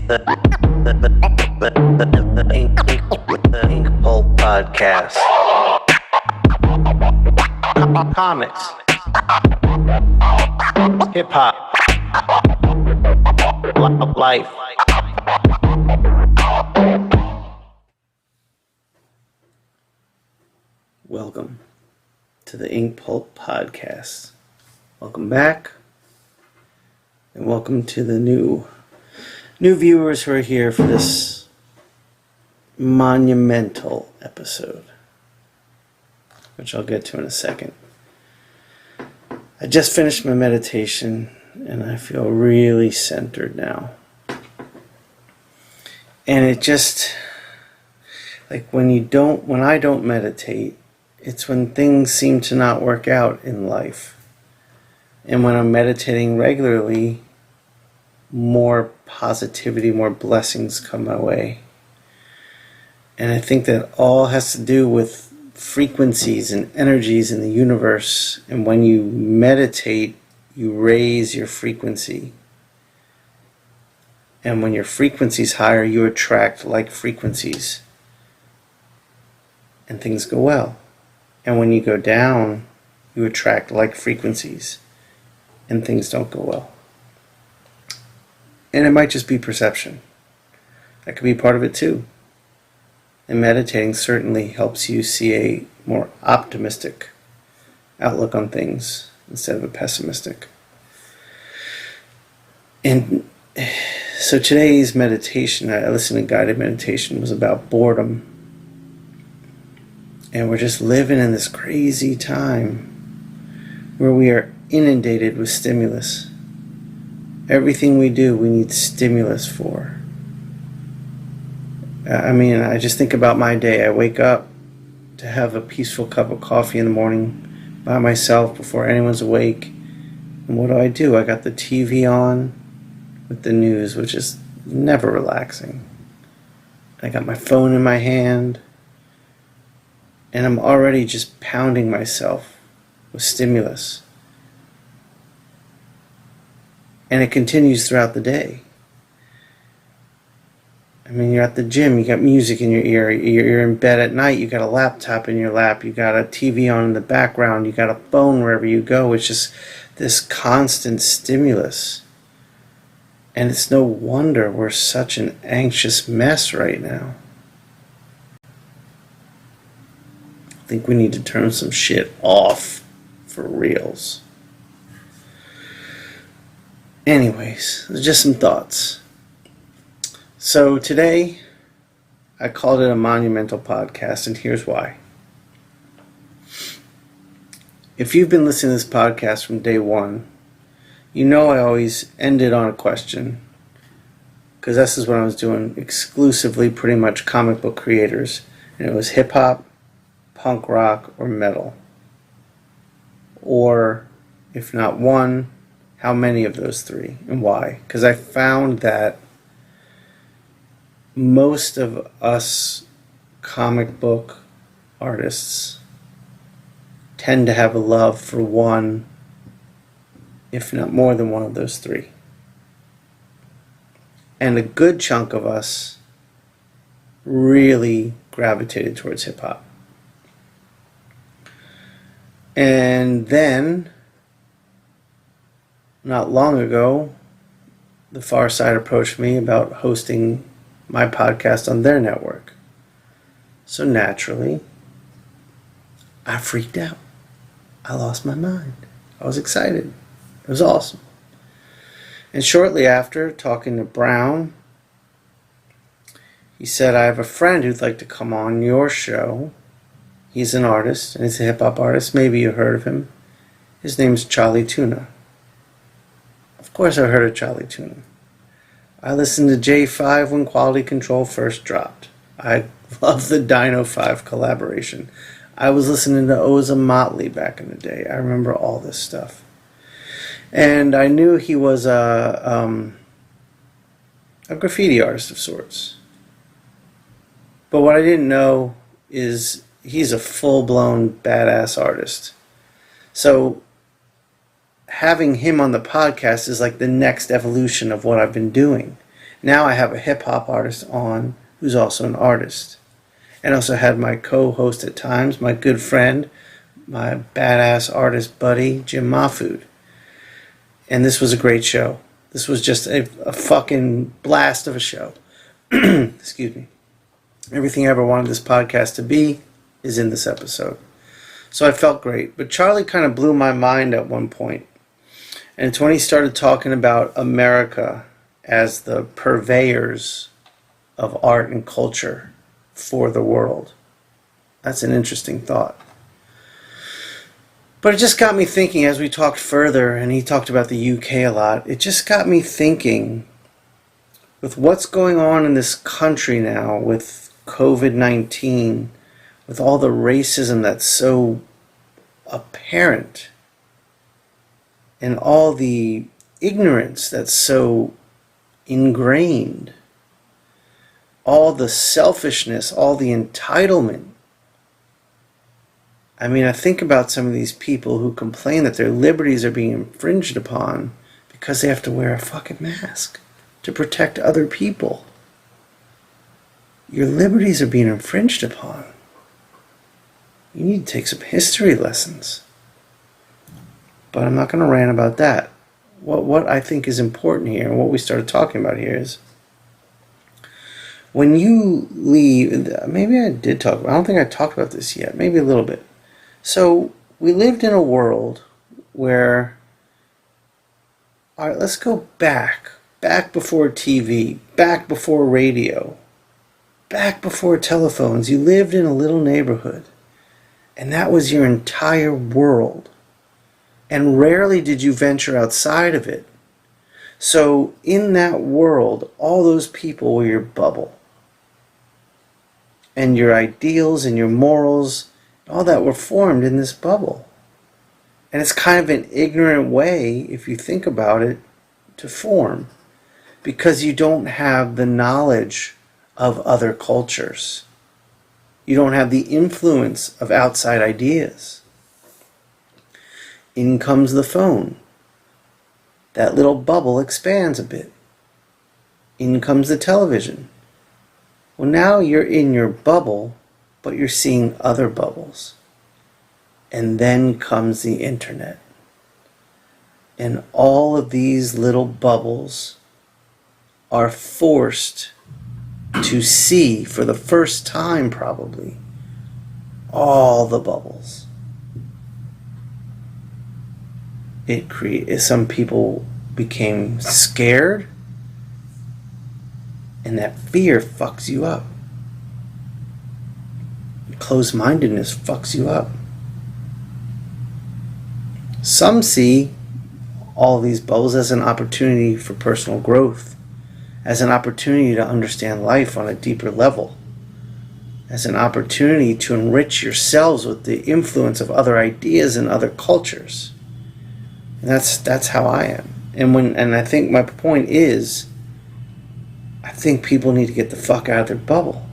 The Inkpulp podcast. Comics. Hip hop. Life. Welcome to the Inkpulp podcast. Welcome back, and welcome to the new viewers who are here for this monumental episode, which I'll get to in a second. I just finished my meditation, and I feel really centered now. And it just, like when I don't meditate, it's when things seem to not work out in life. And when I'm meditating regularly, more positivity, more blessings come my way. And I think that all has to do with frequencies and energies in the universe. And when you meditate, you raise your frequency. And when your frequency's higher, you attract like frequencies. And things go well. And when you go down, you attract like frequencies, and things don't go well. And it might just be perception. That could be part of it too. And meditating certainly helps you see a more optimistic outlook on things instead of a pessimistic. And so today's meditation, I listened to guided meditation, was about boredom. And we're just living in this crazy time where we are inundated with stimulus. Everything we do, we need stimulus for. I just think about my day. I wake up to have a peaceful cup of coffee in the morning by myself before anyone's awake. And what do? I got the TV on with the news, which is never relaxing. I got my phone in my hand. And I'm already just pounding myself with stimulus. And it continues throughout the day. I mean, you're at the gym, you got music in your ear, you're in bed at night, you got a laptop in your lap, you got a TV on in the background, you got a phone wherever you go. It's just this constant stimulus. And it's no wonder we're such an anxious mess right now. I think we need to turn some shit off for reals. Anyways, just some thoughts. So today, I called it a monumental podcast, and here's why. If you've been listening to this podcast from day one, you know I always ended on a question, because this is what I was doing exclusively, pretty much comic book creators, and it was hip-hop, punk rock, or metal. Or, if not one, how many of those three, and why? Because I found that most of us comic book artists tend to have a love for one, if not more than one of those three. And a good chunk of us really gravitated towards hip-hop. And then, not long ago, the PharcydeTV approached me about hosting my podcast on their network. So naturally, I freaked out. I lost my mind. I was excited. It was awesome. And shortly after, talking to Brown, he said, I have a friend who'd like to come on your show. He's an artist, and he's a hip-hop artist. Maybe you heard of him. His name's Chali 2Na. Of course I heard of Chali 2Na. I listened to J5 when Quality Control first dropped. I love the Dino 5 collaboration. I was listening to Oza Motley back in the day. I remember all this stuff. And I knew he was a graffiti artist of sorts. But what I didn't know is he's a full-blown badass artist. So having him on the podcast is like the next evolution of what I've been doing. Now I have a hip-hop artist on who's also an artist. And also had my co-host at times, my good friend, my badass artist buddy, Jim Mahfood. And this was a great show. This was just a fucking blast of a show. Excuse me. Everything I ever wanted this podcast to be is in this episode. So I felt great. But Charlie kind of blew my mind at one point. And it's when he started talking about America as the purveyors of art and culture for the world. That's an interesting thought. But it just got me thinking as we talked further, and he talked about the UK a lot, it just got me thinking with what's going on in this country now with COVID-19, with all the racism that's so apparent, and all the ignorance that's so ingrained, all the selfishness, all the entitlement. I mean, I think about some of these people who complain that their liberties are being infringed upon because they have to wear a fucking mask to protect other people. Your liberties are being infringed upon. You need to take some history lessons. But I'm not going to rant about that. What I think is important here, and what we started talking about here, is when you leave, maybe I did talk about, I don't think I talked about this yet, maybe a little bit. So we lived in a world where, all right, let's go back before TV, back before radio, back before telephones. You lived in a little neighborhood, and that was your entire world. And rarely did you venture outside of it. So in that world, all those people were your bubble. And your ideals and your morals, all that were formed in this bubble. And it's kind of an ignorant way, if you think about it, to form. Because you don't have the knowledge of other cultures. You don't have the influence of outside ideas. In comes the phone. That little bubble expands a bit. In comes the television. Well, now you're in your bubble, but you're seeing other bubbles. And then comes the internet. And all of these little bubbles are forced to see, for the first time probably, all the bubbles. Some people became scared, and that fear fucks you up. Closed-mindedness fucks you up. Some see all these bubbles as an opportunity for personal growth, as an opportunity to understand life on a deeper level, as an opportunity to enrich yourselves with the influence of other ideas and other cultures. And that's how I am. And I think my point is, I think people need to get the fuck out of their bubble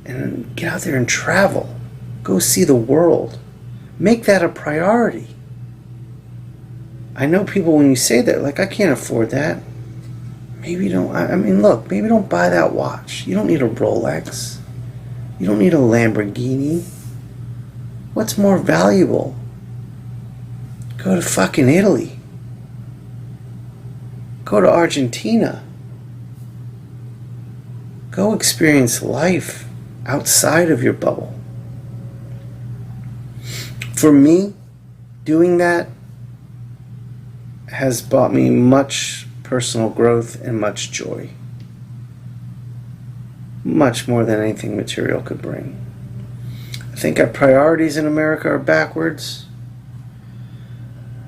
and get out there and travel. Go see the world. Make that a priority. I know people, when you say that, like, I can't afford that. Maybe don't, I mean, look, maybe don't buy that watch. You don't need a Rolex. You don't need a Lamborghini. What's more valuable? Go to fucking Italy. Go to Argentina. Go experience life outside of your bubble. For me, doing that has brought me much personal growth and much joy. Much more than anything material could bring. I think our priorities in America are backwards.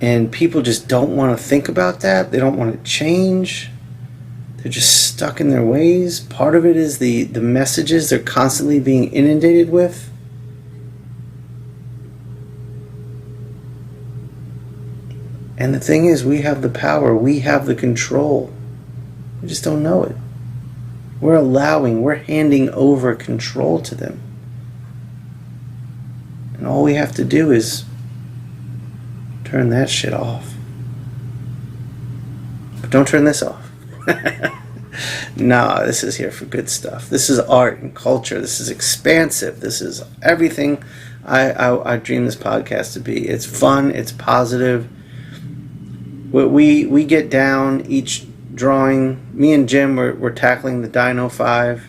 And people just don't want to think about that. They don't want to change. They're just stuck in their ways. Part of it is the messages they're constantly being inundated with. And the thing is, we have the power. We have the control. We just don't know it. We're handing over control to them. And all we have to do is turn that shit off. But don't turn this off. Nah, this is here for good stuff. This is art and culture. This is expansive. This is everything I dream this podcast to be. It's fun. It's positive. We get down each drawing. Me and Jim, we're tackling the Dino 5,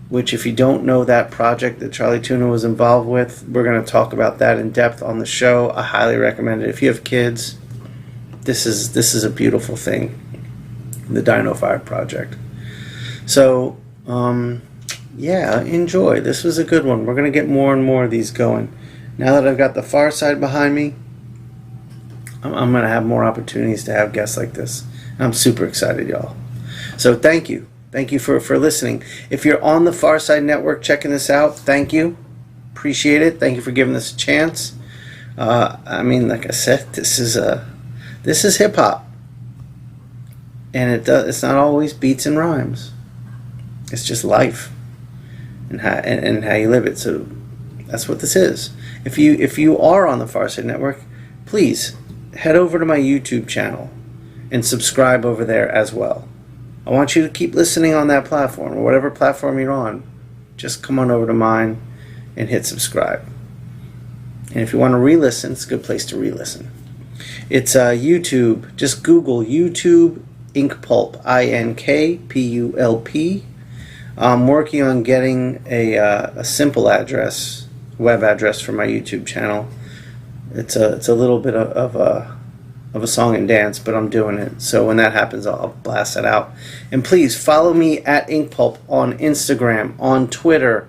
which if you don't know that project that Chali 2Na was involved with, we're going to talk about that in depth on the show. I highly recommend it. If you have kids, this is a beautiful thing, the Dino 5 project. So, yeah, enjoy. This was a good one. We're going to get more and more of these going. Now that I've got the far side behind me, I'm going to have more opportunities to have guests like this. I'm super excited, y'all. So thank you. Thank you for listening. If you're on the PharcydeTV network checking this out, thank you. Appreciate it. Thank you for giving this a chance. I mean, like I said, this is hip hop. And it's not always beats and rhymes. It's just life and how you live it. So that's what this is. If you are on the PharcydeTV network, please head over to my YouTube channel and subscribe over there as well. I want you to keep listening on that platform, or whatever platform you're on. Just come on over to mine and hit subscribe. And if you want to re-listen, it's a good place to re-listen. It's YouTube. Just Google YouTube Inkpulp, INKPULP. I'm working on getting a simple address, web address for my YouTube channel. It's a little bit of a song and dance, but I'm doing it. So when that happens, I'll blast that out. And please follow me at Inkpulp on Instagram, on Twitter,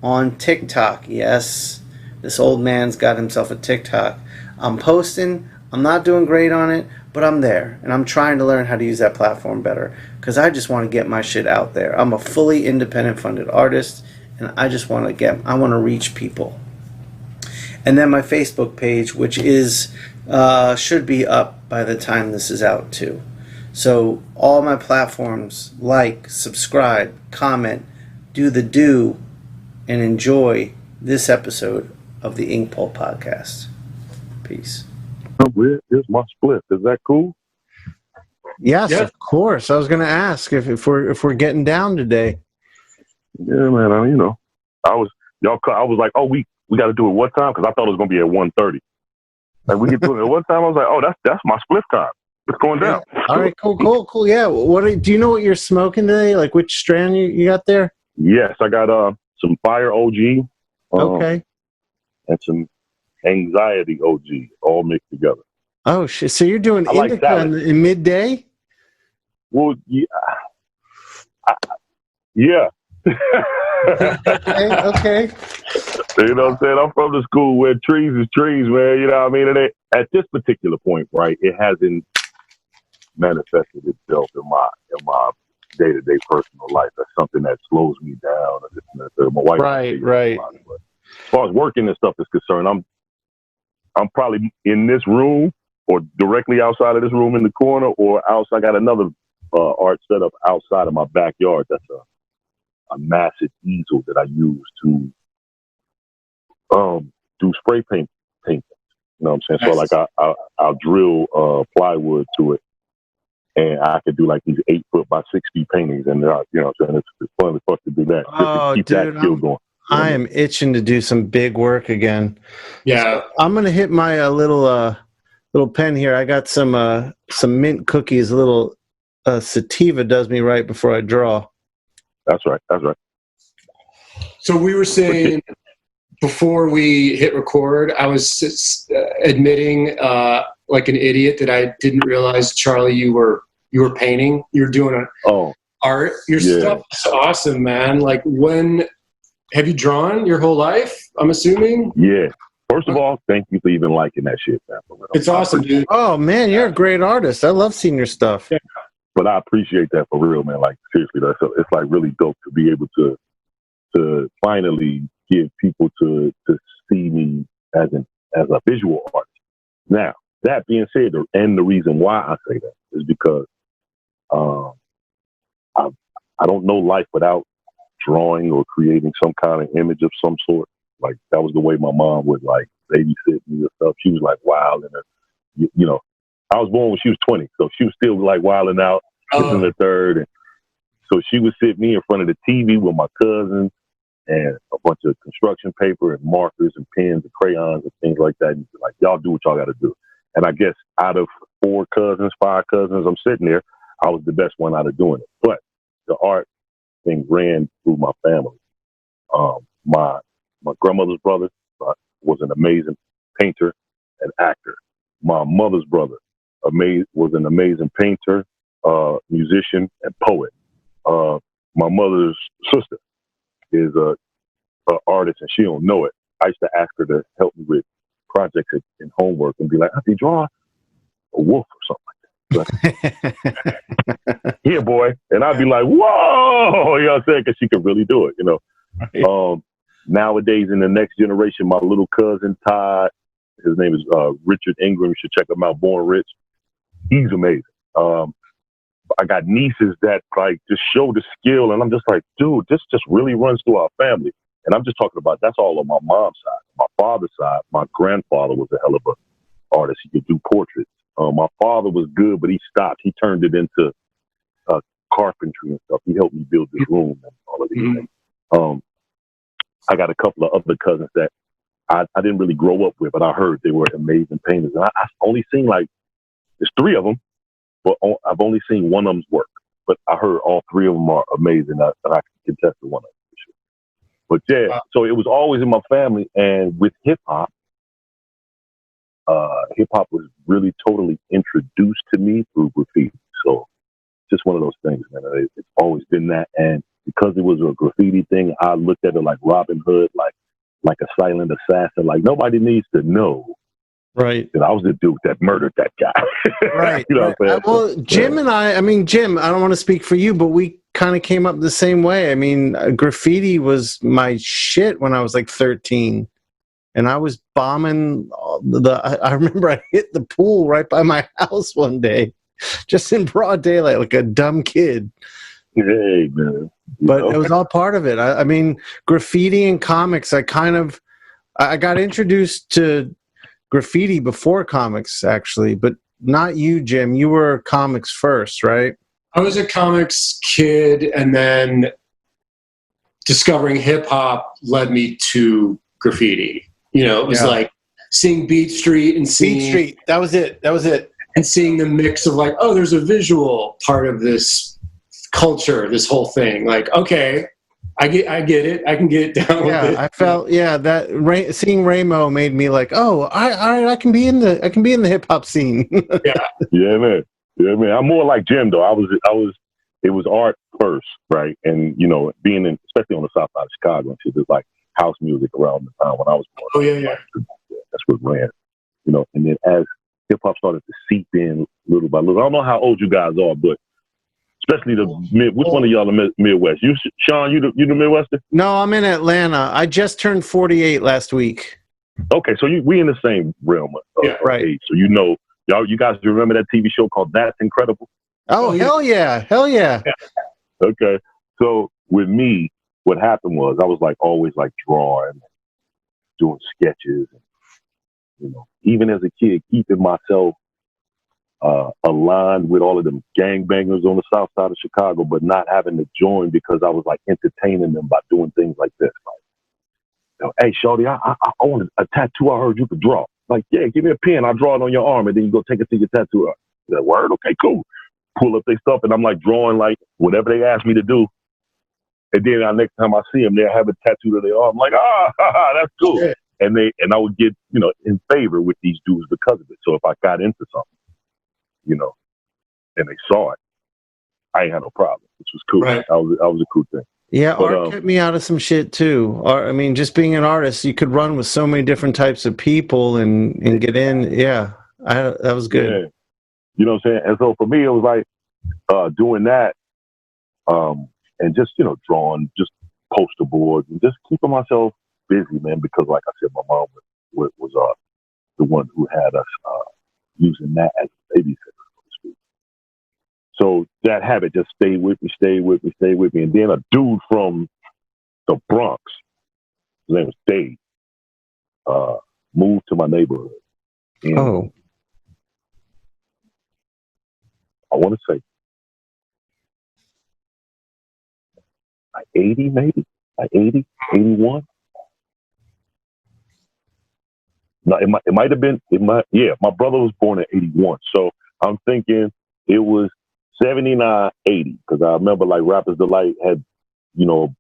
on TikTok. Yes, this old man's got himself a TikTok. I'm posting. I'm not doing great on it, but I'm there. And I'm trying to learn how to use that platform better because I just want to get my shit out there. I'm a fully independent funded artist, and I just want to reach people. And then my Facebook page, which is should be up by the time this is out too. So all my platforms, like, subscribe, comment, do, and enjoy this episode of the Inkpulp podcast. Peace. Where is my split? Is that cool? Yes, yeah. Of course. I was going to ask if we're getting down today. Yeah, man. I was like, oh, we got to do it what time? Because I thought it was going to be at 1:30. Like we get to it at one time. I was like, oh, that's my split time. It's going down. All right, cool. Yeah. Do you know what you're smoking today? Like which strand you got there? Yes, I got some Fire OG. Okay. And some Anxiety OG, all mixed together. Oh shit! So you're doing indica in midday? Well, yeah. Yeah. Okay. You know what I'm saying? I'm from the school where trees is trees, man. You know what I mean? And at this particular point, right, it hasn't manifested itself in my day-to-day personal life. That's something that slows me down. My wife, right. But as far as working and stuff is concerned, I'm probably in this room or directly outside of this room in the corner, or outside. I got another art setup outside of my backyard. That's a massive easel that I use to do spray paint. You know what I'm saying? Nice. So like I'll drill plywood to it, and I could do like these 8-foot by 6 feet paintings, and you know what I'm saying? It's fun to do that. Oh, just to keep that skill going. I am itching to do some big work again. Yeah, so I'm gonna hit my little pen here. I got some mint cookies. A little sativa does me right before I draw. That's right. So we were saying before we hit record, I was admitting like an idiot that I didn't realize, Charlie, you were painting. You're doing art. Your stuff is awesome, man. Like when. Have you drawn your whole life, I'm assuming? Yeah. First of all, thank you for even liking that shit, man. It's awesome, dude. Oh, man, you're a great artist. I love seeing your stuff. Yeah. But I appreciate that for real, man. Like, seriously, it's like really dope to be able to finally give people to see me as a visual artist. Now, that being said, and the reason why I say that is because I don't know life without drawing or creating some kind of image of some sort. Like that was the way my mom would like babysit me and stuff. She was like wild and I was born when she was 20, so she was still like wilding out, kissing the third, and So she would sit me in front of the TV with my cousins and a bunch of construction paper and markers and pens and crayons and things like that. And like, y'all do what y'all got to do. And I guess out of 5 cousins, I'm sitting there, I was the best one out of doing it. But the art thing ran through my family. My grandmother's brother was an amazing painter and actor. My mother's brother was an amazing painter, musician, and poet. My mother's sister is a artist, and she don't know it. I used to ask her to help me with projects and homework, and be like, "How do you draw a wolf or something like that?" Like, yeah, boy. And I'd be like, "Whoa!" You know what I'm saying? Because she could really do it. You know. Right. Nowadays, in the next generation, my little cousin Todd, his name is Richard Ingram. You should check him out. Born Rich. He's amazing. I got nieces that like just show the skill, and I'm just like, dude, this just really runs through our family. And I'm just talking about that's all on my mom's side. My father's side, my grandfather was a hell of an artist. He could do portraits. My father was good, but he stopped. He turned it into carpentry and stuff. He helped me build this room and all of these things. I got a couple of other cousins that I didn't really grow up with, but I heard they were amazing painters. And I only seen like, there's 3 of them, but I've only seen one of them's work. But I heard all 3 of them are amazing, and I can contest to one of them for sure. But yeah, so it was always in my family. And with hip-hop, hip-hop was really totally introduced to me through graffiti. So just one of those things, man. It's always been that. And because it was a graffiti thing, I looked at it like Robin Hood, like a silent assassin. Like, nobody needs to know, right, that I was the dude that murdered that guy. Right. You know Right. what I'm saying? Well, Jim and I mean, Jim, I don't want to speak for you, but we kind of came up the same way. I mean, graffiti was my shit when I was like 13. And I was bombing I remember I hit the pool right by my house one day, just in broad daylight, like a dumb kid. Hey, man. But it was all part of it. I mean, graffiti and comics, I got introduced to graffiti before comics, actually, but not you, Jim. You were comics first, right? I was a comics kid, and then discovering hip hop led me to graffiti. You know, it was like seeing Beat Street and seeing Beat Street. That was it. And seeing the mix of like, oh, there's a visual part of this culture, this whole thing. Like, okay, I get it. I can get it down with it. I felt that seeing Ramo made me like, oh, I can be in the hip hop scene. Yeah, man. I'm more like Jim though. It was art first, right? And you know, being especially on the south side of Chicago, and shit, there's like house music around the time when I was born. Oh yeah. That's what ran. You know, and then as hip hop started to seep in little by little. I don't know how old you guys are, but especially which one of y'all are Midwest? You, Shawn, you the Midwestern? No, I'm in Atlanta. I just turned 48 last week. Okay, so we in the same realm of right. age. So you know, you guys remember that TV show called That's Incredible? Oh, hell yeah. Okay, so with me, what happened was I was like always like drawing, doing sketches, and, you know, even as a kid, keeping myself aligned with all of them gangbangers on the south side of Chicago, but not having to join because I was like entertaining them by doing things like this. Like, you know, hey, shorty, I want a tattoo. I heard you could draw. Like, yeah, give me a pen. I'll draw it on your arm, and then you go take it to your tattoo. That word, okay, cool. Pull up their stuff, and I'm like drawing like whatever they ask me to do. And then next time I see them, they'll have a tattoo to their arm. I'm like, that's cool. Yeah. And I would get, you know, in favor with these dudes because of it. So if I got into something, you know, and they saw it, I ain't had no problem, which was cool. Right. That was a cool thing. Yeah, but, art kept me out of some shit too. I mean, just being an artist, you could run with so many different types of people and get in. Yeah, that was good. Yeah. You know what I'm saying? And so for me, it was like doing that, and just, you know, drawing, just poster boards, and just keeping myself busy, man. Because like I said, my mom was the one who had us using that as a babysitter, so to speak. So that habit just stayed with me. And then a dude from the Bronx, his name was Dave, moved to my neighborhood. And I want to say like 80 maybe, like 80, 81. No, it might have been, yeah, my brother was born in 81. So I'm thinking it was 79, 80. Because I remember like Rapper's Delight had, you know,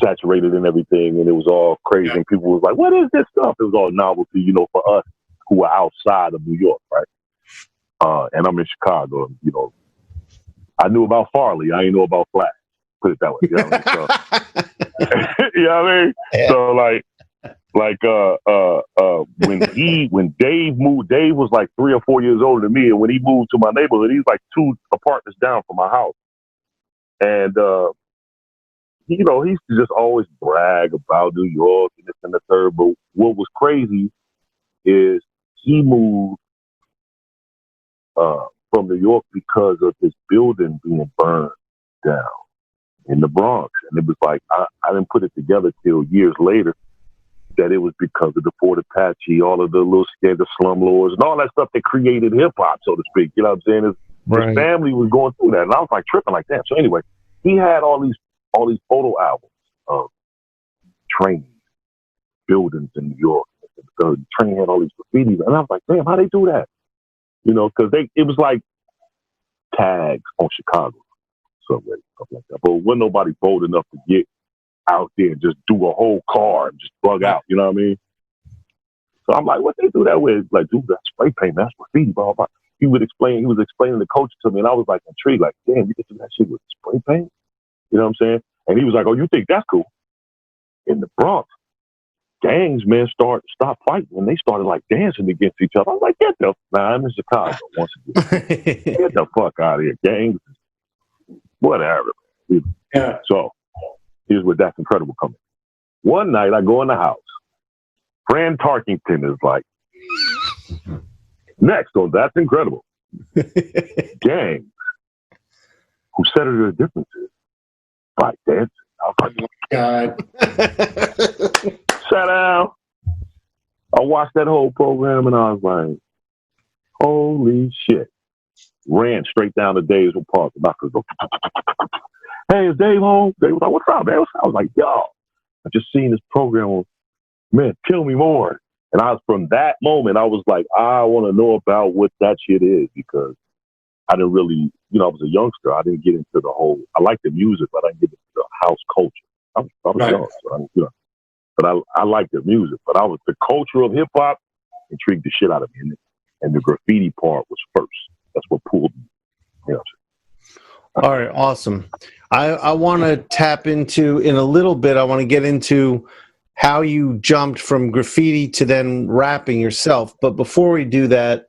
saturated and everything, and it was all crazy. And people was like, what is this stuff? It was all novelty, you know, for us who are outside of New York, right? And I'm in Chicago, and, you know, I knew about Farley. I didn't know about Flash. Put it that way. You know what I mean? So, you know what I mean? Yeah. So when Dave moved, Dave was like 3 or 4 years older than me, and when he moved to my neighborhood, he's like 2 apartments down from my house. And you know, he used to just always brag about New York and this and the third. But what was crazy is he moved from New York because of his building being burned down in the Bronx. And it was like, I didn't put it together till years later that it was because of the Fort Apache, all of the little scared the slumlords and all that stuff that created hip hop, so to speak. You know what I'm saying? His family was going through that. And I was like tripping like that. So anyway, he had all these photo albums of trains, buildings in New York. The train had all these graffitis. And I was like, damn, how they do that? You know, because it was like tags on Chicago subway, stuff like that. But wasn't nobody bold enough to get out there and just do a whole car and just bug out, you know what I mean? So I'm like, what they do that with? Like, dude, that's spray paint, that's graffiti, blah, blah. He was explaining the culture to me, and I was like intrigued, like, damn, you can do that shit with spray paint? You know what I'm saying? And he was like, oh, you think that's cool? In the Bronx, gangs, man, stopped fighting, and they started like dancing against each other. I was like, I'm in Chicago once again. Get the fuck out of here, gangs. Whatever. Yeah. So here's where That's Incredible comes in. One night I go in the house. Fran Tarkington is like, next on That's Incredible. Gangs who settle their differences by dancing. I was like, oh my God. Sat down. I watched that whole program and I was like, holy shit. Ran straight down to Dave's park. Hey, is Dave home? Dave was like, what's up, man? I was like, yo, I just seen this program. Man, kill me more. And from that moment, I was like, I want to know about what that shit is, because I didn't really, you know, I was a youngster. I didn't get into the whole, I liked the music, but I didn't get into the house culture. I was Right. young, so but I liked the music. But the culture of hip hop intrigued the shit out of me. And the graffiti part was first. That's what pulled me. You know. All right, awesome. I want to tap into, in a little bit, I want to get into how you jumped from graffiti to then rapping yourself. But before we do that,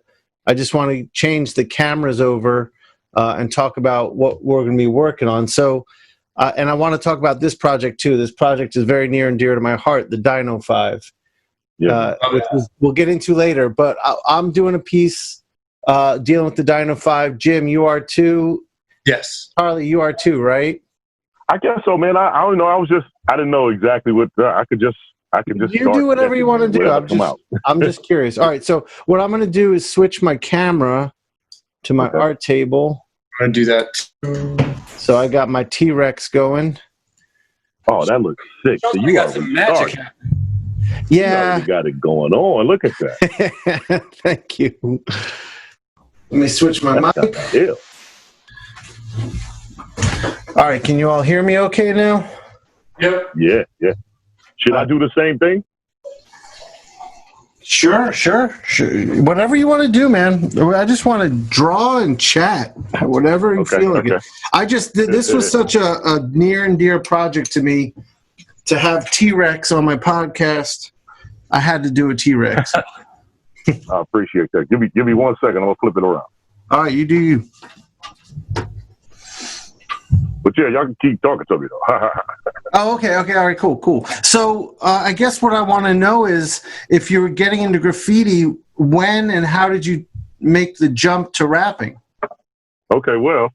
I just want to change the cameras over and talk about what we're going to be working on. So, and I want to talk about this project too. This project is very near and dear to my heart, the Dino 5. Yeah. Which we'll get into later. But I'm doing a piece dealing with the Dino 5. Jim, you are too. Yes. Charlie, you are too, right? I guess so, man. I don't know. I didn't know exactly what I could just. You do whatever you want to do. I'm just curious. All right. So what I'm going to do is switch my camera to my art table. I'm going to do that. So I got my T-Rex going. Oh, that looks sick. So you got some magic. Yeah. You got it going on. Look at that. Thank you. Let me switch my mic. Yeah. All right. Can you all hear me okay now? Yep. Yeah. Should I do the same thing? Sure. Whatever you want to do, man. I just want to draw and chat. Whatever you feel like it. This was such a near and dear project to me to have T-Rex on my podcast. I had to do a T-Rex. I appreciate that. Give me 1 second. I'm gonna flip it around. All right, you do you. But yeah, y'all can keep talking to me though. Oh, okay. All right, cool. So I guess what I want to know is if you were getting into graffiti, when and how did you make the jump to rapping? Okay, well,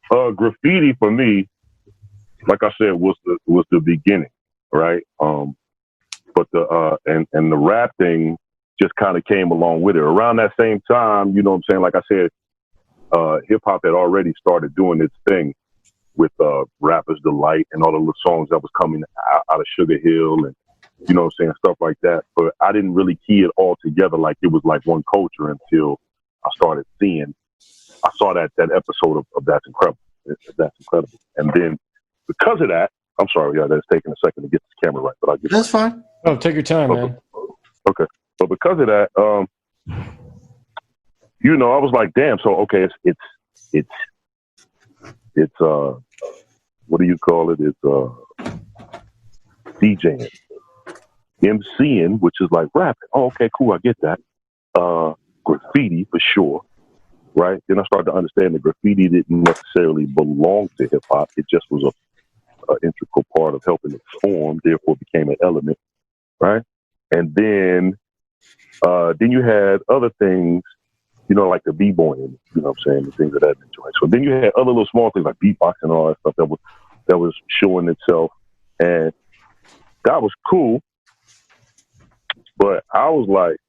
graffiti for me, like I said, was the beginning, right? But the rap thing just kind of came along with it. Around that same time, you know what I'm saying? Like I said, hip hop had already started doing its thing with Rapper's Delight and all the little songs that was coming out of Sugar Hill and, you know what I'm saying, stuff like that. But I didn't really key it all together like it was like one culture until I started seeing, I saw that episode of That's Incredible. That's Incredible. And then because of that, I'm sorry, yeah, that's taking a second to get this camera right, but I'll get That's fine. Oh, take your time, man. Okay. But because of that, you know, I was like, damn, so okay, it's what do you call it? It's DJing. MCing, which is like rapping. Oh, okay, cool, I get that. Graffiti for sure. Right? Then I started to understand that graffiti didn't necessarily belong to hip hop. It just was an integral part of helping it form, therefore it became an element. Right? And then you had other things, you know, like the b-boying, you know what I'm saying, the things of that nature. Right? So then you had other little small things like beatboxing and all that stuff that was showing itself, and that was cool. But I was like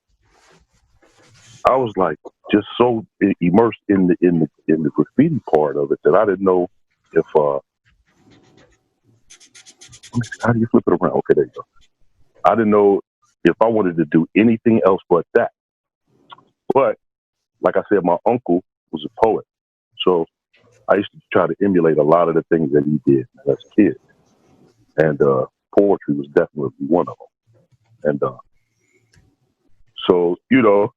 just so immersed in the graffiti part of it that I didn't know if how do you flip it around? Okay, there you go. I didn't know if I wanted to do anything else but that. But like I said, my uncle was a poet, so I used to try to emulate a lot of the things that he did as a kid, and poetry was definitely one of them. And so, you know,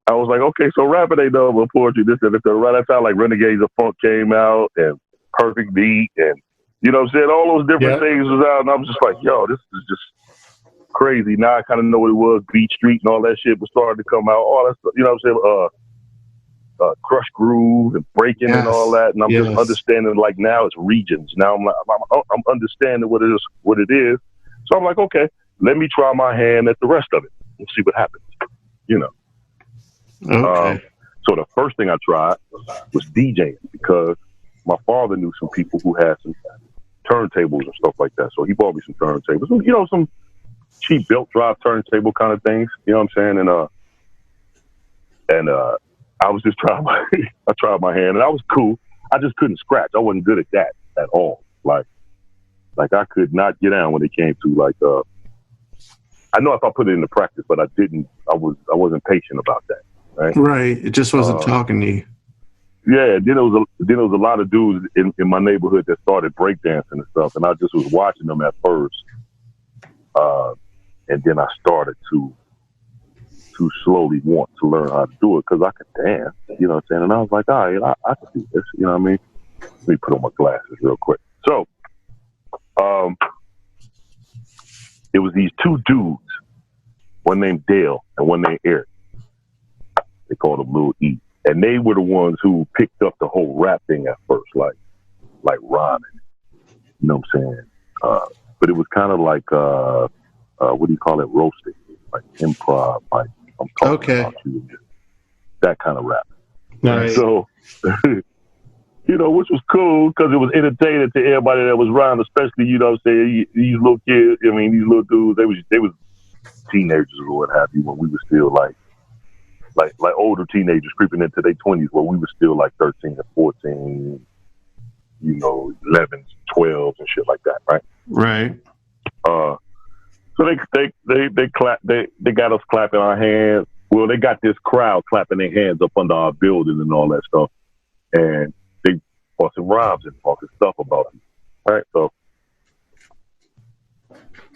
I was like, okay, so rapping ain't nothing but poetry. This and that. Right that time, like Renegades of Funk came out and Perfect Beat, and you know what I'm saying, all those different things was out, and I was just like, yo, this is just crazy. Now I kind of know what it was. Beat Street and all that shit was starting to come out. All that stuff, you know what I'm saying? Crush Groove and Breaking and all that, and I'm just understanding like now it's regions. Now I'm understanding what it is. So I'm like, okay, let me try my hand at the rest of it and see what happens. You know. Okay. So the first thing I tried was DJing because my father knew some people who had some turntables and stuff like that. So he bought me some turntables, you know, some cheap belt drive turntable kind of things. You know what I'm saying? And I was just trying I tried my hand, and I was cool. I just couldn't scratch. I wasn't good at that at all. Like I could not get down when it came to like I know if I put it into practice, but I didn't. I wasn't patient about that. Right. It just wasn't talking to you. Yeah. Then there was a lot of dudes in my neighborhood that started breakdancing and stuff, and I just was watching them at first, and then I started to slowly want to learn how to do it because I could dance. You know what I'm saying? And I was like, all right, I can do this. You know what I mean? Let me put on my glasses real quick. So, it was these two dudes, one named Dale and one named Eric. They called him Lil E. And they were the ones who picked up the whole rap thing at first, like rhyming. You know what I'm saying? But it was kind of like, what do you call it? Roasting, like improv, like I'm talking about you. That kind of rap. Nice. So, you know, which was cool because it was entertaining to everybody that was around, especially, you know what I'm saying, these little kids, I mean, these little dudes, they was teenagers or what have you when we were still like older teenagers creeping into their 20s where we were still like 13 and 14, you know, 11s, 12s and shit like that, right? Right. So they got us clapping our hands. Well, they got this crowd clapping their hands up under our building and all that stuff. And they busting rhymes and talking stuff about it. Right? So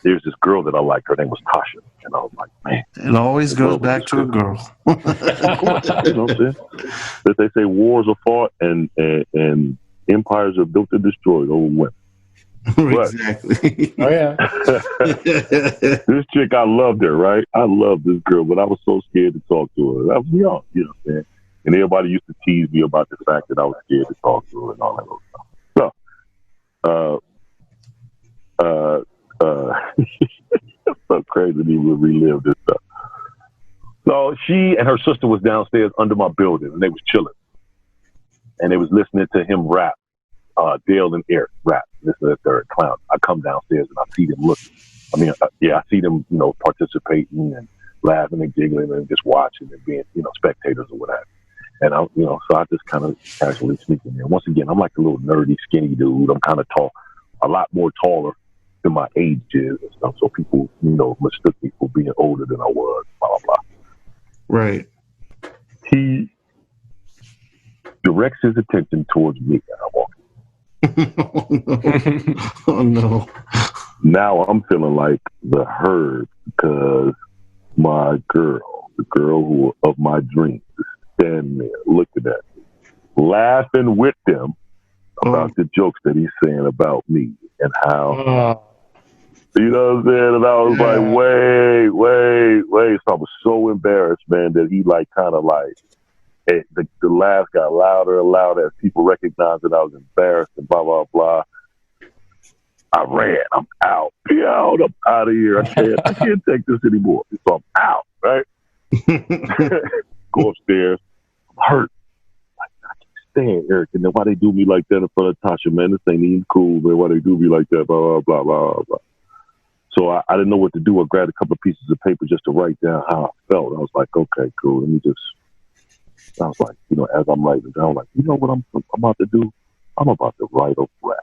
there's this girl that I liked. Her name was Tasha. And I was like, man. It always goes back to a girl. You know what I'm saying? That they say wars are fought and empires are built and destroyed over women. Exactly. Oh, yeah. This chick, I loved her, right? I loved this girl, but I was so scared to talk to her. I was young, you know what I'm saying? And everybody used to tease me about the fact that I was scared to talk to her and all that other stuff. So, it's so crazy to even relive this stuff. So she and her sister was downstairs under my building, and they was chilling. And they was listening to him rap, Dale and Eric rap. This is the third clown. I come downstairs and I see them looking. I mean, I see them, you know, participating and laughing and giggling and just watching and being, you know, spectators or whatever. And so I just kind of casually sneak in there. Once again, I'm like a little nerdy, skinny dude. I'm kind of tall, a lot more taller than my age is and stuff. So people, mistook me for being older than I was, blah, blah, blah. Right. He directs his attention towards me and I walk. Oh, no. Now I'm feeling like the herd because my girl, the girl of my dreams, is standing there looking at me, laughing with them about the jokes that he's saying about me and how, you know what I'm saying? And I was like, wait. So I was so embarrassed, man, that he the laugh got louder and louder as people recognized that I was embarrassed and blah, blah, blah. I ran. I'm out. I'm out of here. I can't take this anymore. So I'm out, right? Go upstairs. I'm hurt. I can't stand Eric. And then why they do me like that in front of Tasha, man? This ain't even cool, man. Why they do me like that? Blah, blah, blah, blah, blah. So I didn't know what to do. I grabbed a couple of pieces of paper just to write down how I felt. I was like, okay, cool. I was like, as I'm writing it down, I'm like, you know what I'm about to do? I'm about to write a rap.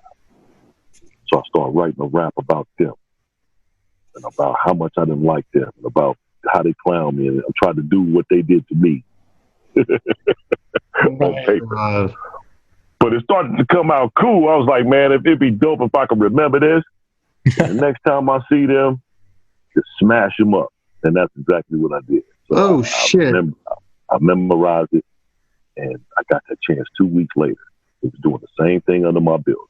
So I started writing a rap about them and about how much I didn't like them and about how they clowned me. And I tried to do what they did to me on paper. But it started to come out cool. I was like, man, it'd be dope if I could remember this. And the next time I see them, just smash them up. And that's exactly what I did. So shit. I memorized it, and I got that chance 2 weeks later. It was doing the same thing under my building.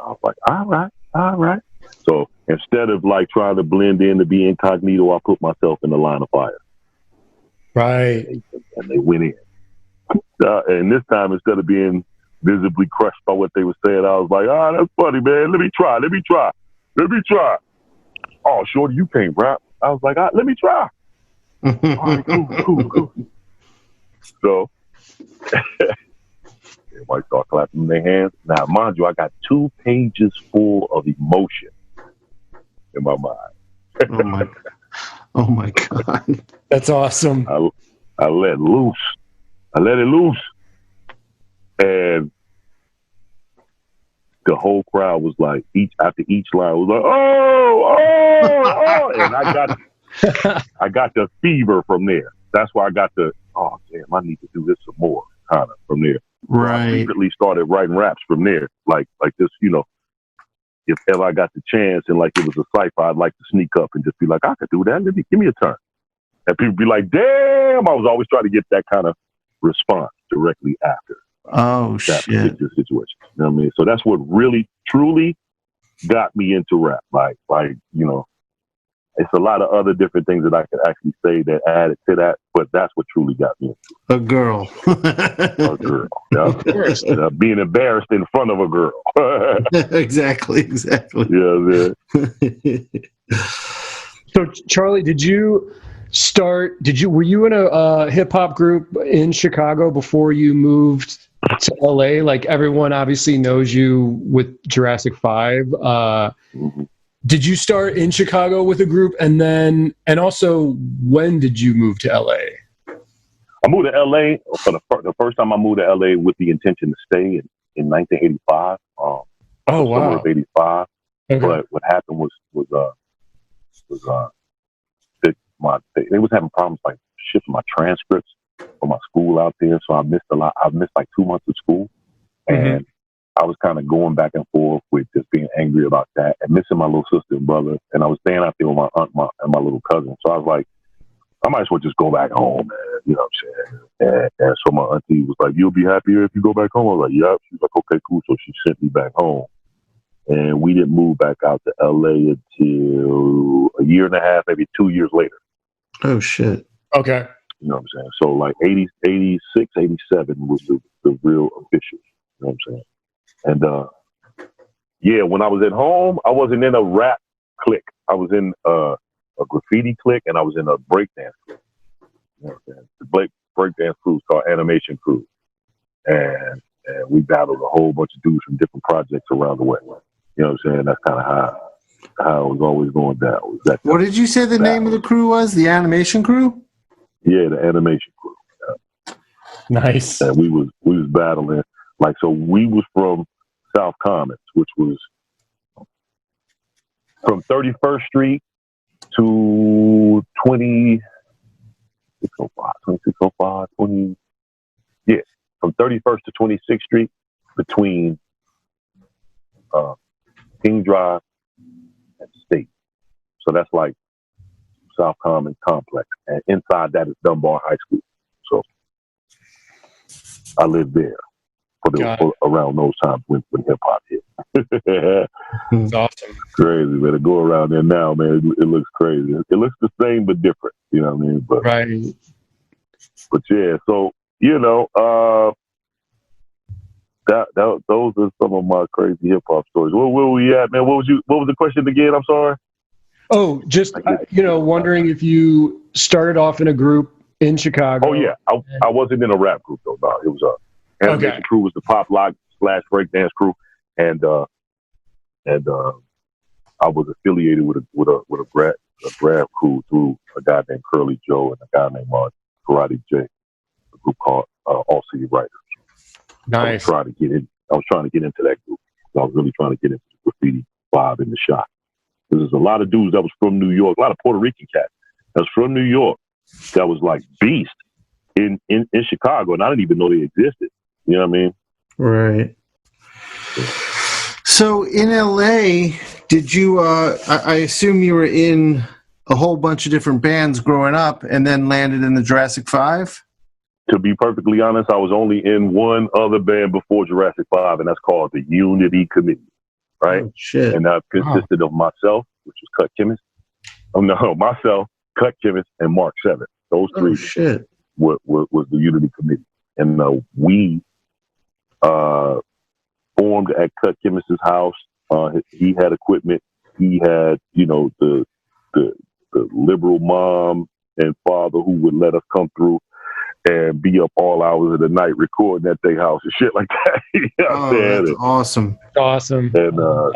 I was like, all right. So instead of trying to blend in to be incognito, I put myself in the line of fire. Right. And they went in. And this time, instead of being visibly crushed by what they were saying, I was like, that's funny, man. Let me try. Oh, shorty, you can't rap. I was like, let me try. All right, cool. So everybody start clapping their hands. Now, mind you, I got 2 pages full of emotion in my mind. Oh my God. That's awesome. I let loose. I let it loose. And the whole crowd was like, after each line was like, oh, and I got the fever from there. That's why I got oh damn, I need to do this some more, kind of from there. Right. I immediately started writing raps from there, like this, if ever I got the chance and it was a cipher, I'd like to sneak up and just be like, I could do that. Give me a turn. And people be like, damn, I was always trying to get that kind of response directly after. Oh, that shit. particular situation. You know what I mean? So that's what really, truly got me into rap. It's a lot of other different things that I could actually say that added to that, but that's what truly got me into it. A girl. A girl. Yeah. Being embarrassed in front of a girl. Exactly. Yeah. So, Charlie, were you in a hip hop group in Chicago before you moved to LA? Like, everyone obviously knows you with Jurassic 5. Mm-hmm. Did you start in Chicago with a group, and also when did you move to LA? I moved to LA for the first time. I moved to LA with the intention to stay in 1985. Summer of '85. Okay. But what happened was they was having problems shipping my transcripts for my school out there, so I missed a lot. I missed 2 months of school, and I was kind of going back and forth with just being angry about that and missing my little sister and brother. And I was staying out there with my aunt and my little cousin. So I was like, I might as well just go back home, man. You know what I'm saying? And so my auntie was like, you'll be happier if you go back home. I was like, yep. She was like, okay, cool. So she sent me back home. And we didn't move back out to LA until a year and a half, maybe 2 years later. Oh, shit. Okay. You know what I'm saying? So 86, 87 was the real official. You know what I'm saying? And when I was at home, I wasn't in a rap clique. I was in a graffiti clique, and I was in a breakdance clique. You know what I'm saying? The breakdance crew is called Animation Crew, and we battled a whole bunch of dudes from different projects around the way. You know what I'm saying? That's kind of how it was always going down. What did you say the name of the crew was? The Animation Crew? Yeah, the Animation Crew. Yeah. Nice. And we was battling. Like, so we was from South Commons, which was from 31st Street to 2605, from 31st to 26th Street, between King Drive and State. So that's like South Commons complex. And inside that is Dunbar High School. So I lived there for around those times when hip hop hit. That's awesome. Crazy, man. To go around there now, man, it looks crazy. It looks the same but different. You know what I mean? But right. But yeah, so those are some of my crazy hip hop stories. Where were we at, man? What was the question again? I'm sorry. Oh, just wondering if you started off in a group in Chicago. Oh yeah, I wasn't in a rap group though. No, it was animation crew was the pop lock / breakdance crew, and I was affiliated with a grad crew through a guy named Curly Joe and a guy named Karate J, a group called All City Writers. Nice. I was trying to get into that group. I was really trying to get into the graffiti vibe in the shop. There's a lot of dudes that was from New York, a lot of Puerto Rican cats that was from New York that was like beast in Chicago, and I didn't even know they existed. You know what I mean? Right. So in LA, did you, I assume you were in a whole bunch of different bands growing up and then landed in the Jurassic 5? To be perfectly honest, I was only in one other band before Jurassic 5, and that's called the Unity Committee, right? Oh, shit. And that consisted of myself, which was Cut Chemist. Myself, Cut Chemist, and Mark 7. Those three was the Unity Committee. And we formed at Cut Chemist's house. He had equipment. He had, the liberal mom and father who would let us come through and be up all hours of the night recording at their house and shit like that. You know what I'm saying? That's awesome. Awesome. And so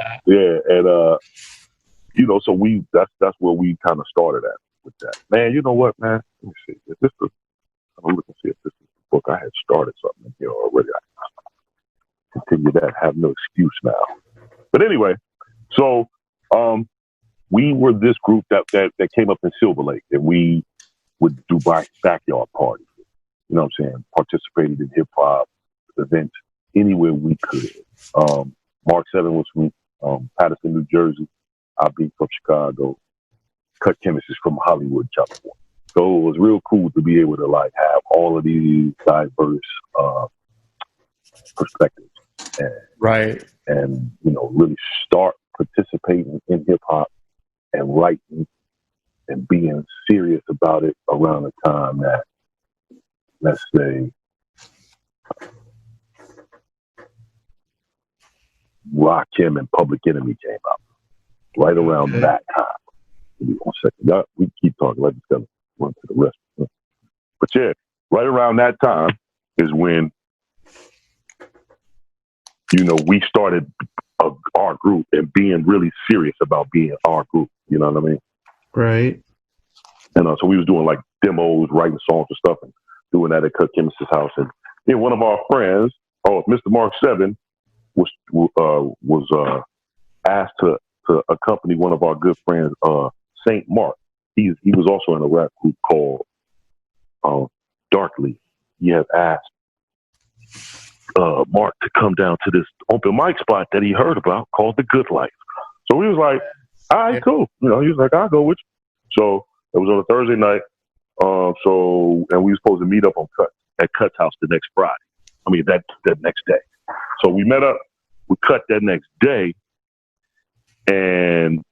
that's where we kind of started at with that. Man, you know what, man? Let me see. I'm looking to see if this is the book. I had started something in here already. I continue that. Have no excuse now. But anyway, so we were this group that came up in Silver Lake, and we would do backyard parties. You know what I'm saying? Participated in hip hop events anywhere we could. Mark 7 was from Patterson, New Jersey. I being from Chicago. Cut Chemist is from Hollywood, California. So it was real cool to be able to like have all of these diverse perspectives, and really start participating in hip hop and writing and being serious about it around the time that, let's say, Rakim and Public Enemy came out. Right around that time. Give me 1 second. We keep talking. Let's just go run to the rest. But yeah, right around that time is when, we started our group and being really serious about being our group. You know what I mean? Right. And so we was doing like demos, writing songs and stuff, and doing that at Cut Chemist's house. And one of our friends, Mr. Mark 7, was asked to accompany one of our good friends, Saint Mark. He was also in a rap group called Darkly. He had asked Mark to come down to this open mic spot that he heard about called The Good Life. So he was like, all right, cool. He was like, I'll go with you. So it was on a Thursday night. And we were supposed to meet up at Cut's house the next Friday. I mean, that next day. So we met up with Cut that next day, and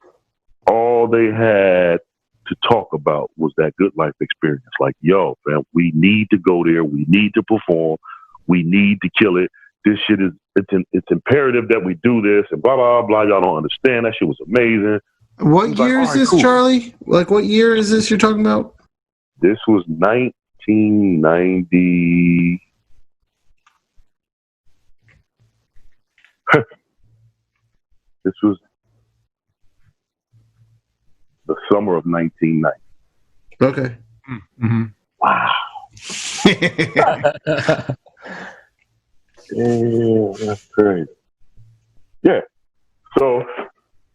all they had to talk about was that Good Life experience. Like, yo, man, we need to go there. We need to perform. We need to kill it. This shit it's imperative that we do this, and blah, blah, blah. Y'all don't understand. That shit was amazing. What year is this, Charlie? Like, what year is this you're talking about? This was 1990. This was the summer of 1990. Okay. Mm-hmm. Wow. Yeah, that's crazy. Yeah. So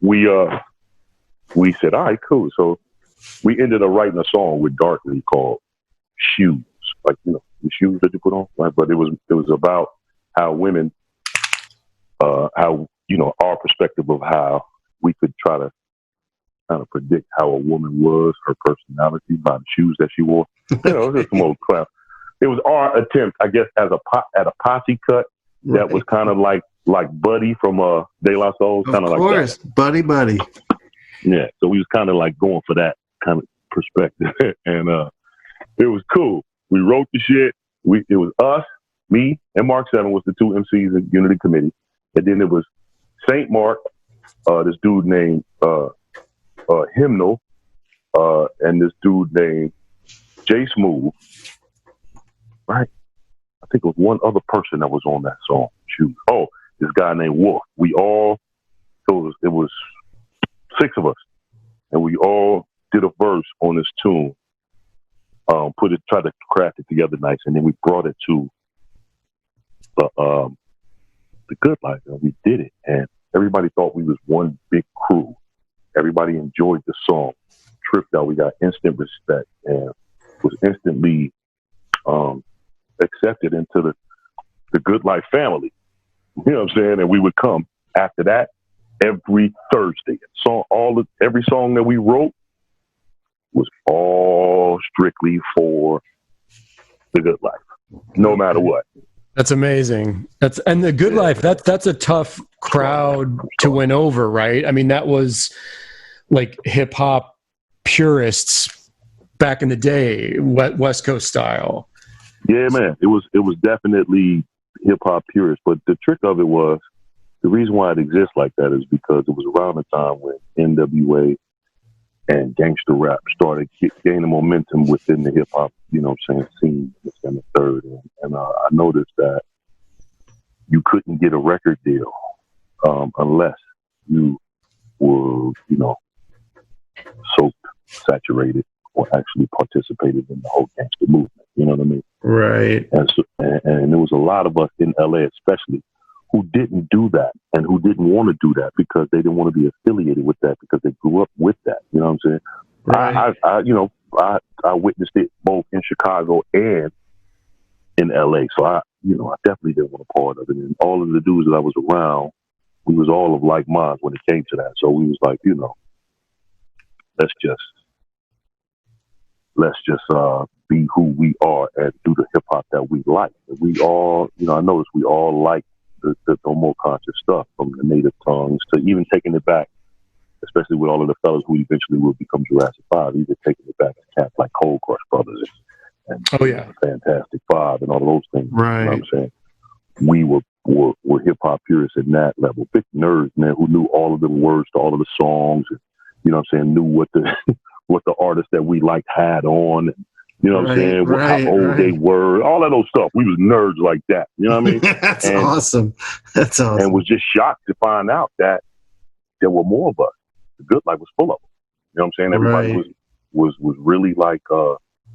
we said, all right, cool. So we ended up writing a song with Darkley called Shoes. Like, the shoes that you put on. Right? But it was about how women how, our perspective of how we could try to kind of predict how a woman was, her personality by the shoes that she wore. It was just some old crap. It was our attempt, I guess, at a posse cut that was kind of like Buddy from De La Soul, kind of like that. Of course, Buddy. Yeah, so we was kind of like going for that kind of perspective, and it was cool. We wrote the shit. It was us, me, and Mark Seven was the two MCs in Unity Committee, and then it was Saint Mark, this dude named Hymnal, and this dude named J Smooth. Right? I think it was one other person that was on that song. Shoot. Oh, this guy named Wolf. It was 6 of us, and we all did a verse on this tune. Tried to craft it together nice, and then we brought it to the Good Life, and we did it, and everybody thought we was one big crew. Everybody enjoyed the song, tripped out. We got instant respect, and was instantly accepted into the Good Life family. You know what I'm saying? And we would come after that every Thursday. Every song that we wrote was all strictly for the Good Life, no matter what. That's amazing. And the Good Life. That's a tough crowd to win over, right? I mean, that was like hip hop purists back in the day, West Coast style. Yeah, man. It was definitely hip hop purists, but the trick of it was, the reason why it exists like that is because it was around the time when NWA and gangster rap started gaining momentum within the hip hop, scene in the third. And I noticed that you couldn't get a record deal unless you were, soaked, saturated, or actually participated in the whole gangster movement. You know what I mean? Right. And there was a lot of us in LA, especially, who didn't do that and who didn't want to do that because they didn't want to be affiliated with that because they grew up with that. You know what I'm saying? Right. I witnessed it both in Chicago and in LA. So I definitely didn't want a part of it. And all of the dudes that I was around, we was all of like minds when it came to that. So we was like, let's just be who we are and do the hip hop that we like. And we all, I noticed we all like the more conscious stuff, from the native tongues to even taking it back, especially with all of the fellas who eventually will become Jurassic 5, even taking it back to cats like Cold Crush Brothers and Fantastic Five and all of those things. Right. You know what I'm saying? We were hip hop purists at that level. Big nerds, man, who knew all of the words to all of the songs, and knew what the artists that we liked had on, and, you know what I'm saying? How old they were, all of those stuff. We was nerds like that. You know what I mean? That's awesome. That's awesome. And was just shocked to find out that there were more of us. The Good Life was full of them. You know what I'm saying? Everybody was really like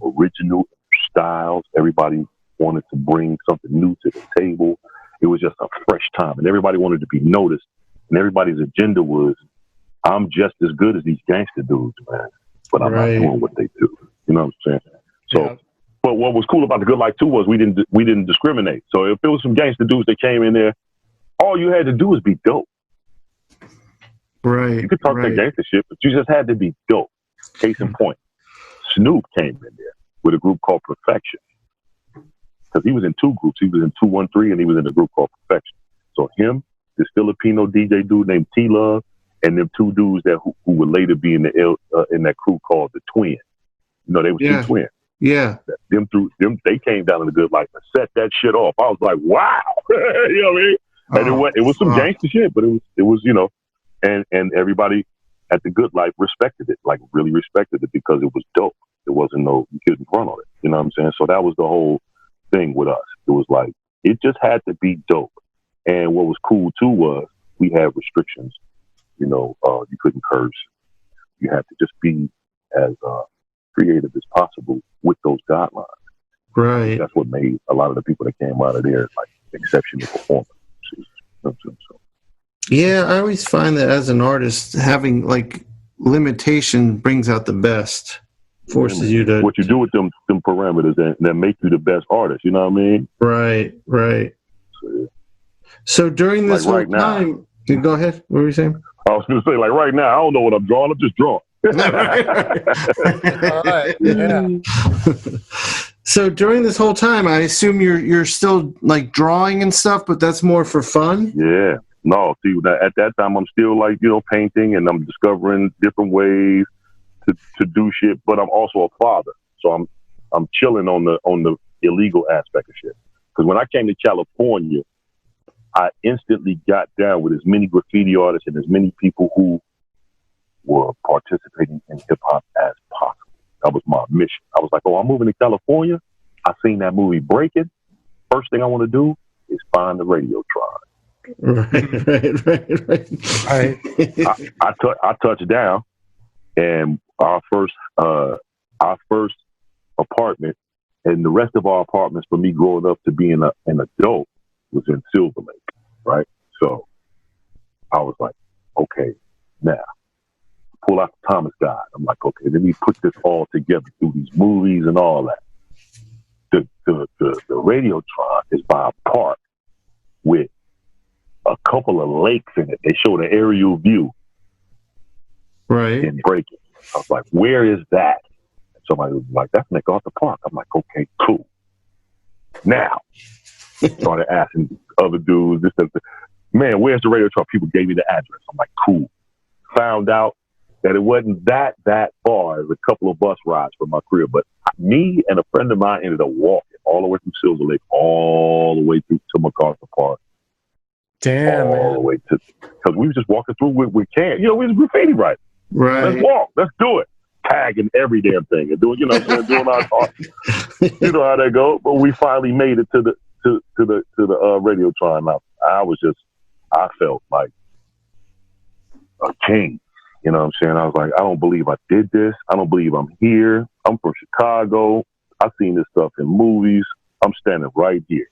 original styles. Everybody wanted to bring something new to the table. It was just a fresh time, and everybody wanted to be noticed. And everybody's agenda was, I'm just as good as these gangster dudes, man, but I'm not doing what they do. You know what I'm saying? So, but what was cool about the Good Life too was we didn't discriminate. So if there was some gangster dudes that came in there, all you had to do was be dope. Right. You could talk that gangster shit, but you just had to be dope. Case in point, Snoop came in there with a group called Perfection, because he was in 2 groups. He was in 213 and he was in a group called Perfection. So him, this Filipino DJ dude named T Love, and them 2 dudes who would later be in that crew called the Twin. They were 2 twins. Yeah. They came down in the Good Life and set that shit off. I was like, wow. You know what I mean? And it was some gangster shit, but it was and everybody at the Good Life respected it, like really respected it, because it was dope. It wasn't you couldn't front on it. You know what I'm saying? So that was the whole thing with us. It was like, it just had to be dope. And what was cool too was we had restrictions. You couldn't curse. You had to just be as creative as possible with those guidelines. Right. That's what made a lot of the people that came out of there like exceptional performers. So, Yeah, I always find that as an artist, having like limitation brings out the best. Forces you to what you do with them parameters that make you the best artist. You know what I mean? Right. So during this like whole right time, go ahead. What were you saying? I was going to say, like right now, I don't know what I'm drawing. I'm just drawing. All right. Yeah. So during this whole time, I assume you're still like drawing and stuff, but that's more for fun. Yeah. No, see, at that time, I'm still like, painting, and I'm discovering different ways to do shit. But I'm also a father, so I'm chilling on the illegal aspect of shit. Because when I came to California, I instantly got down with as many graffiti artists and as many people who were participating in hip hop as possible. That was my mission. I was like, I'm moving to California. I seen that movie Breaking. First thing I want to do is find the Radiotron. Right. I touched down, and our first apartment, and the rest of our apartments for me growing up to being an adult was in Silver Lake, right? So I was like, okay, now pull out the Thomas Guide. I'm like, okay, let me put this all together through these movies and all that. The Radiotron is by a park with a couple of lakes in it. They showed an aerial view. Right. In Breaking. I was like, where is that? And somebody was like, that's MacArthur Park. I'm like, okay, cool. Now, started asking other dudes, man, where's the Radiotron? People gave me the address. I'm like, cool. Found out that it wasn't that far. It was a couple of bus rides from my crib. But me and a friend of mine ended up walking all the way through Silver Lake, all the way through to MacArthur Park. Damn, all the way to, because we were just walking through with cans. We was graffiti writers. Right. Let's walk. Let's do it. Tagging every damn thing and doing, doing our talk. You know how that goes. But we finally made it to the Radiotron. I felt like a king. You know what I'm saying? I was like, I don't believe I did this. I don't believe I'm here. I'm from Chicago. I've seen this stuff in movies. I'm standing right here.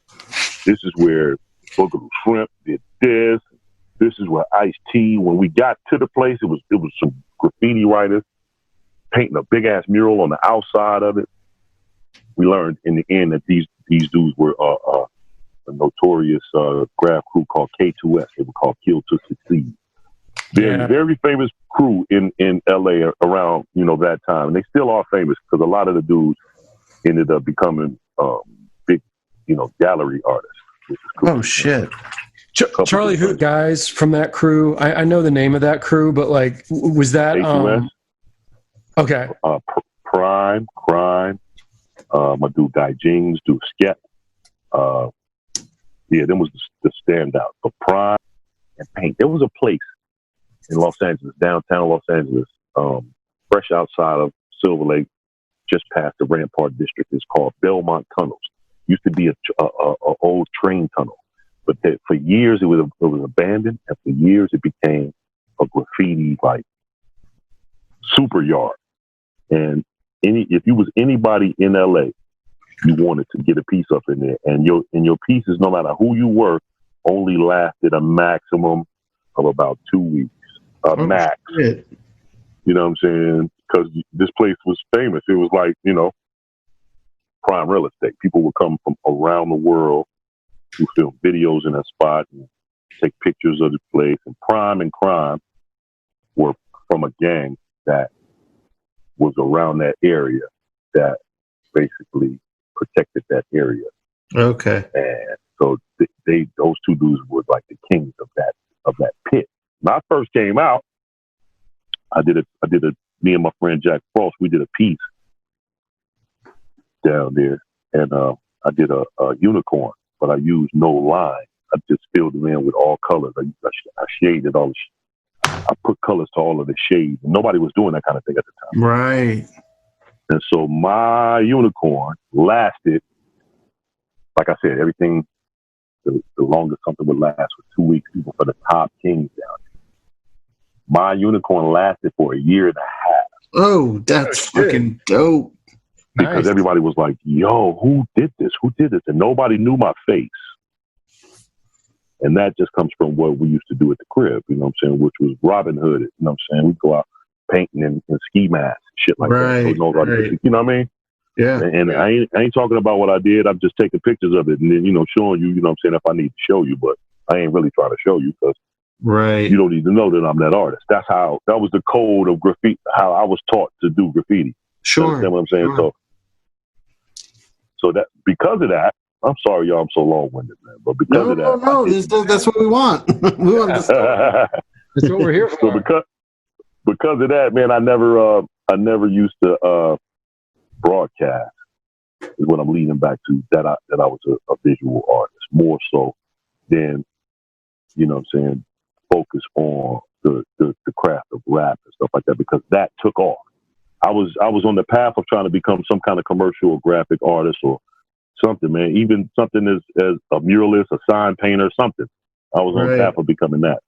This is where Boogaloo Shrimp did this. This is where Ice-T, when we got to the place, it was some graffiti writers painting a big ass mural on the outside of it. We learned in the end that these dudes were a notorious graph crew called K2S. They were called Kill to Succeed. They're a very famous crew in LA around that time, and they still are famous because a lot of the dudes ended up becoming big gallery artists. Cool. Oh shit. Charlie, who guys from that crew? I know the name of that crew, but like, was that okay? Prime, Crime, my dude Guy James, dude Skep. Them was the standout. But Prime and Paint. There was a place in Los Angeles, downtown Los Angeles, fresh outside of Silver Lake, just past the Rampart District. It's called Belmont Tunnels. Used to be a old train tunnel, but for years it was abandoned, and for years it became a graffiti like super yard. And if you was anybody in LA, you wanted to get a piece up in there, and your pieces, no matter who you were, only lasted a maximum of about 2 weeks. Max. Shit. You know what I'm saying? Because this place was famous. It was like, prime real estate. People would come from around the world to film videos in that spot and take pictures of the place. And Prime and Crime were from a gang that was around that area that basically protected that area. Okay. And so those two dudes were like the kings of that pit. When I first came out, me and my friend Jack Frost, we did a piece down there, and I did a unicorn, but I used no line. I just filled it in with all colors. I shaded all I put colors to all of the shades. Nobody was doing that kind of thing at the time. Right. And so my unicorn lasted, like I said, everything, the longest something would last was 2 weeks, people for the top kings down there. My unicorn lasted for 1.5 years. Oh, that's fucking dope. because Nice. everybody was like, yo, who did this? Who did this? And nobody knew my face. And that just comes from what we used to do at the crib, you know what I'm saying, which was Robin Hood, you know what I'm saying? We'd go out painting in ski masks, shit like that. So nobody could see, you know what I mean? Yeah. And I ain't talking about what I did. I'm just taking pictures of it and then, you know, showing you, you know what I'm saying, if I need to show you, but I ain't really trying to show you because Right. you don't even know that I'm that artist. That was the code of graffiti, how I was taught to do graffiti. Sure. You understand what I'm saying? Sure. So that, because of that, I'm sorry, y'all, I'm so long-winded, man, but because of that. No, that's what we want. We want the story. That's what we're here So for. because of that, man, I never used to broadcast. Is what I'm leading back to, that I was a visual artist more so than, you know what I'm saying, focus on the craft of rap and stuff like that, because that took off. I was on the path of trying to become some kind of commercial or graphic artist or something, man. Even something as a muralist, a sign painter, something. I was on the path of becoming that.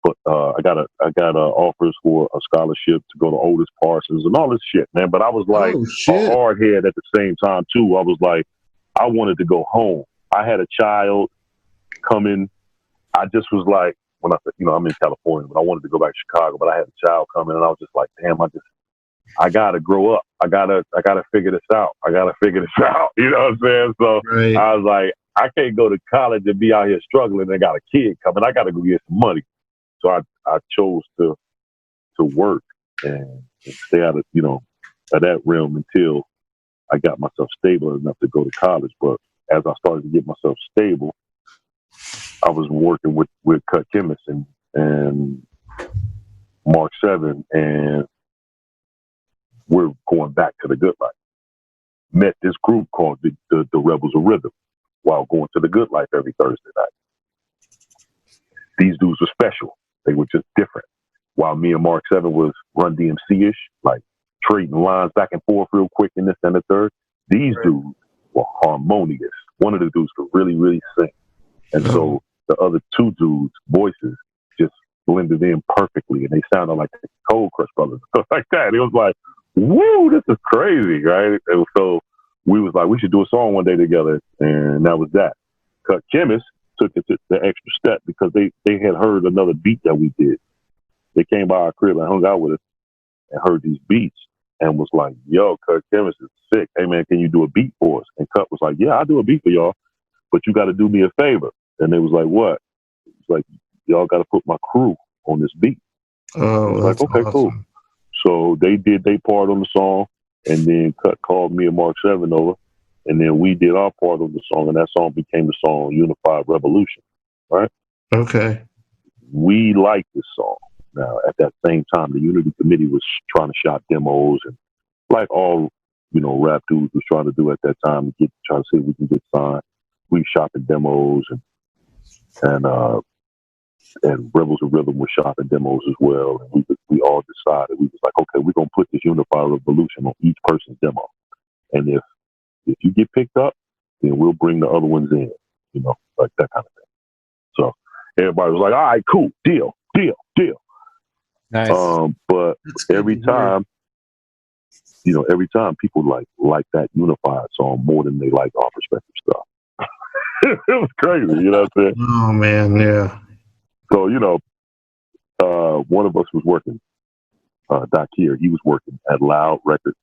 But I got offers for a scholarship to go to Otis Parsons and all this shit, man. But I was like a hard head at the same time too. I was like, I wanted to go home. I had a child coming. I just was like, when I said, you know, I'm in California, but I wanted to go back to Chicago. But I had a child coming, and I was just like, damn, I gotta grow up. I gotta figure this out. You know what I'm saying? So I was like, I can't go to college and be out here struggling and got a kid coming. I gotta go get some money. So I chose to work and stay out of, you know, of that realm until I got myself stable enough to go to college. But as I started to get myself stable, I was working with Cut Chemist and Mark 7, and we're going back to the good life. Met this group called the Rebels of Rhythm while going to the good life every Thursday night. These dudes were special. They were just different. While me and Mark 7 was Run DMC-ish, like trading lines back and forth real quick in this and the third, these dudes were harmonious. One of the dudes could really, really sing. And so the other two dudes' voices just blended in perfectly, and they sounded like the Cold Crush Brothers, stuff like that. It was like, woo, this is crazy, right? And so we was like, we should do a song one day together, and that was that. Cut Chemist took it to the extra step because they had heard another beat that we did. They came by our crib and hung out with us and heard these beats and was like, yo, Cut Chemist is sick. Hey, man, can you do a beat for us? And Cut was like, yeah, I'll do a beat for y'all, but you got to do me a favor. And they was like, what? It's like, y'all got to put my crew on this beat. Oh, I was like, okay, awesome. Cool. So they did their part on the song, and then Cut called me and Mark 7 over, and then we did our part of the song, and that song became the song Unified Revolution, right? Okay. We liked this song. Now, at that same time, the Unity Committee was trying to shop demos, and like all, you know, rap dudes was trying to do at that time, trying to see if we can get signed. We shopping demos, and Rebels of Rhythm was shopping demos as well. And we all decided, we was like, okay, we're going to put this Unified Revolution on each person's demo. And if you get picked up, then we'll bring the other ones in, you know, like that kind of thing. So everybody was like, all right, cool, deal. Nice. But every time people like that Unified song more than they like our respective stuff. It was crazy, you know what I'm saying? Oh, man, yeah. So, you know, one of us was working, Dakir, he was working at Loud Records.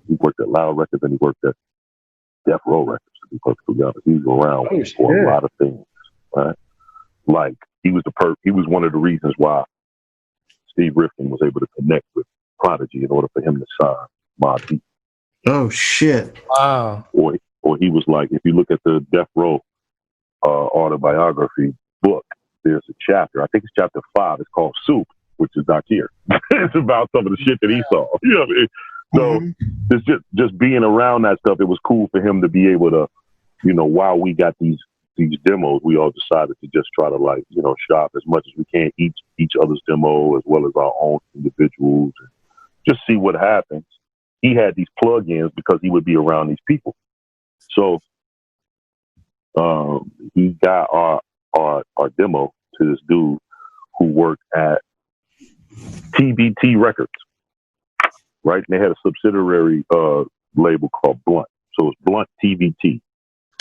He worked at Loud Records and he worked at Death Row Records, to be perfectly honest. He was around for a lot of things, right? Like, he was one of the reasons why Steve Rifkin was able to connect with Prodigy in order for him to sign Mobb Deep. Oh, shit. Wow. Or he was like, if you look at the Death Row autobiography book, there's a chapter, I think it's chapter 5, it's called Soup, which is Dakir. It's about some of the shit that he saw. You know what I mean? So it's just being around that stuff, it was cool for him to be able to, you know, while we got these demos, we all decided to just try to, like, you know, shop as much as we can, each other's demo as well as our own individuals, and just see what happens. He had these plug-ins because he would be around these people. So he got our demo to this dude who worked at TBT Records, right? And they had a subsidiary label called Blunt. So it's Blunt TVT.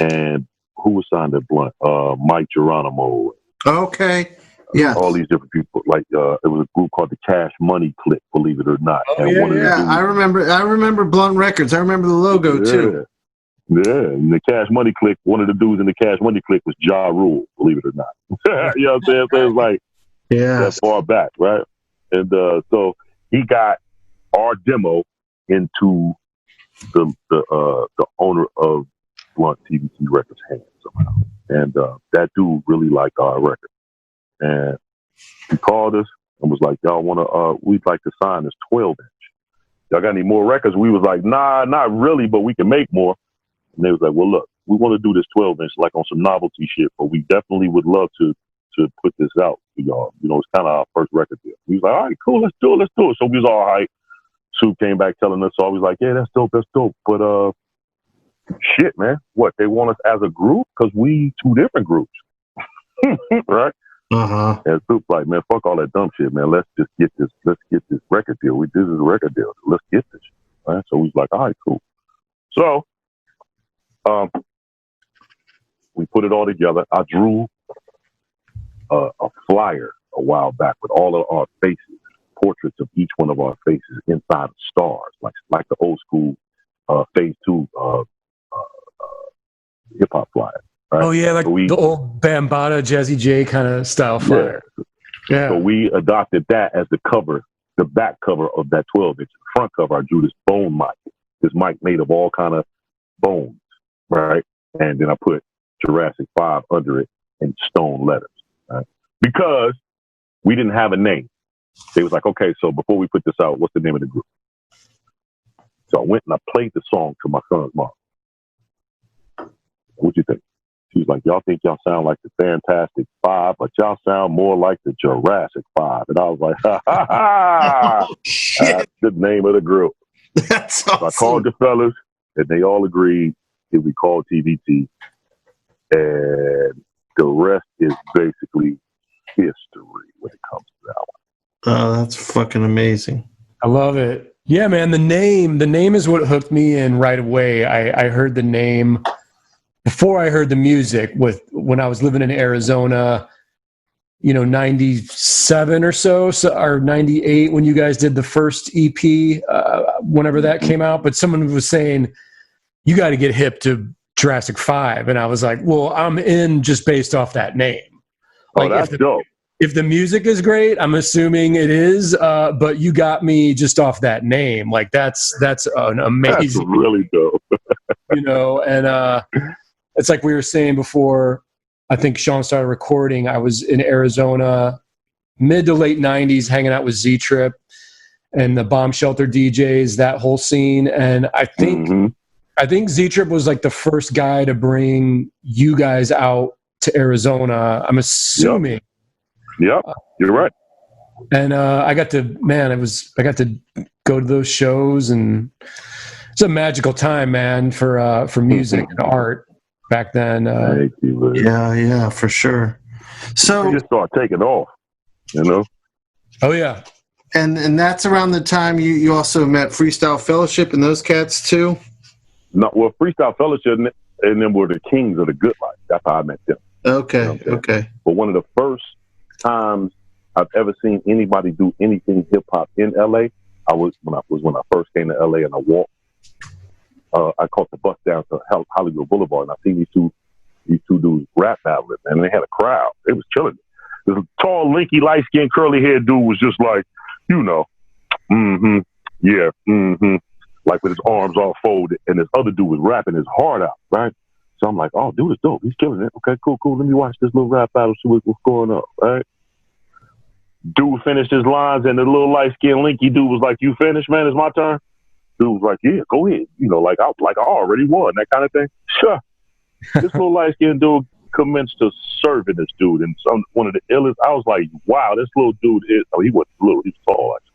And who was signed at Blunt? Mike Geronimo. Okay. Yeah. All these different people. Like it was a group called the Cash Money Click, believe it or not. Oh, and yeah, one of the Yeah, dudes, I remember Blunt Records. I remember the logo too. Yeah, and the Cash Money Click, one of the dudes in the Cash Money Click was Ja Rule, believe it or not. You know what I'm saying? So it's like that far back, right? And so he got our demo into the owner of Blunt TVT Records' hands somehow. And that dude really liked our record. And he called us and was like, y'all want to, we'd like to sign this 12-inch. Y'all got any more records? We was like, nah, not really, but we can make more. And they was like, well, look, we want to do this 12-inch like on some novelty shit, but we definitely would love to put this out for y'all. You know, it's kind of our first record deal. We was like, all right, cool, let's do it. So we was all hyped. Sue came back telling us all. We was like, yeah, that's dope. But shit, man, what, they want us as a group? Because we two different groups. Right? Uh-huh. And Soup's like, man, fuck all that dumb shit, man. Let's get this record deal. This is a record deal. Let's get this shit. Right? So we was like, all right, cool. So we put it all together. I drew a flyer a while back with all of our faces, portraits of each one of our faces inside of stars, like the old school phase 2 hip hop flyer. Right? Oh yeah, like the old Bambaataa, Jazzy J kind of style flyer. Yeah. So we adopted that as the cover, the back cover of that 12-inch. The front cover, I drew this bone mic. This mic made of all kind of bones, right? And then I put Jurassic 5 under it in stone letters, right? Because we didn't have a name. They was like, okay, so before we put this out, what's the name of the group? So I went and I played the song to my son's mom. What'd you think? She was like, y'all think y'all sound like the Fantastic Five, but y'all sound more like the Jurassic 5. And I was like, ha ha ha! Oh, shit. That's the name of the group. That's awesome. So I called the fellas, and they all agreed it would be called TVT. And the rest is basically history when it comes to that one. Oh, that's fucking amazing. I love it. Yeah, man. The name is what hooked me in right away. I heard the name before I heard the music when I was living in Arizona, 97 or so, or 98 when you guys did the first EP, whenever that came out. But someone was saying, you got to get hip to Jurassic 5. And I was like, well, I'm in just based off that name. Like, that's dope. If the music is great, I'm assuming it is, but you got me just off that name. Like that's an amazing, that's really dope. And it's like we were saying before, I think Shawn started recording. I was in Arizona, mid to late 90s, hanging out with Z-Trip and the Bomb Shelter DJs, that whole scene. And I think Z-Trip was like the first guy to bring you guys out to Arizona. I'm assuming. Yep, you're right. And I got to go to those shows, and it's a magical time, man, for music and art back then. Thank you, yeah, for sure. So you just start taking off, Oh yeah. And that's around the time you also met Freestyle Fellowship and those cats too? No, well, Freestyle Fellowship and them were the kings of the good life. That's how I met them. Okay, okay. But one of the first times I've ever seen anybody do anything hip hop in LA, when I first came to LA, and I walked. I caught the bus down to Hollywood Boulevard, and I seen these two dudes rap battling, and they had a crowd. They was killing it. This tall, lanky, light skinned, curly haired dude was just like, like with his arms all folded, and this other dude was rapping his heart out, right? So I'm like, oh, dude is dope. He's killing it. Okay, cool. Let me watch this little rap battle, see what's going on, right? Dude finished his lines, and the little light-skinned, linky dude was like, you finished, man? It's my turn? Dude was like, yeah, go ahead. Like I already won, that kind of thing. Sure. This little light-skinned dude commenced to serving this dude, and one of the illest. I was like, wow, this little dude he wasn't little, he was tall, actually.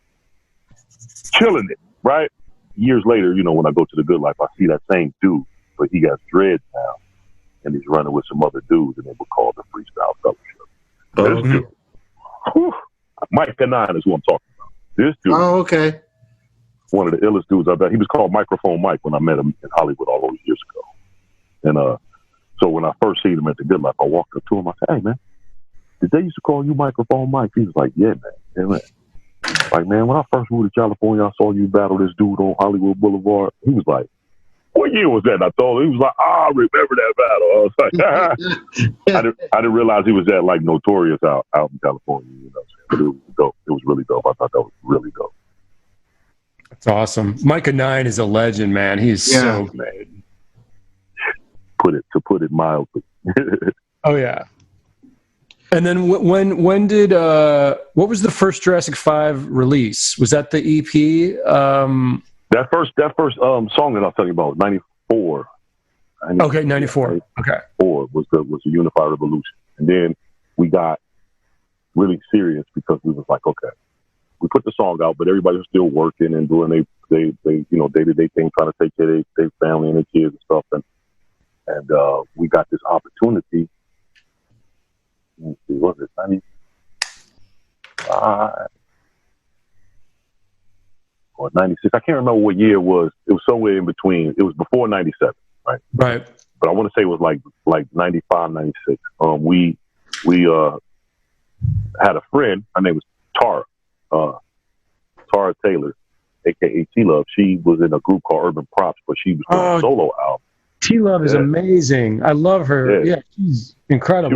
Killing it, right? Years later, when I go to the Good Life, I see that same dude, but he got dreads now, and he's running with some other dudes, and they were called the Freestyle Fellowship. This dude, Mike Kanine is who I'm talking about. This dude, oh, okay, one of the illest dudes I bet. He was called Microphone Mike when I met him in Hollywood all those years ago. And so when I first seen him at the Good Life, I walked up to him. I said, "Hey man, did they used to call you Microphone Mike?" He was like, "Yeah, man. Yeah, man." Like, man, when I first moved to California, I saw you battle this dude on Hollywood Boulevard. He was like, "What year was that?" And I told him. He was like, "I remember that battle." I was like, I didn't realize he was that like notorious out in California. You know what I'm saying? But it was dope. It was really dope. I thought that was really dope. That's awesome. Micah 9 is a legend, man. He's so man. To put it mildly. Oh yeah. And then when did what was the first Jurassic 5 release? Was that the EP? That first song that I was telling you about, 94. Okay, 94. Okay. 4 was the Unified Revolution. And then we got really serious because we was like, okay, we put the song out, but everybody was still working and doing they day-to-day thing, trying to take care of their family and their kids and stuff. And we got this opportunity. Was it 95 or 96? I can't remember what year it was. It was somewhere in between. It was before 97, right? Right. But I want to say it was like 95, 96. We had a friend. Her name was Tara Taylor, aka T-Love. She was in a group called Urban Props, but she was doing a solo album. T-Love is amazing. I love her. Yeah, she's incredible. She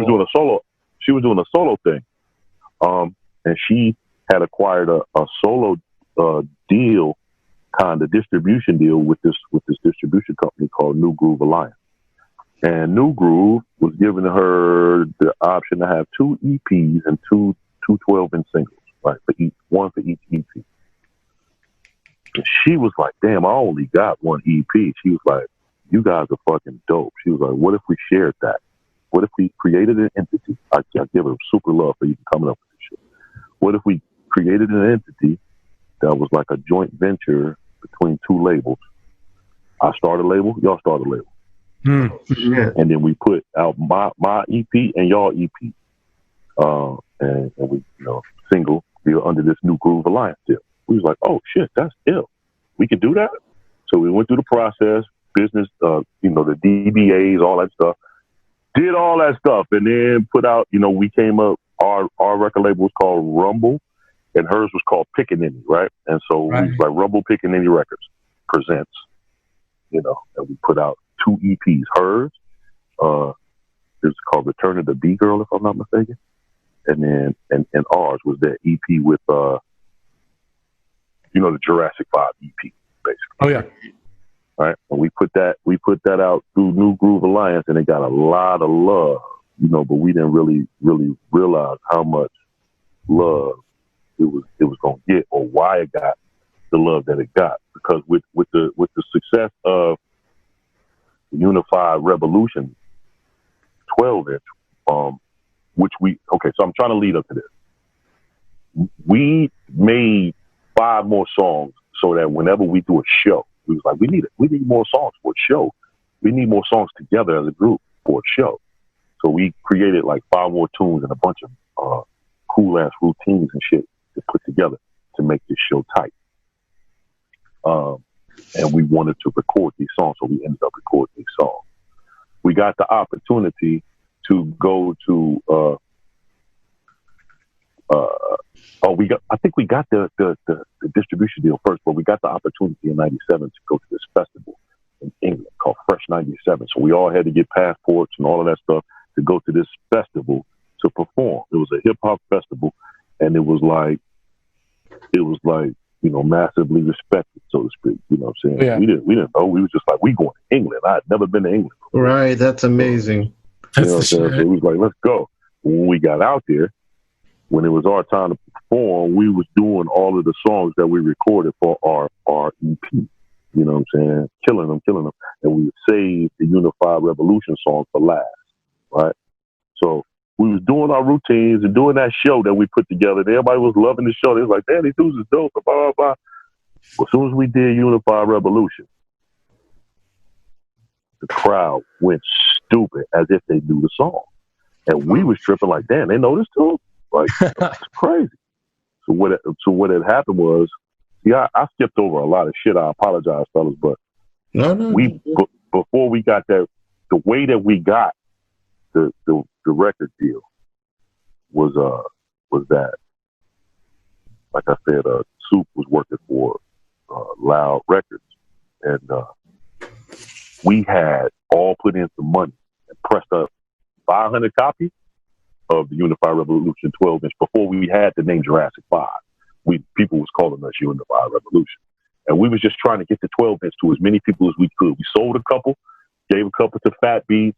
was doing a solo thing. And she had acquired a solo deal, kind of distribution deal with this distribution company called New Groove Alliance. And New Groove was giving her the option to have 2 EPs and two 12-inch singles, right? One for each EP. And she was like, "Damn, I only got 1 EP." She was like, "You guys are fucking dope." She was like, "What if we shared that? What if we created an entity?" I give her super love for even coming up with this shit. What if we created an entity that was like a joint venture between 2 labels? I start a label, y'all start a label. And then we put out my EP and y'all EP. And we, single deal under this New Groove Alliance deal. We was like, "Oh shit, that's ill. We can do that." So we went through the process, business, the DBAs, all that stuff. Did all that stuff and then put out, we came up, our record label was called Rumble and hers was called Pickaninny, right? And so we was like Rumble Pickaninny Records presents, and we put out 2 EPs. Hers, it's called Return of the B Girl, if I'm not mistaken. And then, and ours was that EP with, the Jurassic 5 EP, basically. Oh yeah. Right. And we put that out through New Groove Alliance and it got a lot of love, but we didn't really realize how much love it was gonna get or why it got the love that it got. Because with the success of Unified Revolution 12-inch, so I'm trying to lead up to this. We made 5 more songs so that whenever we do a show, we was like, we need more songs for a show. We need more songs together as a group for a show. So we created like 5 more tunes and a bunch of cool ass routines and shit to put together to make this show tight. And we wanted to record these songs, so we ended up recording these songs. We got the opportunity to go to I think we got the distribution deal first, but we got the opportunity in '97 to go to this festival in England called Fresh 97. So we all had to get passports and all of that stuff to go to this festival to perform. It was a hip hop festival, and it was like massively respected, so to speak. You know what I'm saying? Yeah. We didn't know. We was just like, we going to England. I had never been to England before. Right, that's amazing. You know what I'm saying? So we was like, let's go. When we got out there, when it was our time to perform, we was doing all of the songs that we recorded for our EP. You know what I'm saying? Killing them. And we would save the Unified Revolution song for last, right? So we was doing our routines and doing that show that we put together. Everybody was loving the show. They was like, "Damn, these dudes is dope," blah, blah, blah. As soon as we did Unified Revolution, the crowd went stupid as if they knew the song. And we was tripping like, "Damn, they know this too?" Like, it's crazy. So what had happened was Yeah, I skipped over a lot of shit. I apologize, fellas, but No. before we got that, the way that we got the record deal was that, like I said, Soup was working for Loud Records, and we had all put in some money and pressed up 500 copies of the Unified Revolution 12-inch before we had the name Jurassic 5. People was calling us Unified Revolution, and we was just trying to get the 12-inch to as many people as we could. We sold a couple, gave a couple to Fat Beats.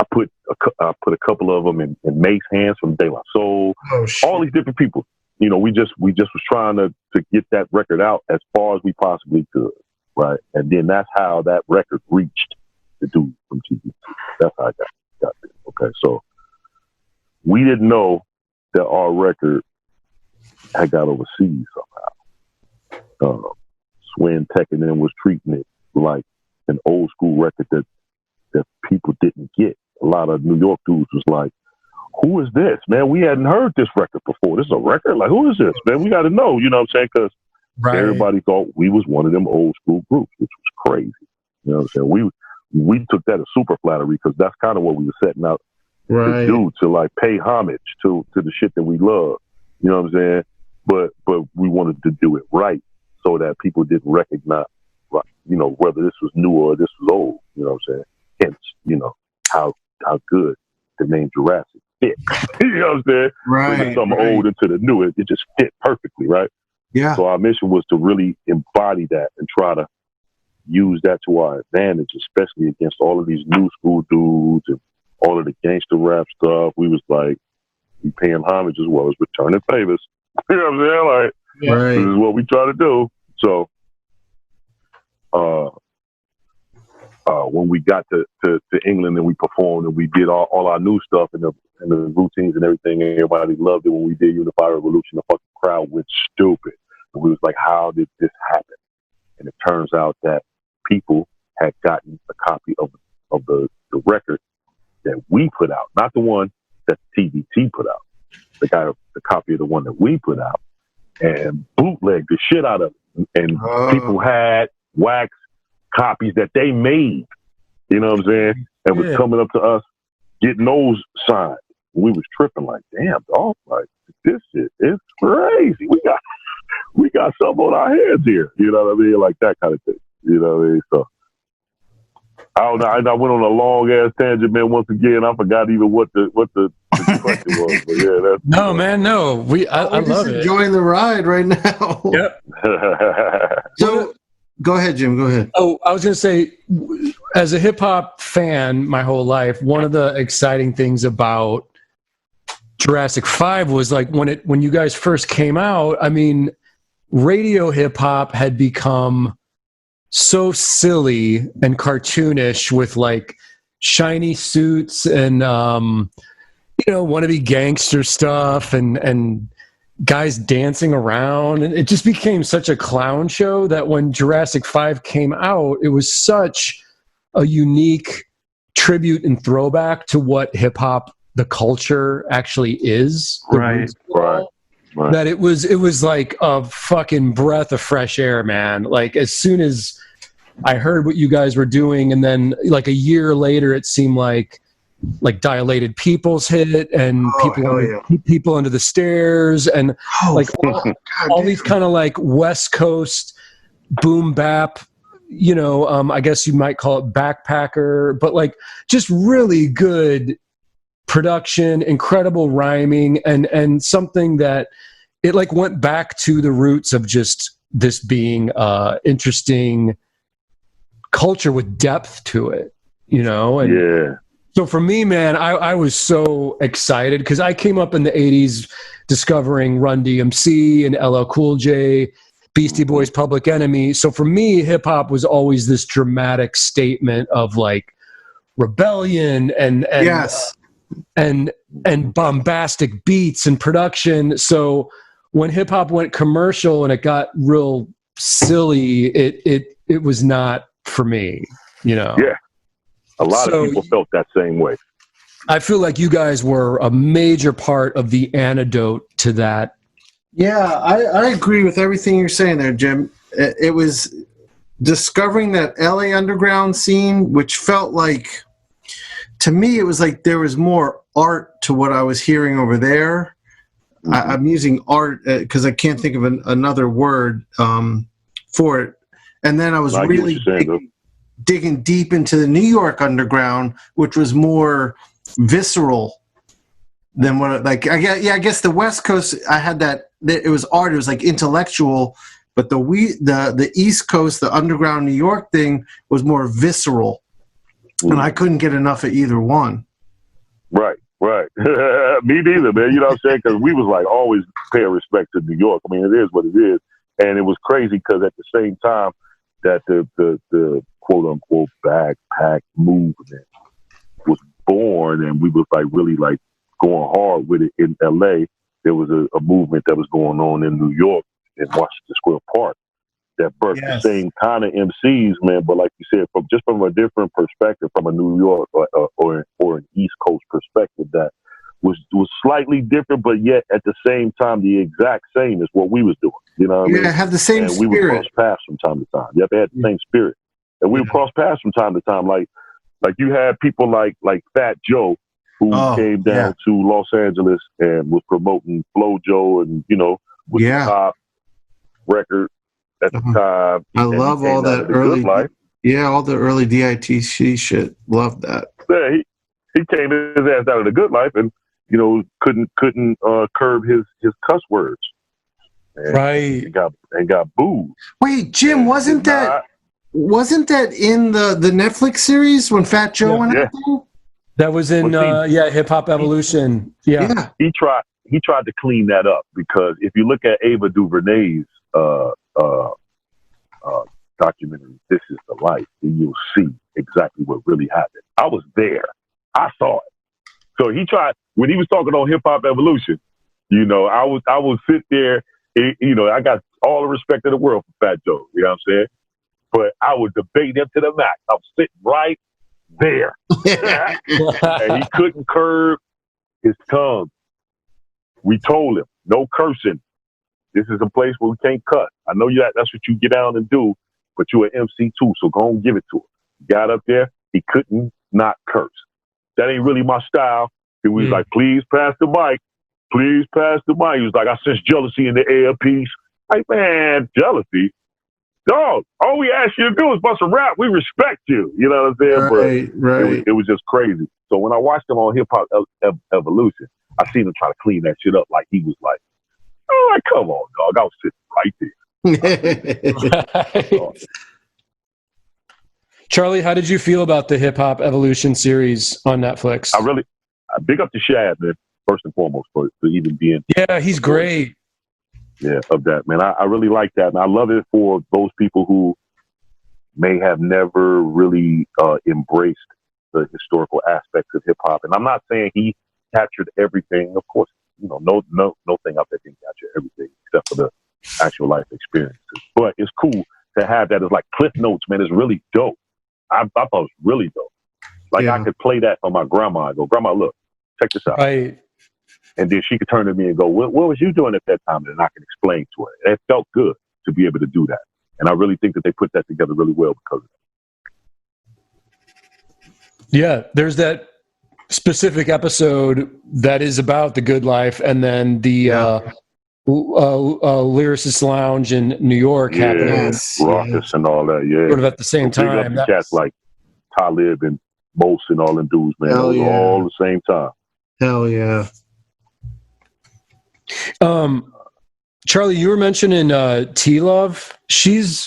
I put a couple of them in Mace hands from De La Soul. Oh, shit. All these different people. You know, we just was trying to get that record out as far as we possibly could, right? And then that's how that record reached the dude from TBT. That's how I got there. Okay, so we didn't know that our record had got overseas somehow. Swin Tech and then was treating it like an old school record that people didn't get. A lot of New York dudes was like, who is this, man? We hadn't heard this record before. This is a record? Like, who is this, man? We got to know, you know what I'm saying? Because everybody thought we was one of them old school groups, which was crazy. You know what I'm saying? We took that as super flattery because that's kind of what we were setting out to do, to like pay homage to the shit that we love. You know what I'm saying? But we wanted to do it right so that people didn't recognize, you know, whether this was new or this was old. You know what I'm saying? Hence, you know, how good the name Jurassic fit. You know what I'm saying? Right. Something old into the new, it just fit perfectly, right? Yeah. So our mission was to really embody that and try to use that to our advantage, especially against all of these new school dudes and all of the gangster rap stuff. We was like, we paying homage as well as returning favors. You know what I'm saying? Like, this is what we try to do. So, when we got to England and we performed and we did all our new stuff and the routines and everything, and everybody loved it when we did Unified Revolution, the fucking crowd went stupid. And we was like, how did this happen? And it turns out that people had gotten a copy of the record that we put out, not the one that TBT put out. They got the copy of the one that we put out and bootlegged the shit out of it. And people had wax copies that they made, you know what I'm saying? And was coming up to us, getting those signed. We was tripping like, damn, dog, like, this shit is crazy. We got something on our hands here. You know what I mean? Like that kind of thing. You know what I mean? So I don't know. I went on a long ass tangent, man. Once again, I forgot even what the question was. But yeah, that's no, man, no. I love it. Enjoying the ride right now. Yep. So go ahead, Jim. Go ahead. Oh, I was going to say, as a hip hop fan my whole life, one of the exciting things about Jurassic 5 was like when you guys first came out, I mean, radio hip hop had become so silly and cartoonish with like shiny suits and wannabe gangster stuff and guys dancing around, and it just became such a clown show that when Jurassic 5 came out, it was such a unique tribute and throwback to what hip hop, the culture, actually is. Right. That it was like a fucking breath of fresh air, man. Like as soon as I heard what you guys were doing, and then like a year later, it seemed like Dilated Peoples hit, and people under the stairs, and all these kind of like West Coast boom bap, I guess you might call it backpacker, but like just really good production, incredible rhyming, and something that it like went back to the roots of just this being interesting culture with depth to it, and yeah. So for me, man, I was so excited because I came up in the 80s discovering Run DMC and LL Cool J, Beastie Boys, Public Enemy. So for me, hip hop was always this dramatic statement of like rebellion and bombastic beats and production. So when hip hop went commercial and it got real silly, it was not for me, Yeah. A lot of people felt that same way. I feel like you guys were a major part of the antidote to that, Yeah, I agree with everything you're saying there, Jim. It was discovering that LA Underground scene, which felt like, to me, it was like there was more art to what I was hearing over there. Mhm. I'm using art because I can't think of another word for it. And then I was I get what really you're saying, though. digging deep into the New York Underground, which was more visceral than what, like, I guess the West Coast, I had that, it was art, it was like intellectual, but the East Coast, the underground New York thing was more visceral. And I couldn't get enough of either one. Right. Me neither, man. You know what I'm saying? Because we was like always paying respect to New York. I mean, it is what it is, and it was crazy because at the same time that the quote unquote backpack movement was born, and we was like really like going hard with it in LA. There was a movement that was going on in New York in Washington Square Park that birthed Yes. the same kind of MCs, man. But like you said, from a different perspective, from a New York or an East Coast perspective, that was slightly different, but yet at the same time, the exact same as what we was doing. You know what I mean? Have the same And we would cross spirit. paths from time to time. Yep, they had the same spirit, and we would cross paths from time to time. Like you had people like Fat Joe, who came down to Los Angeles and was promoting Flo Joe, and was the top record at the time. I love all that early Life. Yeah, all the early DITC shit. Love that. Yeah, he came his ass out of the Good Life, and couldn't curb his cuss words. And Right. And got booed. Wait, Jim, wasn't that in the Netflix series when Fat Joe went out there? That was in Hip Hop Evolution. Yeah. He tried to clean that up, because if you look at Ava DuVernay's documentary, This Is the Life, and you'll see exactly what really happened. I was there. I saw it. So he tried, when he was talking on Hip Hop Evolution, I would sit there, I got all the respect in the world for Fat Joe, you know what I'm saying? But I would debate him to the max. I'm sitting right there. And he couldn't curb his tongue. We told him, no cursing. This is a place where we can't cuss. I know that's what you get down and do, but you're an MC too, so go and give it to him. He got up there, he couldn't not curse. That ain't really my style. He was like, please pass the mic. Please pass the mic. He was like, I sense jealousy in the air, peace. Like, man, jealousy? Dog, all we ask you to do is bust a rap. We respect you. You know what I'm saying? Right. It was just crazy. So when I watched him on Hip Hop Evolution, I seen him try to clean that shit up, like he was like, oh, like, come on, dog. I was sitting right there. Charlie, how did you feel about the Hip Hop Evolution series on Netflix? I big up to Shad, man, first and foremost, for even being. Yeah, he's great. Yeah, of that, man. I really like that. And I love it for those people who may have never really embraced the historical aspects of hip hop. And I'm not saying he captured everything. Of course, no thing out there can capture everything except for the actual life experiences. But it's cool to have that as like Cliff Notes, man. It's really dope. I thought it was really dope. Like I could play that for my grandma and go, Grandma, look, check this out. Right. And then she could turn to me and go, what was you doing at that time? And I can explain to her. It felt good to be able to do that. And I really think that they put that together really well because of that. Yeah, there's that specific episode that is about the good life, and then the Lyricist Lounge in New York happening. Raucous and all that, sort of at the same time. Big up the cats like Talib and Mos and all them dudes, man. All the same time. Hell yeah. Charlie, you were mentioning T-Love. She's,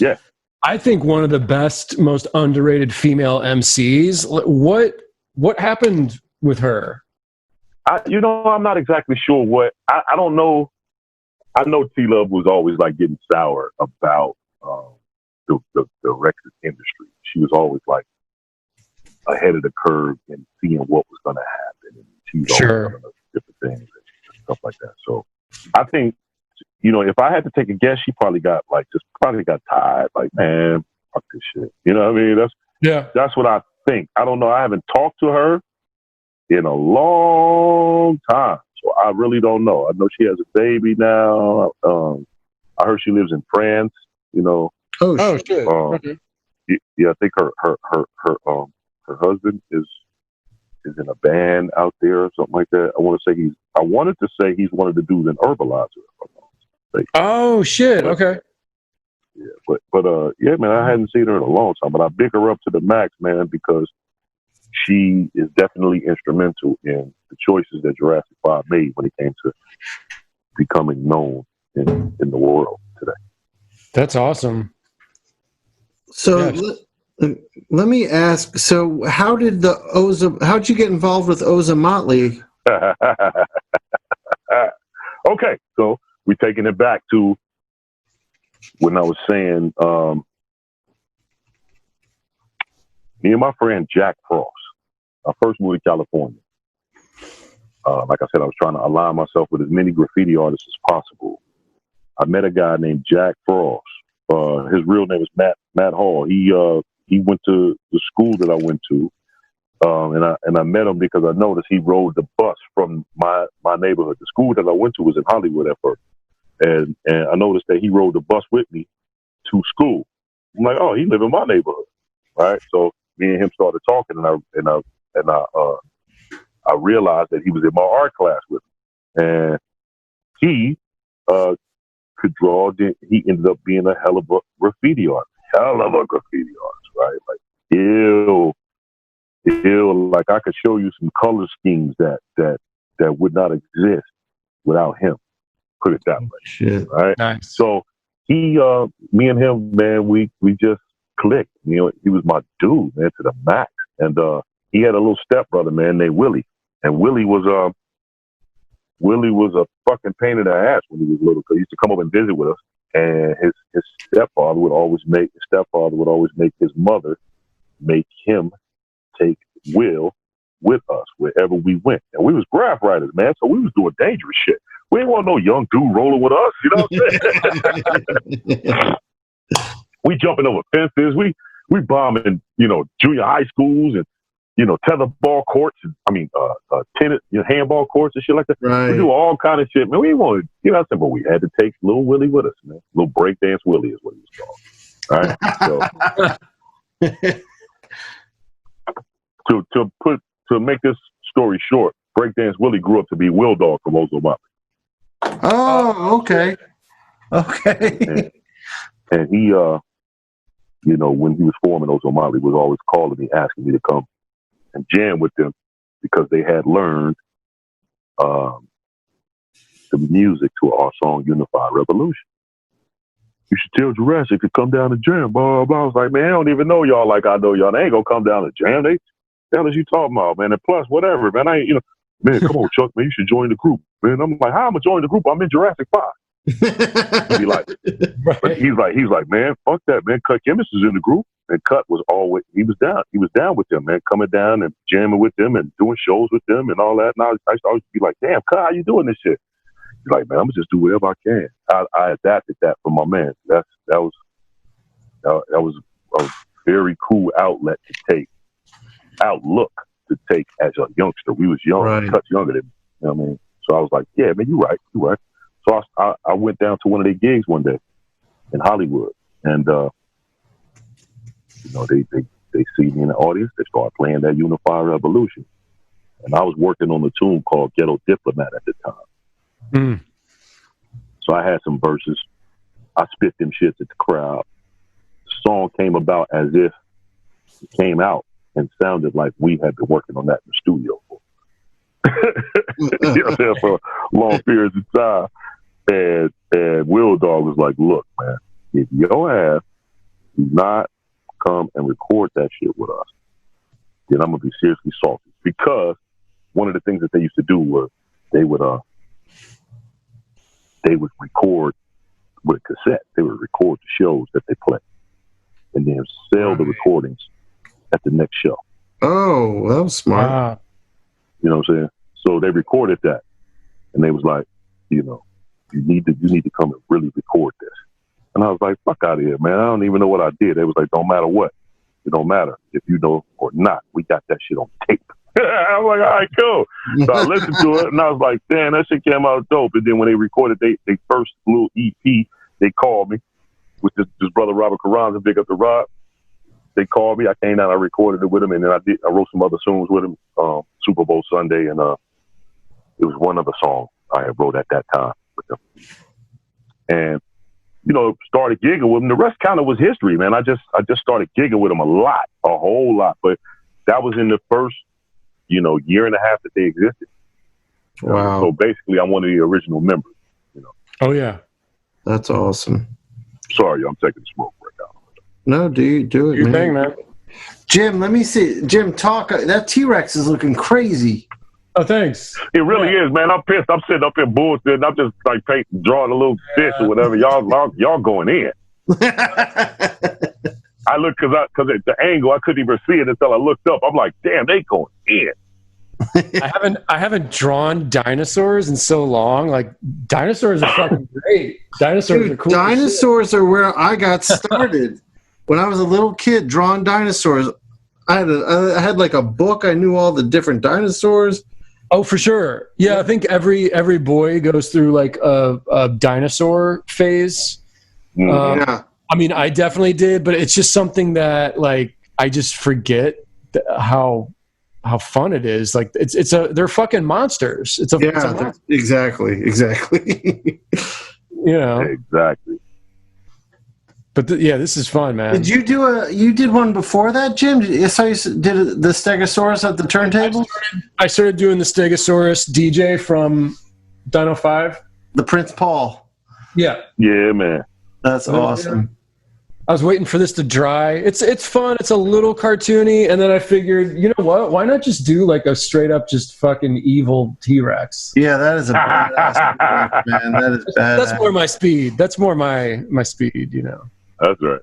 I think, one of the best, most underrated female MCs. What happened with her? I'm not exactly sure what. I don't know. I know T-Love was always like getting sour about the record industry. She was always like ahead of the curve and seeing what was going to happen. And she was always coming up with different things and stuff like that. So I think, if I had to take a guess, she probably got tired. Like, man, fuck this shit. You know what I mean? That's what I think. I don't know. I haven't talked to her in a long time. So I really don't know. I know she has a baby now. I heard she lives in France. You know. Oh shit. Okay. Yeah, I think her husband is in a band out there or something like that. I wanted to say he's one of the dudes in Herbalizer. Oh shit. Okay. Yeah, but yeah, man, I hadn't seen her in a long time, but I big her up to the max, man, because she is definitely instrumental in the choices that Jurassic 5 made when it came to becoming known in the world today. That's awesome. So Yes. let me ask. So how'd you get involved with Oza Motley? Okay, so we're taking it back to when I was saying me and my friend Jack Frost. I first moved to California. Like I said, I was trying to align myself with as many graffiti artists as possible. I met a guy named Jack Frost. His real name is Matt Hall. He went to the school that I went to, and I met him because I noticed he rode the bus from my neighborhood. The school that I went to was in Hollywood at first, and I noticed that he rode the bus with me to school. I'm like, oh, he live in my neighborhood, right? So me and him started talking, and I realized that he was in my art class with me, and he could draw. He ended up being a hell of a graffiti artist, right? Like, ew. Like I could show you some color schemes that would not exist without him. Put it that way, Shit. right? Nice. So me and him, man, we just clicked. You know, he was my dude, man, to the max. And he had a little stepbrother, man, named Willie. And Willie was a fucking pain in the ass when he was little, because he used to come up and visit with us. And his stepfather would always make his mother make him take Will with us wherever we went. And we was graph writers, man, so we was doing dangerous shit. We didn't want no young dude rolling with us, you know what I'm saying? We jumping over fences. We bombing, you know, junior high schools and, you know, tetherball courts. Tennis, handball courts and shit like that. Right. We do all kind of shit, man. We didn't want to, you know what I'm saying? But we had to take little Willie with us, man. Little breakdance Willie is what he was called. All right. So to make this story short, breakdance Willie grew up to be Will Dog from Ozo Motley. Oh, okay. Okay. And he, you know, when he was forming Ozo Motley, was always calling me, asking me to come and jam with them because they had learned the music to our song "Unified Revolution." You should tell Jurassic to come down and jam. Blah blah. I was like, man, I don't even know y'all like I know y'all. They ain't gonna come down and jam. They hell is you talking about, man? And plus, whatever, man. I ain't, you know, man. Come on, Chuck, man. You should join the group, man. I'm like, how am I join the group? I'm in Jurassic 5. He like, but he's like, man, fuck that, man. Cut Chemist is in the group, and Cut was always he was down with them, man, coming down and jamming with them and doing shows with them and all that. And I always be like, damn, Cut, how you doing this shit? He's like, man, I'm gonna just do whatever I can. I adapted that from my man. That was a very cool outlook to take as a youngster. We was young, Right. Cut's younger than me. You know what I mean? So I was like, yeah, man, you right. So I went down to one of their gigs one day in Hollywood, and you know, they see me in the audience. They start playing that Unified Revolution, and I was working on a tune called Ghetto Diplomat at the time. Mm. So I had some verses. I spit them shits at the crowd. The song came about as if it came out and sounded like we had been working on that in the studio for, you know what I'm saying, for long periods of time. And Will Dog was like, look, man, if your ass do not come and record that shit with us, then I'm going to be seriously salty. Because one of the things that they used to do was they would record with a cassette. They would record the shows that they play and then sell the recordings at the next show. Oh, that was smart. Wow. You know what I'm saying? So they recorded that, and they was like, you know, you need to come and really record this. And I was like, fuck out of here, man. I don't even know what I did. They was like, don't matter what. It don't matter if you know or not. We got that shit on tape. I'm like, all right, cool. So I listened to it, and I was like, damn, that shit came out dope. And then when they recorded they first little EP, they called me with this brother Robert Carranza, big up the Rob. They called me. I came down, I recorded it with him, and then I wrote some other songs with him, Super Bowl Sunday, and it was one other song I had wrote at that time with them. And, started gigging with him. The rest kind of was history, man. I just started gigging with him a whole lot. But that was in the first, year and a half that they existed. Wow. So basically, I'm one of the original members. Oh yeah, That's awesome. Sorry, I'm taking a smoke break out. No, do it, your man. thing, man. Jim, let me see. Jim, talk. That T-Rex is looking crazy. Oh, thanks. It really is, man. I'm pissed. I'm sitting up here bullshitting. I'm just like drawing a little fish or whatever. Y'all going in. I look because at the angle I couldn't even see it until I looked up. I'm like, damn, they going in. I haven't drawn dinosaurs in so long. Like dinosaurs are fucking great. Dinosaurs Dude, are cool. dinosaurs are where I got started. When I was a little kid drawing dinosaurs, I had like a book. I knew all the different dinosaurs. Oh, for sure. Yeah, I think every boy goes through like a dinosaur phase. Yeah. I mean, I definitely did, but it's just something that like I just forget how fun it is. Like they're fucking monsters. It's a monster. Exactly. Exactly. But this is fun, man. Did you did one before that, Jim? I saw you did the Stegosaurus at the turntable. I started doing the Stegosaurus DJ from Dino 5. The Prince Paul. Yeah. Yeah, man. That's awesome. I was waiting for this to dry. It's fun. It's a little cartoony, and then I figured, you know what? Why not just do like a straight up just fucking evil T-Rex? Yeah, that is a badass work, man. That is badass. That's more my speed. That's more my speed. That's right.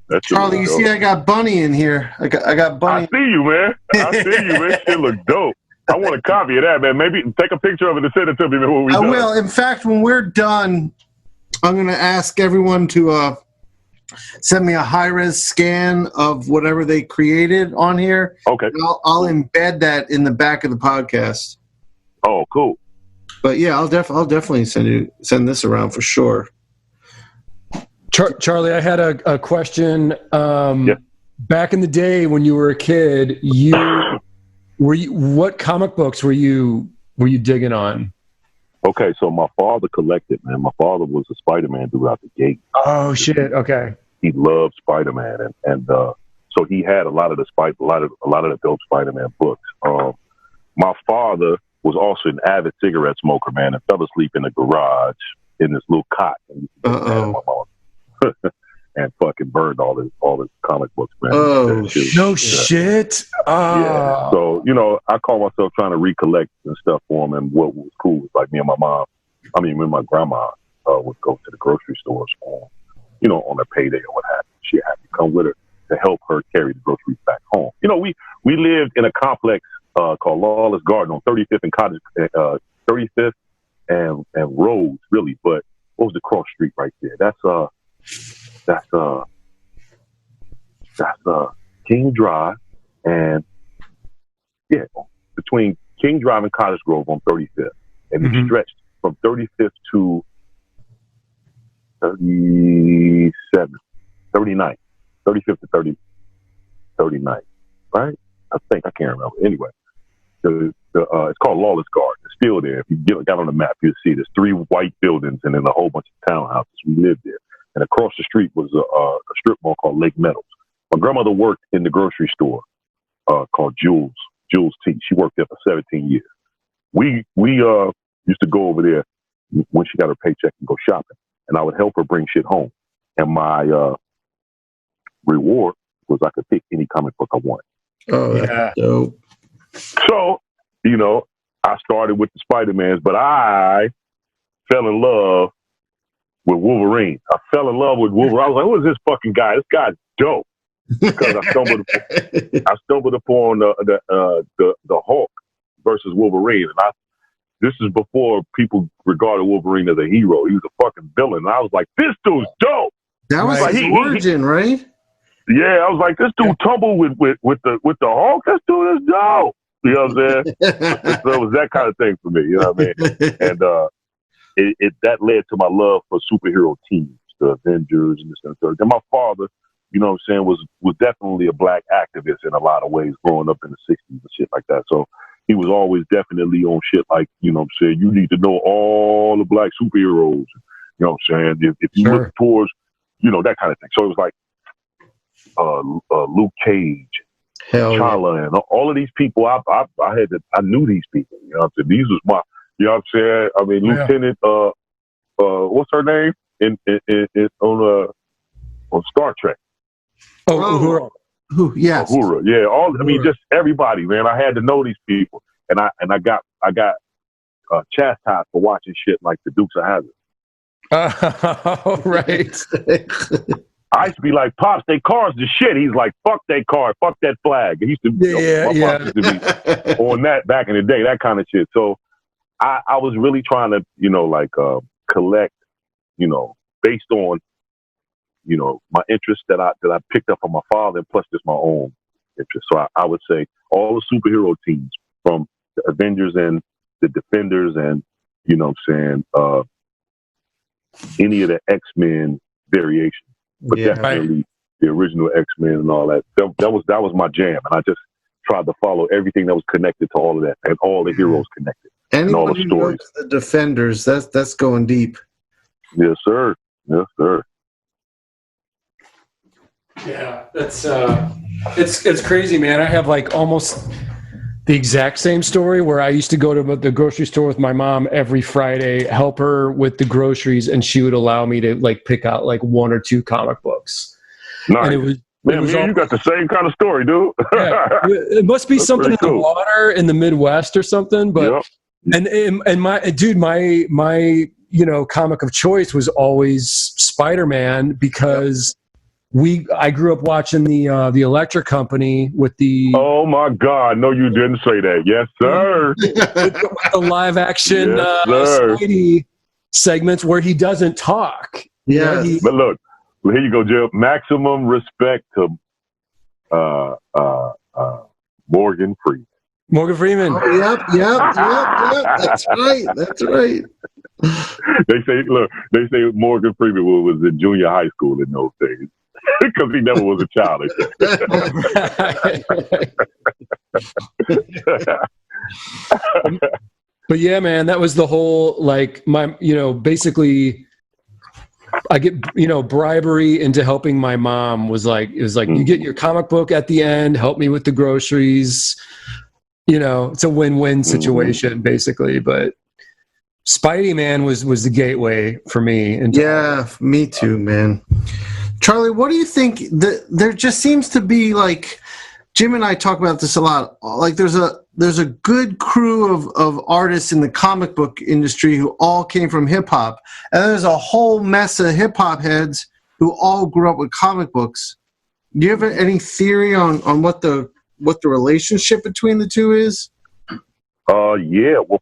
That's Charlie, you see, I got Bunny in here. I got Bunny. I see you, man. Shit look dope. I want a copy of that, man. Maybe take a picture of it and send it to me when we I done. will. In fact, when we're done, I'm going to ask everyone to send me a high-res scan of whatever they created on here. Okay. And I'll embed that in the back of the podcast. Oh, cool. But yeah, I'll definitely send this around for sure. Charlie, I had a question. Back in the day when you were a kid, what comic books were you digging on? Okay, so my father collected, man. My father was a Spider-Man dude out the gate. Oh shit! Okay. He loved Spider-Man, and so he had a lot of the dope Spider-Man books. My father was also an avid cigarette smoker, man, and fell asleep in the garage in this little cot. And fucking burned all his comic books, man. Oh, no shit. Yeah. So, I call myself trying to recollect and stuff for him. And what was cool was like me and my grandma would go to the grocery stores on their payday or what have you. She had to come with her to help her carry the groceries back home. We lived in a complex called Lawless Garden on 35th and Cottage, 35th and Rose, really. But what was the cross street right there? That's King Drive, and between King Drive and Cottage Grove on 35th, and it stretched from 35th to 39th, 35th to 39th, right? I can't remember. Anyway, it's called Lawless Garden. It's still there. If you got on the map, you'll see there's 3 white buildings and then a whole bunch of townhouses. We lived there. And across the street was a strip mall called Lake Meadows. My grandmother worked in the grocery store called Jules T. She worked there for 17 years. We used to go over there when she got her paycheck and go shopping. And I would help her bring shit home. And my reward was I could pick any comic book I wanted. Oh, that's dope. So, I started with the Spider-Mans, but I fell in love with Wolverine. I fell in love with Wolverine. I was like, who is this fucking guy? This guy's dope. Because I stumbled upon the Hulk versus Wolverine. And this is before people regarded Wolverine as a hero. He was a fucking villain. And I was like, this dude's dope. That was his origin, right? Yeah, I was like, this dude tumbled with the Hulk. This dude is dope. You know what I'm saying? So it was that kind of thing for me. You know what I mean? And that led to my love for superhero teams, the Avengers and this and the third. And my father, you know what I'm saying, was definitely a black activist in a lot of ways growing up in the 60s and shit like that. So he was always definitely on shit like, you know what I'm saying, you need to know all the black superheroes. You know what I'm saying? If you look towards, you know, that kind of thing. So it was like Luke Cage, Chali, and all of these people. I knew these people. You know what I'm saying? These was my, you know what I'm saying? I mean, Lieutenant, what's her name on Star Trek? Uhura. Yes. Uhura. Yeah. I mean, just everybody, man. I had to know these people, and I got chastised for watching shit like the Dukes of Hazzard. Oh, right. I used to be like, Pops, they cars the shit. He's like, fuck that car, fuck that flag. He used to, my pops used to be on that back in the day, that kind of shit. So I was really trying to, you know, like collect, you know, based on, you know, my interest that I picked up from my father, and plus just my own interest. So I would say all the superhero teams, from the Avengers and the Defenders, and, you know what I'm saying, any of the X-Men variations, but definitely the original X-Men and all that. That was my jam, and I just tried to follow everything that was connected to all of that, and all the heroes connected, and all the stories. The Defenders, that's going deep. Yes, sir. Yes, sir. Yeah, that's it's crazy, man. I have like almost the exact same story, where I used to go to the grocery store with my mom every Friday, help her with the groceries, and she would allow me to like pick out like 1 or 2 comic books. Nice. And it was, man, you got the same kind of story, dude. It must be something in the water in the Midwest or something. But and my dude, my you know, comic of choice was always Spider-Man, because I grew up watching the Electric Company with the. Oh my God! No, you didn't say that. Yes, sir. with the live action Spidey segments where he doesn't talk. Yeah, but look, here you go, Jim. Maximum respect to Morgan Freeman. Morgan Freeman. Oh, yep. That's right. They say Morgan Freeman was in junior high school in those days. Because he never was a child. But yeah, man, that was the whole, like, my, you know, basically I get, you know, bribery into helping my mom was like, it was like, you get your comic book at the end, help me with the groceries, you know, it's a win-win situation basically. But Spidey, man, was the gateway for me. Yeah, me too, man. Charlie, what do you think? There just seems to be, like, Jim and I talk about this a lot. Like, there's a good crew of artists in the comic book industry who all came from hip hop, and there's a whole mess of hip hop heads who all grew up with comic books. Do you have any theory on what the relationship between the two is? Yeah. Well,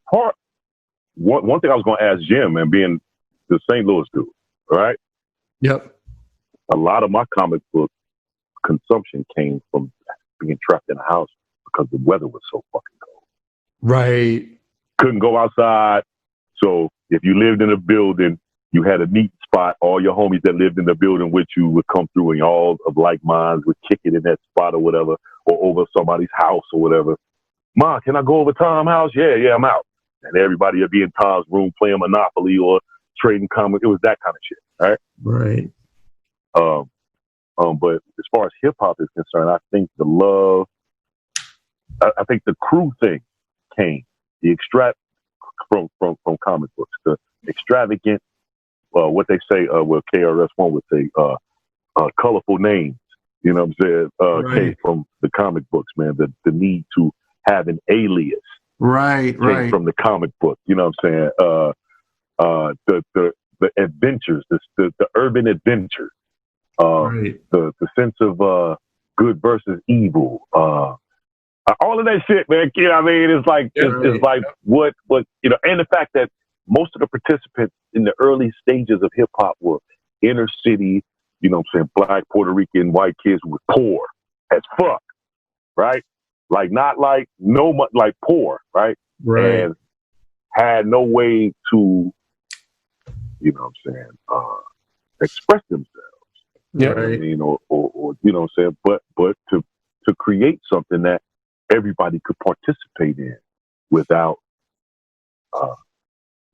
one thing I was going to ask Jim, and being the St. Louis dude, right? Yep. A lot of my comic book consumption came from being trapped in a house because the weather was so fucking cold. Right. Couldn't go outside. So if you lived in a building, you had a meeting spot. All your homies that lived in the building with you would come through, and all of like minds would kick it in that spot or whatever, or over somebody's house or whatever. Ma, can I go over Tom's house? Yeah, I'm out. And everybody would be in Tom's room playing Monopoly or trading comics. It was that kind of shit, right? Right. But as far as hip hop is concerned, I think the love, I think the crew thing came, the extract from comic books, the extravagant, what they say, what KRS-One would say, colorful names. You know what I'm saying? Came from the comic books, man. The need to have an alias, came from the comic book. You know what I'm saying? The adventures, the urban adventure. The sense of good versus evil, all of that shit, man. You know what I mean? It's like it's like what you know, and the fact that most of the participants in the early stages of hip hop were inner city, you know what I'm saying, black, Puerto Rican, white kids who were poor as fuck, right? like not like no much like poor, right? Right. And had no way to, you know what I'm saying, express themselves. Yeah. You know what I mean, or you know what I'm saying, but to create something that everybody could participate in without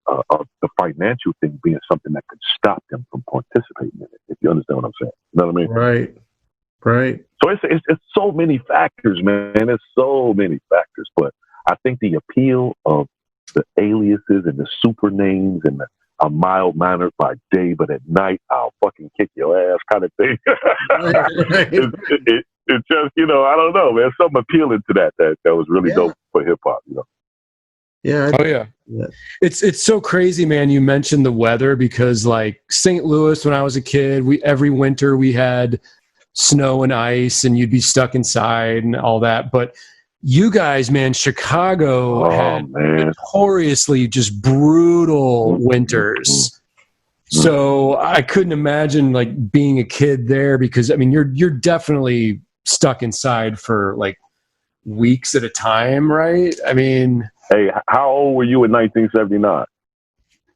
the financial thing being something that could stop them from participating in it. If you understand what I'm saying, you know what I mean? Right. Right. So it's so many factors, man. It's so many factors, but I think the appeal of the aliases and the super names and the a mild mannered by day, but at night I'll fucking kick your ass kind of thing. It's just, you know, I don't know, man. Something appealing to that was really dope for hip hop, you know. Yeah. Oh yeah. It's so crazy, man. You mentioned the weather because like St. Louis, when I was a kid, every winter we had snow and ice and you'd be stuck inside and all that. But you guys, man, Chicago had notoriously just brutal winters. So I couldn't imagine like being a kid there because I mean you're definitely stuck inside for like weeks at a time, right? I mean, hey, how old were you in 1979?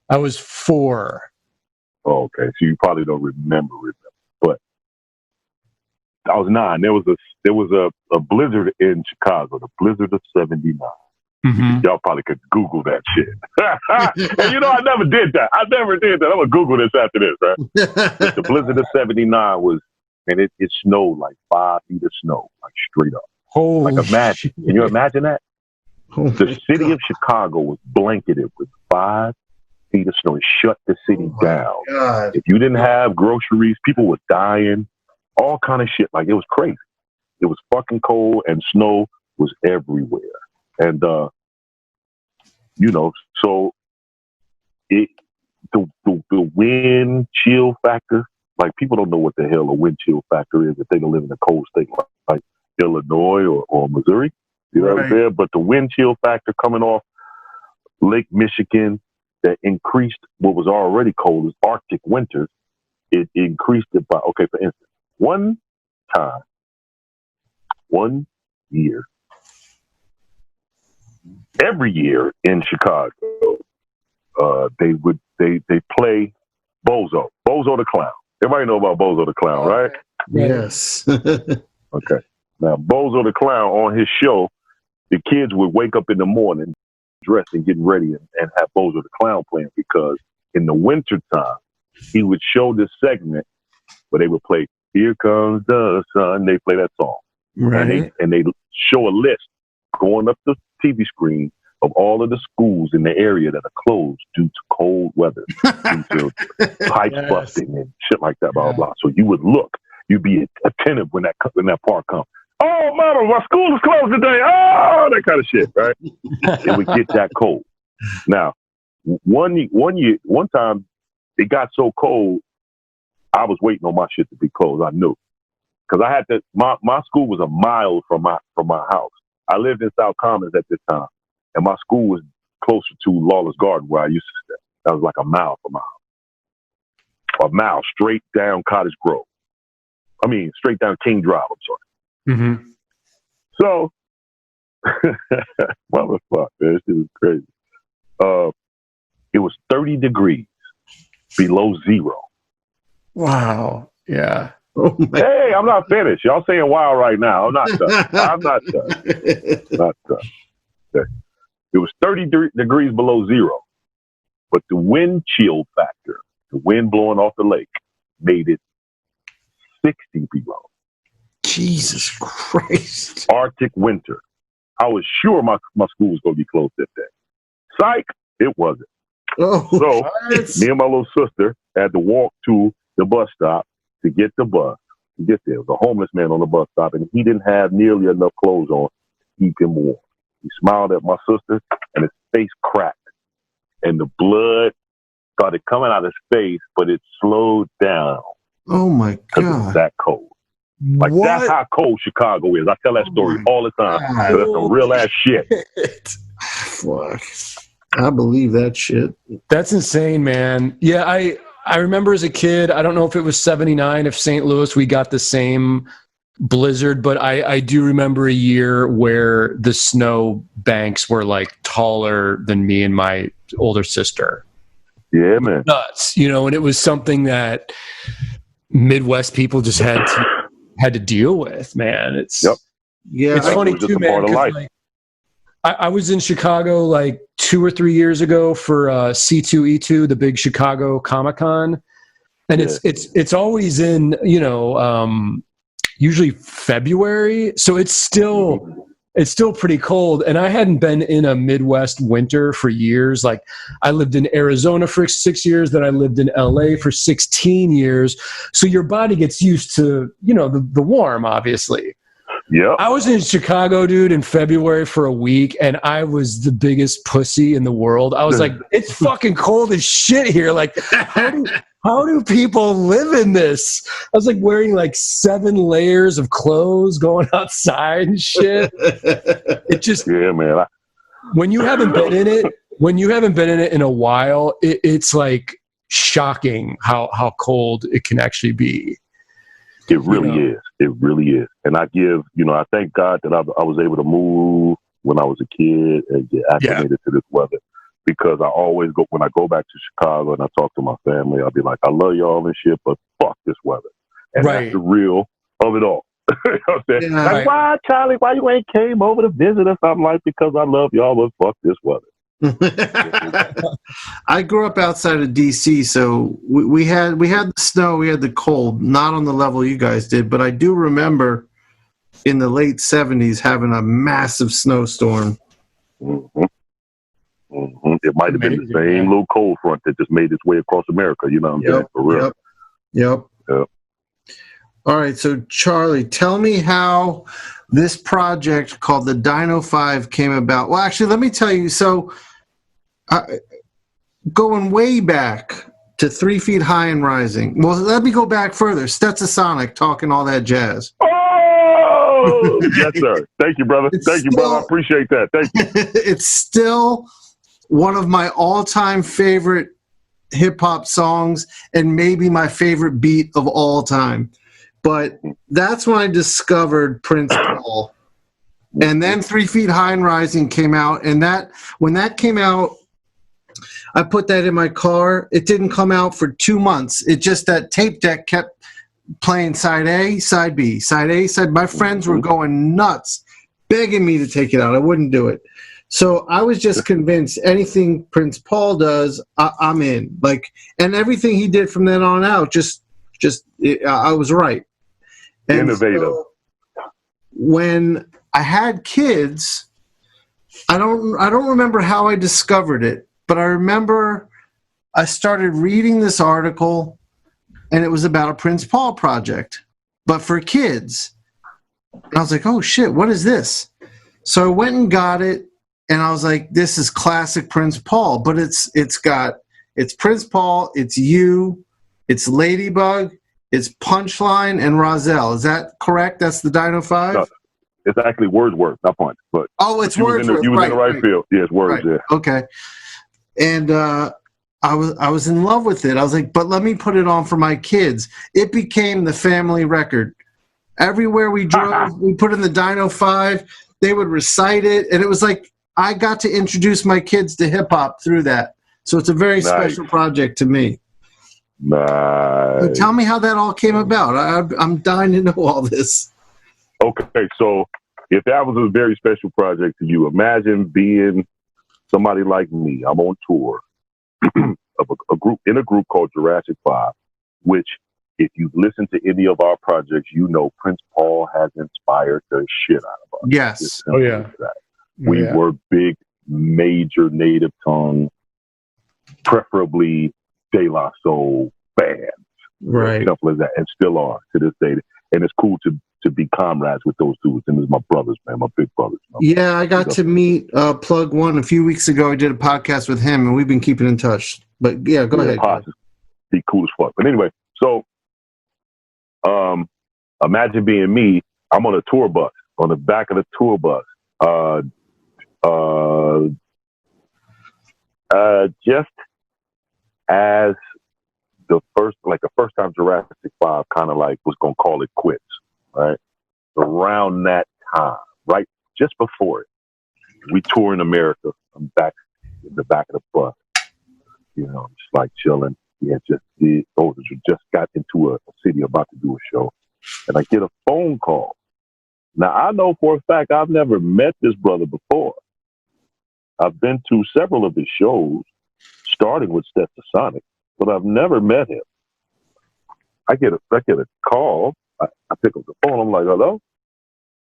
I was 4. Oh, okay, so you probably don't remember, but I was 9. There was a blizzard in Chicago, the blizzard of '79. Mm-hmm. Y'all probably could Google that shit. And you know, I never did that. I'm gonna Google this after this, right? But the blizzard of '79 was, and it snowed like 5 feet of snow, like straight up. Holy like imagine, shit. Can you imagine that? Oh The city of Chicago was blanketed with 5 feet of snow. It shut the city down. God. If you didn't have groceries, people were dying. All kind of shit. Like, it was crazy. It was fucking cold and snow was everywhere. And, you know, so the wind chill factor, like people don't know what the hell a wind chill factor is if they don't live in a cold state like Illinois or Missouri. You know what I'm saying? But the wind chill factor coming off Lake Michigan that increased what was already cold as Arctic winters, it increased it by, okay, for instance, one year, every year in Chicago, they play Bozo the Clown. Everybody know about Bozo the Clown, right? Yes. Okay. Now, Bozo the Clown, on his show, the kids would wake up in the morning dressed and getting ready and have Bozo the Clown playing because in the wintertime, he would show this segment where they would play Here Comes the Sun. They play that song. Right. And they show a list going up the TV screen of all of the schools in the area that are closed due to cold weather, due to pipes busting and shit like that, blah, blah, blah. So you would look, you'd be attentive when that part comes. Oh, mama, my school is closed today. Oh, that kind of shit, right? It would get that cold. Now, one time, it got so cold, I was waiting on my shit to be closed. I knew. Because I had to, my school was a mile from my house. I lived in South Commons at this time, and my school was closer to Lawless Garden where I used to stay. That was like a mile from my house. A mile straight down Cottage Grove. I mean, straight down King Drive, I'm sorry. Mm-hmm. So, motherfucker, this shit is crazy. It was 30 degrees below zero. Wow. Yeah. Oh my. Hey, I'm not finished. Y'all saying wow right now. I'm not done. I'm not done. Not done. Okay. It was 30 degrees below zero, but the wind chill factor, the wind blowing off the lake, made it 60 below. Jesus Christ. Arctic winter. I was sure my school was going to be closed that day. Psych, it wasn't. Oh, So what? me and my little sister had to walk to the bus stop to get the bus. To get there, there was a homeless man on the bus stop, and he didn't have nearly enough clothes on to keep him warm. He smiled at my sister, and his face cracked, and the blood started coming out of his face, but it slowed down Oh my because it was God. that cold. Like, What? that's how cold Chicago is. I tell that story all the time. God. So that's some real ass shit. Fuck. I believe that shit. That's insane, man. Yeah, I remember as a kid, I don't know if it was 79, if St. Louis, we got the same blizzard, but I do remember a year where the snow banks were like taller than me and my older sister. Yeah, man. Nuts, you know, and it was something that Midwest people just had to deal with, man. It's Yeah, it's funny It was just too, a man, part of 'cause, life. like, I was in Chicago like 2 or 3 years ago for C2E2, the big Chicago Comic-Con. And Yeah. it's always in, you know, usually February. So it's still pretty cold. And I hadn't been in a Midwest winter for years. Like I lived in Arizona for 6 years, then I lived in LA for 16 years. So your body gets used to, you know, the warm, obviously. Yeah. I was in Chicago, dude, in February for a week, and I was the biggest pussy in the world. I was like, it's fucking cold as shit here. Like, how do people live in this? I was like wearing like 7 layers of clothes, going outside and shit. It just, Yeah, man. when you haven't been in it in a while, it's like shocking how cold it can actually be. It really You know? is. It really is. And I thank God that I was able to move when I was a kid and get acclimated to this weather. Because I always when I go back to Chicago and I talk to my family, I'll be like, I love y'all and shit, but fuck this weather. And that's the real of it all. You know what I'm saying? Like, why, Charlie, why you ain't came over to visit us? I'm like, because I love y'all, but fuck this weather. I grew up outside of DC, so we had the snow, we had the cold, not on the level you guys did, but I do remember in the late 70s having a massive snowstorm. Mm-hmm. Mm-hmm. It might have been the same little cold front that just made its way across America. You know what I'm saying? For real. Yep. All right, so Charlie, tell me how this project called the Dino 5 came about. Well, actually, let me tell you. So, going way back to 3 Feet High and Rising. Well, let me go back further. Stetsasonic, talking all that jazz. Oh, yes, sir. Thank you, brother. Thank you, brother. I appreciate that. Thank you. It's still one of my all-time favorite hip-hop songs and maybe my favorite beat of all time. But that's when I discovered Prince Paul. And then 3 Feet High and Rising came out. And when that came out, I put that in my car. It didn't come out for 2 months. It just, that tape deck kept playing side A, side B, side A, side. My friends were going nuts, begging me to take it out. I wouldn't do it. So I was just convinced anything Prince Paul does, I'm in. Like, and everything he did from then on out, I was right. And innovative. so when I had kids, I don't remember how I discovered it, but I remember I started reading this article, and it was about a Prince Paul project, but for kids. And I was like, oh shit, what is this? So I went and got it, and I was like, this is classic Prince Paul, but it's Prince Paul, it's you, it's Ladybug, it's Punchline, and Rozelle. Is that correct? That's the Dino 5? No, it's actually Wordsworth, not Punch. But it's Wordsworth. You was in the right field. Yes, Words. Right. Yeah. Okay. And I was in love with it. I was like, but let me put it on for my kids. It became the family record. Everywhere we drove, we put in the Dino 5. They would recite it, and it was like I got to introduce my kids to hip hop through that. So it's a very special project to me. Nice. So tell me how that all came about. I'm dying to know all this. Okay, so if that was a very special project to you, imagine being somebody like me. I'm on tour of a group called Jurassic 5, which, if you've listened to any of our projects, you know Prince Paul has inspired the shit out of us. Yes. Oh yeah. We were big, major native tongue, preferably De La Soul bands, right? Stuff like that, and still are to this day. And it's cool to be comrades with those dudes. And it's my brothers, man, my big brothers. Yeah, I got to meet Plug One a few weeks ago. I did a podcast with him, and we've been keeping in touch. But yeah, go ahead. Be cool as fuck. But anyway, so imagine being me. I'm on a tour bus, on the back of the tour bus. Just as the first time Jurassic 5 kind of like was gonna call it quits, right? around that time, right? Just before it. We tour in America. I'm back in the back of the bus. You know, I'm just like chilling. We had just got into a city about to do a show. And I get a phone call. Now, I know for a fact I've never met this brother before. I've been to several of his shows, starting with Stetsasonic, but I've never met him. I get a call. I pick up the phone. I'm like, hello?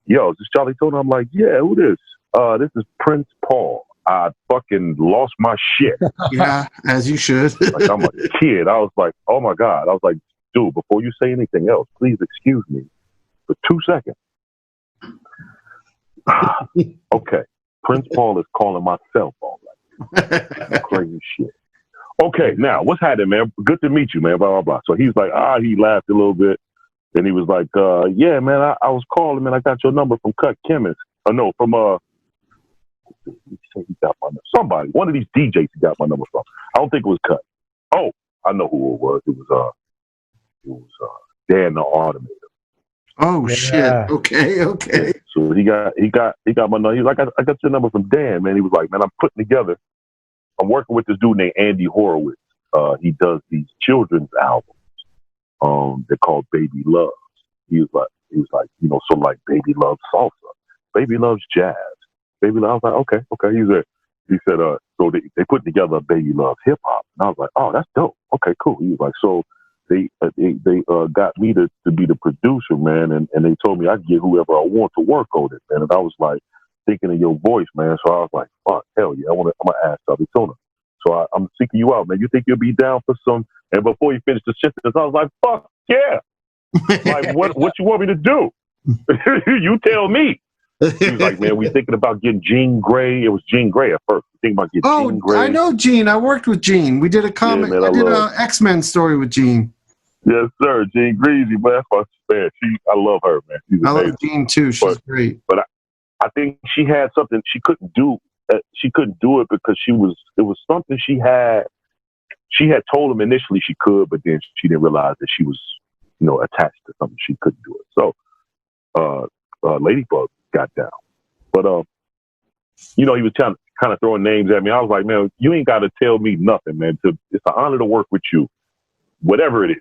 Yo, is this Chali 2Na? I'm like, yeah, who this? This is Prince Paul. I fucking lost my shit. Yeah, as you should. Like, I'm a kid. I was like, oh my God. I was like, dude, before you say anything else, please excuse me for 2 seconds. Okay. Prince Paul is calling my cell phone. Like, crazy shit. Okay, now, what's happening, man? Good to meet you, man, blah, blah, blah. So he's like, he laughed a little bit. Then he was like, yeah, man, I was calling, man. I got your number from Cut Chemist. No, from, he got my number. Somebody, one of these DJs he got my number from. I don't think it was Cut. Oh, I know who it was. It was Dan the Automator. Oh shit. Okay. Yeah, so he got my number. He's like, I got your number from Dan, man. He was like, man, I'm working with this dude named Andy Horowitz. He does these children's albums. They're called Baby Loves. He was like, you know, so like Baby Loves Salsa, Baby Loves Jazz, Baby Loves. I was like, okay. He said, so they put together a Baby Loves Hip Hop, and I was like, oh, that's dope. Okay, cool. He was like, so they got me to be the producer, man, and they told me I could get whoever I want to work on it, man. And I was like thinking of your voice, man. So I was like, fuck, hell yeah, I'm gonna ask Chali 2Na. So I'm seeking you out, man. You think you'll be down for some? And before he finished the shit, I was like, fuck yeah. Like, what you want me to do? You tell me. He was like, man, we thinking about getting Jean Grey. It was Jean Grey at first. We thinking about getting Jean Grey. I know Jean. I worked with Jean. We did a comic. Yeah, man, I did an X-Men story with Jean. Yes, sir. Jean Greasy, man. I love her, man. She's amazing. I love Jean too. She's great. But I think she had something she couldn't do. She couldn't do it because it was something she had. She had told him initially she could, but then she didn't realize that she was, you know, attached to something she couldn't do it. So, Ladybug got down, but you know, he was kind of throwing names at me. I was like, man, you ain't got to tell me nothing, man. It's an honor to work with you, whatever it is.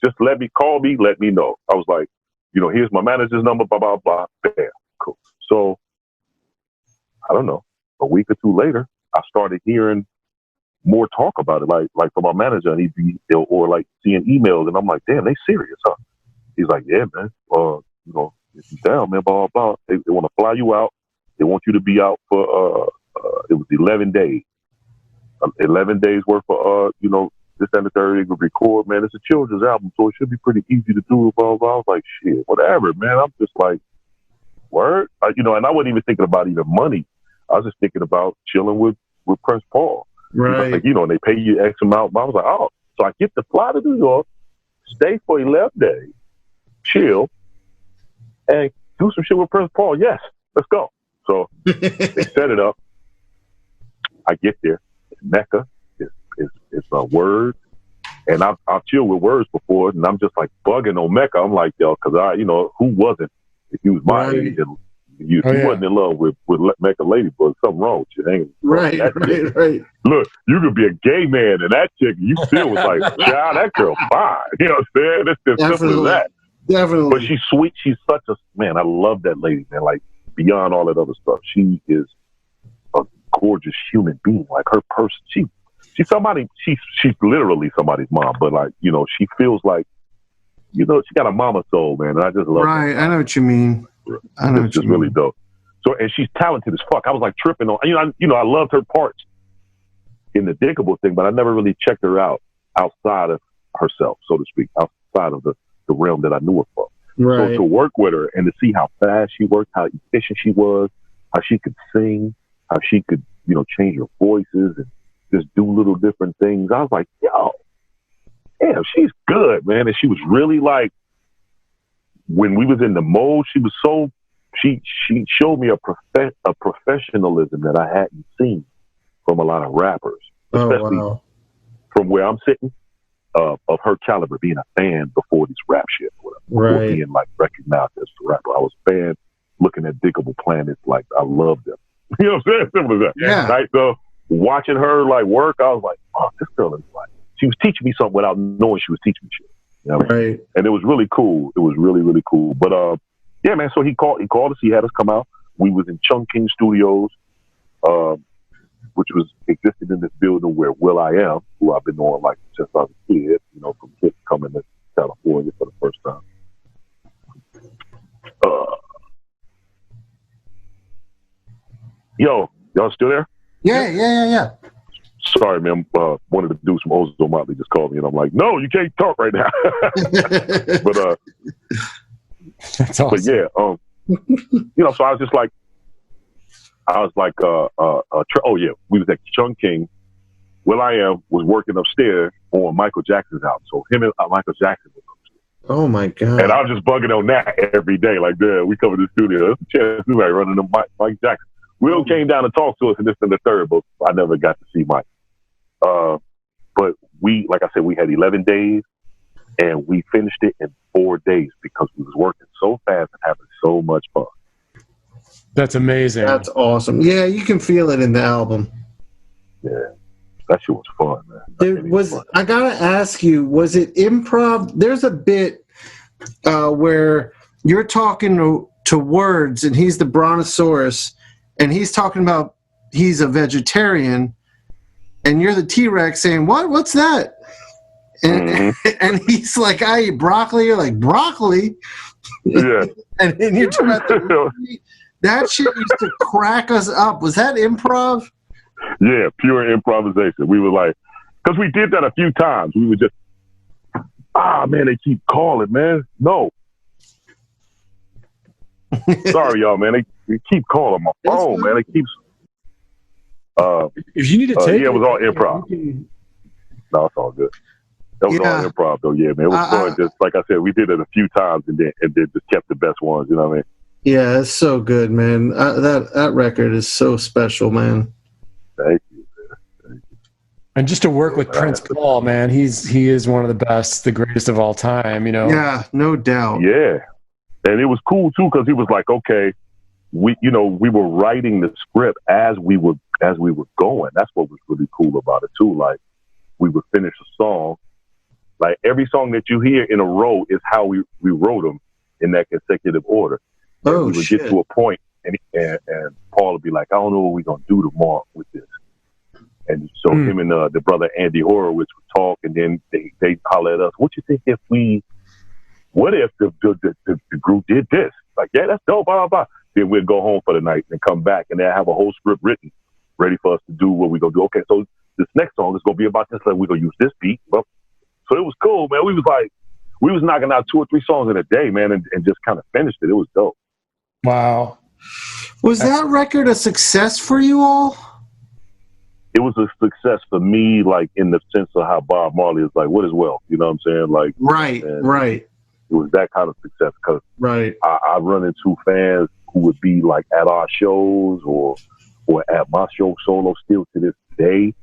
Just call me, let me know. I was like, you know, here's my manager's number, blah blah blah. Bam, cool. So, I don't know. A week or two later, I started hearing more talk about it, like from our manager, and or like seeing emails, and I'm like, damn, they serious, huh? He's like, yeah, man. You know, if you down, man, blah blah. They want to fly you out. They want you to be out for it was 11 days. 11 days worth of you know, this and the third. They could record, man. It's a children's album, so it should be pretty easy to do. Blah blah. I was like, shit, whatever, man. I'm just like, word, you know, and I wasn't even thinking about even money. I was just thinking about chilling with Prince Paul. Right. Like, you know, and they pay you X amount. I was like, oh, so I get to fly to New York, stay for 11 days, chill, and do some shit with Prince Paul. Yes, let's go. So they set it up. I get there. It's Mecca. It's a word. And I've chilled with words before, and I'm just like bugging on Mecca. I'm like, yo, because you know, who wasn't? If you was my age, and you wasn't in love with Mecca Ladybug, something wrong with you. Ain't right. Look, you could be a gay man, and that chick, you still was like, child, that girl fine. You know what I'm saying? It's just simple as that. Definitely. But she's sweet. She's such a, man, I love that lady, man. Like, beyond all that other stuff, she is a gorgeous human being. Like, her person, she's somebody, she's literally somebody's mom, but like, you know, she feels like, you know, she got a mama soul, man. And I just love her. Right. I know what you mean. It's just really dope. So, and she's talented as fuck. I was like tripping on, I loved her parts in the Diggable thing, but I never really checked her out outside of herself, so to speak, outside of the realm that I knew her from. Right. So to work with her and to see how fast she worked, how efficient she was, how she could sing, how she could, you know, change her voices and just do little different things. I was like, yo, damn, she's good, man. And she was really like, when we was in the mode, she was so, she showed me a professionalism that I hadn't seen from a lot of rappers, especially from where I'm sitting, of her caliber, being a fan before this rap shit, before being like recognized as a rapper. I was a fan looking at Diggable Planets, like I loved them. You know what I'm saying? Simple as that. Yeah. Right? So watching her like work, I was like, oh, this girl is like, she was teaching me something without knowing she was teaching me shit. You know what I mean? Right. And it was really cool. It was really, really cool. But yeah, man. So he called us. He had us come out. We was in Chungking Studios, which was existed in this building where Will I Am, who I've been knowing like since I was a kid, you know, from kids coming to California for the first time. Yo, y'all still there? Yeah. Sorry, man. One of the dudes from Ozone Motley just called me, and I'm like, no, you can't talk right now. But That's awesome. but yeah, you know, so I was like, oh yeah, we was at Chungking. Will I Am was working upstairs on Michael Jackson's album, so him and Michael Jackson was upstairs. Oh my God. And I was just bugging on that every day, like, dude, we come to the studio, there's a chance we might run into Mike Jackson. Will came down to talk to us and this and the third, but I never got to see Mike. But we, like I said, we had 11 days and we finished it in 4 days because we was working so fast and having so much fun. That's amazing. That's awesome. Yeah, you can feel it in the album. Yeah, that shit was fun, man. Dude, I gotta ask you, was it improv? There's a bit where you're talking to Words and he's the Brontosaurus and he's talking about he's a vegetarian and you're the T-Rex saying, what's that? And, and he's like, I eat broccoli. You're like, broccoli? Yeah. and you're talking about the movie. That shit used to crack us up. Was that improv? Yeah, pure improvisation. We were like, because we did that a few times. We were just, man, they keep calling, man. No. Sorry, y'all, man. They keep calling my phone, man. They keep. If you need to take it was all improv. No, it's all good. That was all improv, though. Yeah, man. It was fun. Just like I said, we did it a few times and then just kept the best ones. You know what I mean? Yeah, it's so good, man. That record is so special, man. Thank you, man. Thank you. And just to work with Prince Paul, man, he is one of the best, the greatest of all time. You know? Yeah, no doubt. Yeah, and it was cool too because he was like, okay, we were writing the script as we were going. That's what was really cool about it too. Like we would finish a song, like every song that you hear in a row is how we wrote them in that consecutive order. Oh, we would get to a point, and Paul would be like, I don't know what we're going to do tomorrow with this. And so him and the brother Andy Horowitz would talk, and then they holler at us, what you think if the group did this? Like, yeah, that's dope, blah, blah, blah. Then we'd go home for the night and come back, and they'd have a whole script written, ready for us to do what we're going to do. Okay, so this next song is going to be about this, like we're going to use this beat. Well, so it was cool, man. We was knocking out 2 or 3 songs in a day, man, and just kind of finished it. It was dope. Wow. Was that record a success for you all? It was a success for me, like in the sense of how Bob Marley is like, what is wealth? You know what I'm saying? Like, right. It was that kind of success because I run into fans who would be like at our shows or at my show solo still to this day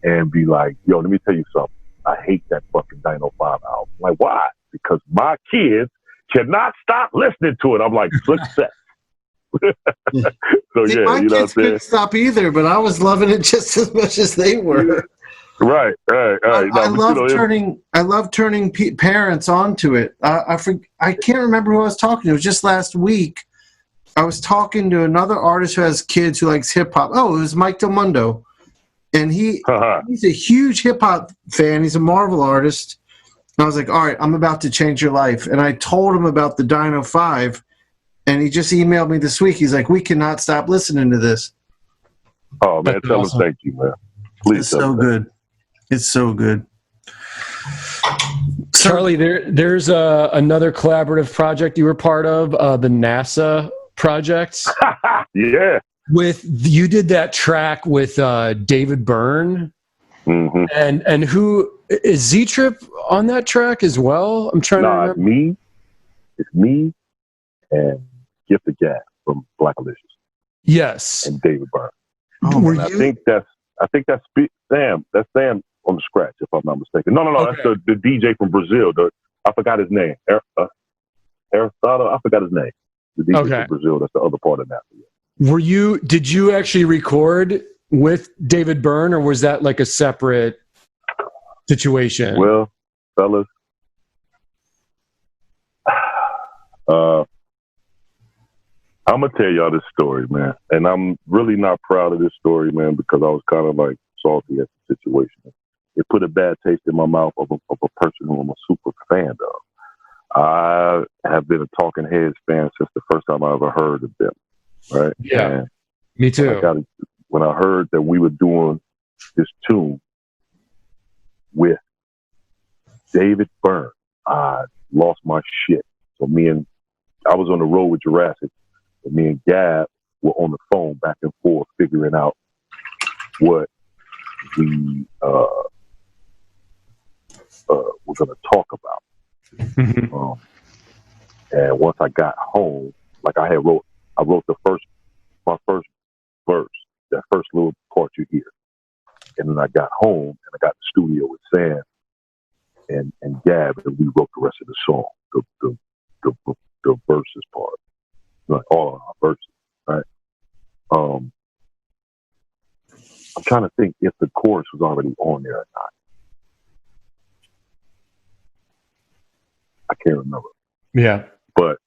and be like, yo, let me tell you something. I hate that fucking Dino 5 album. Like, why? Because my kids cannot stop listening to it. I'm like, success. So See, yeah, my you know what I'm kids saying? couldn't stop either, but I was loving it just as much as they were. Right. No, I love turning parents onto it. I can't remember who I was talking to. It was just last week. I was talking to another artist who has kids who likes hip hop. Oh, it was Mike Del Mundo, and he's a huge hip hop fan. He's a Marvel artist. And I was like, all right, I'm about to change your life. And I told him about the Dino 5. And he just emailed me this week. He's like, we cannot stop listening to this. Oh, man, tell him thank you, man. Please. It's so good. It's so good. Charlie, there's another collaborative project you were part of, the NASA project. Yeah. You did that track with David Byrne. Mm-hmm. And who is Z-Trip on that track as well? I'm trying to remember. It's me and Gift of Gab from Black Alicious. Yes. And David Byrne. Oh, I think that's Sam. That's Sam on the scratch, if I'm not mistaken. No. Okay. That's the DJ from Brazil. I forgot his name. Aristotle. I forgot his name. The deepest Okay. in Brazil. That's the other part of Napa. Did you actually record with David Byrne, or was that like a separate situation? Well, fellas, I'm gonna tell y'all this story, man, and I'm really not proud of this story, man, because I was kind of like salty at the situation. It put a bad taste in my mouth of a person who I'm a super fan of. I have been a Talking Heads fan since the first time I ever heard of them, right? Yeah, and me too. When I heard that we were doing this tune with David Byrne, I lost my shit. So I was on the road with Jurassic, and me and Gab were on the phone back and forth figuring out what we were going to talk about. Mm-hmm. And once I got home, like I wrote my first verse, that first little part you hear. And then I got home and I got in the studio with Sam and Gab, and we wrote the rest of the song, the verses part, like all of our verses, right? I'm trying to think if the chorus was already on there or not. I can't remember. Yeah. But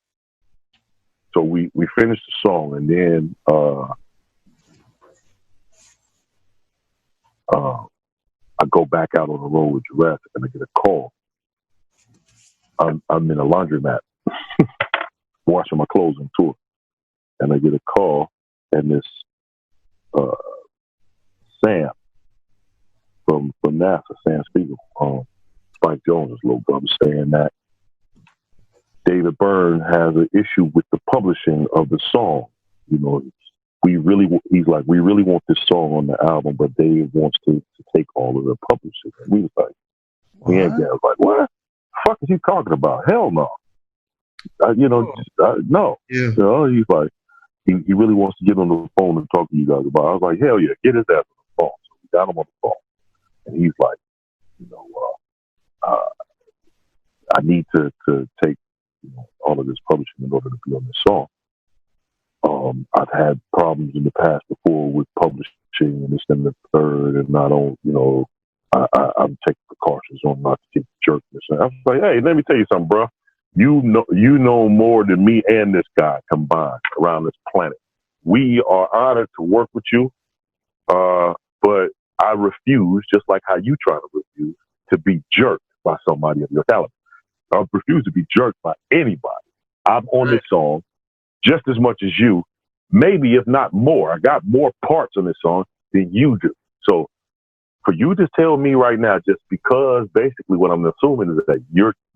so we finished the song, and then I go back out on the road with Jurassic, and I get a call. I'm in a laundromat washing my clothes on tour, and I get a call, and this Sam from NASA, Sam Spiegel, Spike Jones' little brother, saying that David Byrne has an issue with the publishing of the song. You know, he's like, we really want this song on the album, but Dave wants to take all of the publishing. And we was like, was like, what the fuck is he talking about? Hell no. No. Yeah. You know, he's like, he really wants to get on the phone and talk to you guys about it. I was like, hell yeah, get his ass on the phone. So we got him on the phone. And he's like, I need to take all of this publishing in order to be on this song. I've had problems in the past before with publishing and this and the third, and I don't, I'm taking precautions on not to get jerked. I was like, hey, let me tell you something, bro. You know more than me and this guy combined around this planet. We are honored to work with you, but I refuse, just like how you try to refuse, to be jerked by somebody of your caliber. I refuse to be jerked by anybody. I'm on this song just as much as you, maybe if not more. I got more parts on this song than you do. So for you to tell me right now, just because basically what I'm assuming is that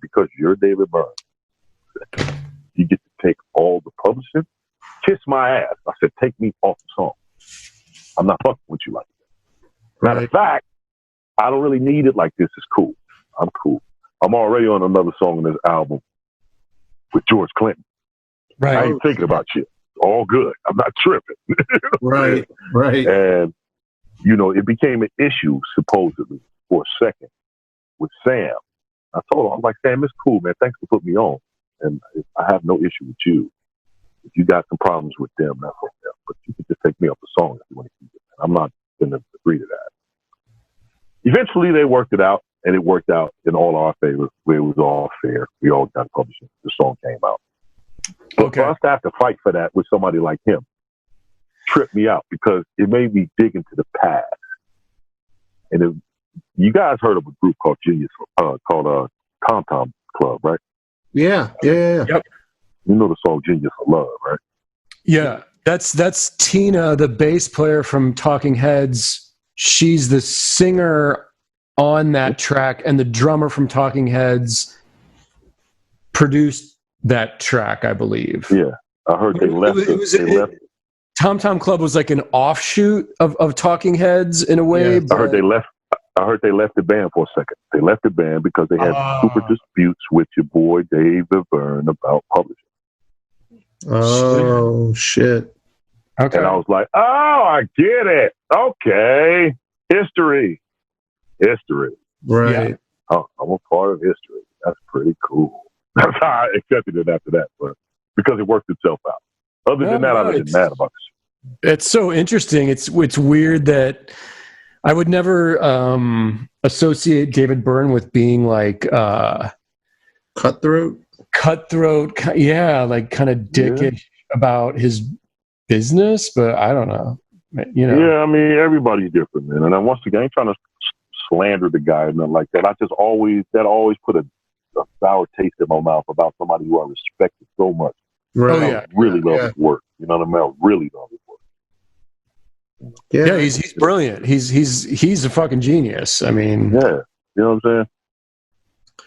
because you're David Byrne, you get to take all the publishing, kiss my ass. I said, take me off the song. I'm not fucking with you like that. Matter of fact, I don't really need it like this. It's cool. I'm cool. I'm already on another song on this album with George Clinton. Right. I ain't thinking about shit. All good. I'm not tripping. Right. And, it became an issue, supposedly, for a second with Sam. I told him, I'm like, Sam, it's cool, man. Thanks for putting me on. And I have no issue with you. If you got some problems with them, that's on them. But you can just take me off the song if you want to keep it. I'm not going to agree to that. Eventually, they worked it out, and it worked out in all our favor. It was all fair. We all got publishing. The song came out. But for us to have to fight for that with somebody like him tripped me out because it made me dig into the past. And you guys heard of a group called called Tom Tom Club, right? Yeah. Yep. You know the song Genius for Love, right? Yeah. That's Tina, the bass player from Talking Heads. She's the singer on that track, and the drummer from Talking Heads produced that track, I believe. Yeah. I heard they left. Tom Tom Club was like an offshoot of Talking Heads in a way. Yeah. But I heard they left the band for a second. They left the band because they had super disputes with your boy David Byrne about publishing. Oh, shit. Okay. And I was like, oh, I get it. Okay. History. Right. Oh, I'm a part of history. That's pretty cool. That's how I accepted it after that. But because it worked itself out. Other than that, I'd have been mad about this. It's so interesting. It's weird that I would never associate David Byrne with being like Cutthroat. Yeah, like kind of dickish about his business, but I don't know. You know. Yeah, I mean, everybody's different, man. And once again, I ain't trying to slander the guy or nothing like that. I just always put a sour taste in my mouth about somebody who I respected so much. Right. Oh yeah, I really love his work. You know what I mean? I really love his work. Yeah, he's brilliant. He's a fucking genius. I mean, yeah, you know what I'm saying?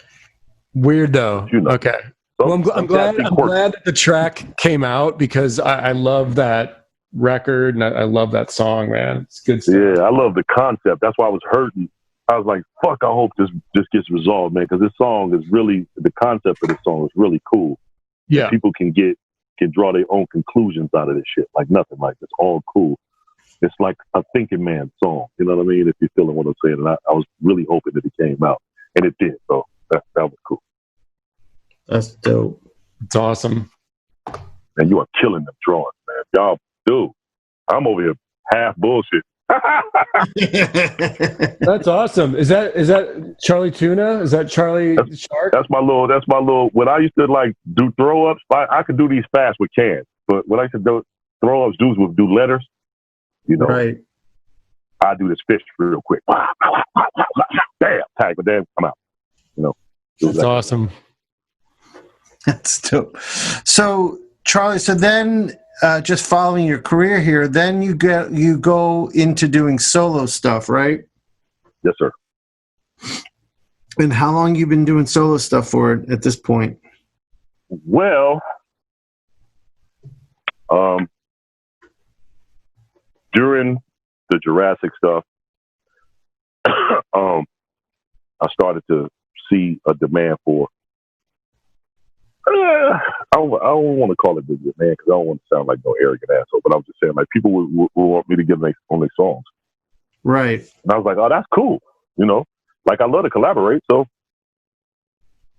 Weird though. You know. Okay. Well, I'm glad that the track came out because I love that record and I love that song, man. It's good stuff. Yeah, I love the concept. That's why I was hurting. I was like, fuck, I hope this gets resolved, man, because this song is really, the concept of this song is really cool. Yeah. People can draw their own conclusions out of this shit. Like nothing, like it's all cool. It's like a thinking man song. You know what I mean? If you're feeling what I'm saying. And I was really hoping that it came out. And it did. So that was cool. That's dope. It's awesome. And you are killing them drawings, man. Y'all, dude, I'm over here half bullshit. That's awesome. Is that Chali 2Na? Is that Charlie Shark? That's my little, when I used to like do throw ups, I could do these fast with cans. But when I used to do throw ups, dudes would do letters, you know. Right. I do this fish real quick. Damn, tag, but damn, I'm out. You know. That's awesome. That's dope. So, Charlie, then just following your career here, then you go into doing solo stuff, right? Yes, sir. And how long you been doing solo stuff for at this point? Well, during the Jurassic stuff, I started to see a demand for. I don't want to call it the demand because I don't want to sound like no arrogant asshole. But I was just saying, like, people would want me to get on their songs, right? And I was like, oh, that's cool. You know, like I love to collaborate, so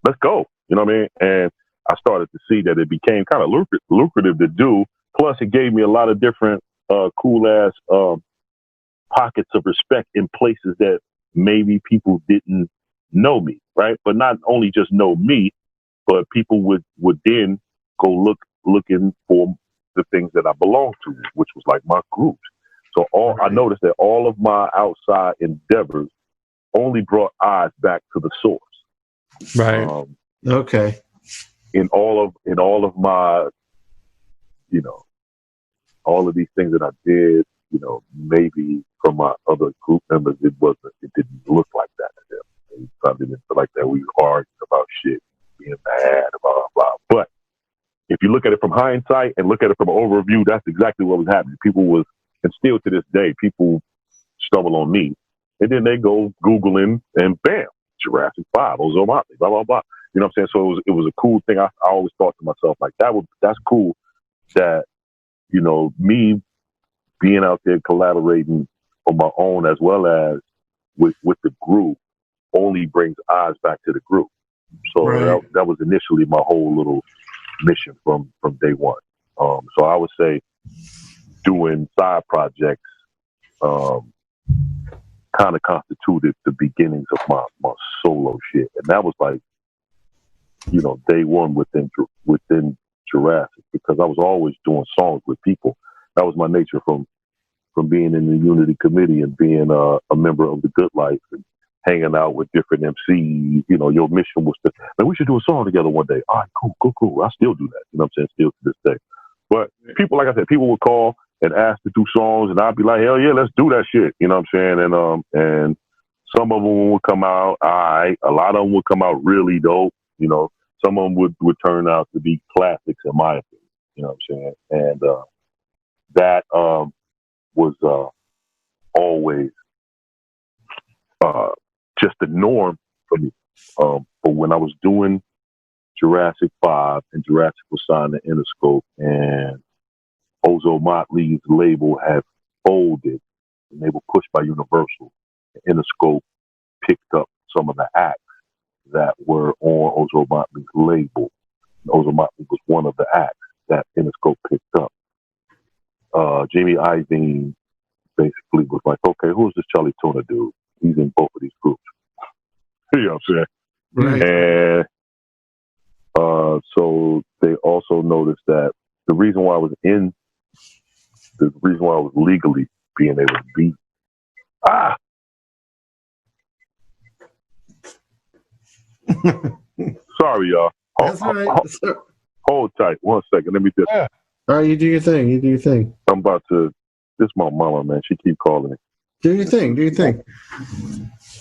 let's go. You know what I mean? And I started to see that it became kind of lucrative to do. Plus, it gave me a lot of different cool ass pockets of respect in places that maybe people didn't know me, right? But not only just know me, but people would then go looking for the things that I belong to, which was like my groups. So I noticed that all of my outside endeavors only brought eyes back to the source. Right. Okay. In all of my, you know, all of these things that I did, you know, maybe from my other group members, it didn't look like that to them. They probably didn't feel like that. We were arguing about shit, being mad, blah, blah, blah. But if you look at it from hindsight and look at it from an overview, that's exactly what was happening. People was, and still to this day, people stumble on me. And then they go Googling and bam, Jurassic 5, Ozone Motley, blah, blah, blah. You know what I'm saying? So it was a cool thing. I always thought to myself, like, that's cool that, you know, me being out there collaborating on my own as well as with the group only brings eyes back to the group. So that was initially my whole little mission from day one. So I would say doing side projects kind of constituted the beginnings of my solo shit. And that was like, you know, day one within Jurassic, because I was always doing songs with people. That was my nature from being in the Unity Committee and being a member of the Good Life and hanging out with different MCs. You know, your mission was man, we should do a song together one day. All right, cool. I still do that. You know what I'm saying? Still to this day. But people, like I said, people would call and ask to do songs, and I'd be like, hell yeah, let's do that shit. You know what I'm saying? And some of them would come out all right. A lot of them would come out really dope. You know, some of them would turn out to be classics in my opinion. You know what I'm saying? And that was always just the norm for me. But when I was doing Jurassic 5 and Jurassic was signed to Interscope and Ozone Motley's label had folded and they were pushed by Universal, Interscope picked up some of the acts that were on Ozone Motley's label. And Ozone Motley was one of the acts. that Interscope picked up. Jamie Iovine basically was like, okay, who's this Chali 2Na dude? He's in both of these groups. You know what I'm saying? Right. And so they also noticed that the reason why I was legally being able to be, sorry, y'all. That's all right. Hold tight. 1 second. Let me just. All right, you do your thing. You do your thing. I'm about to. This is my mama, man. She keep calling me. Do your thing. Do your thing.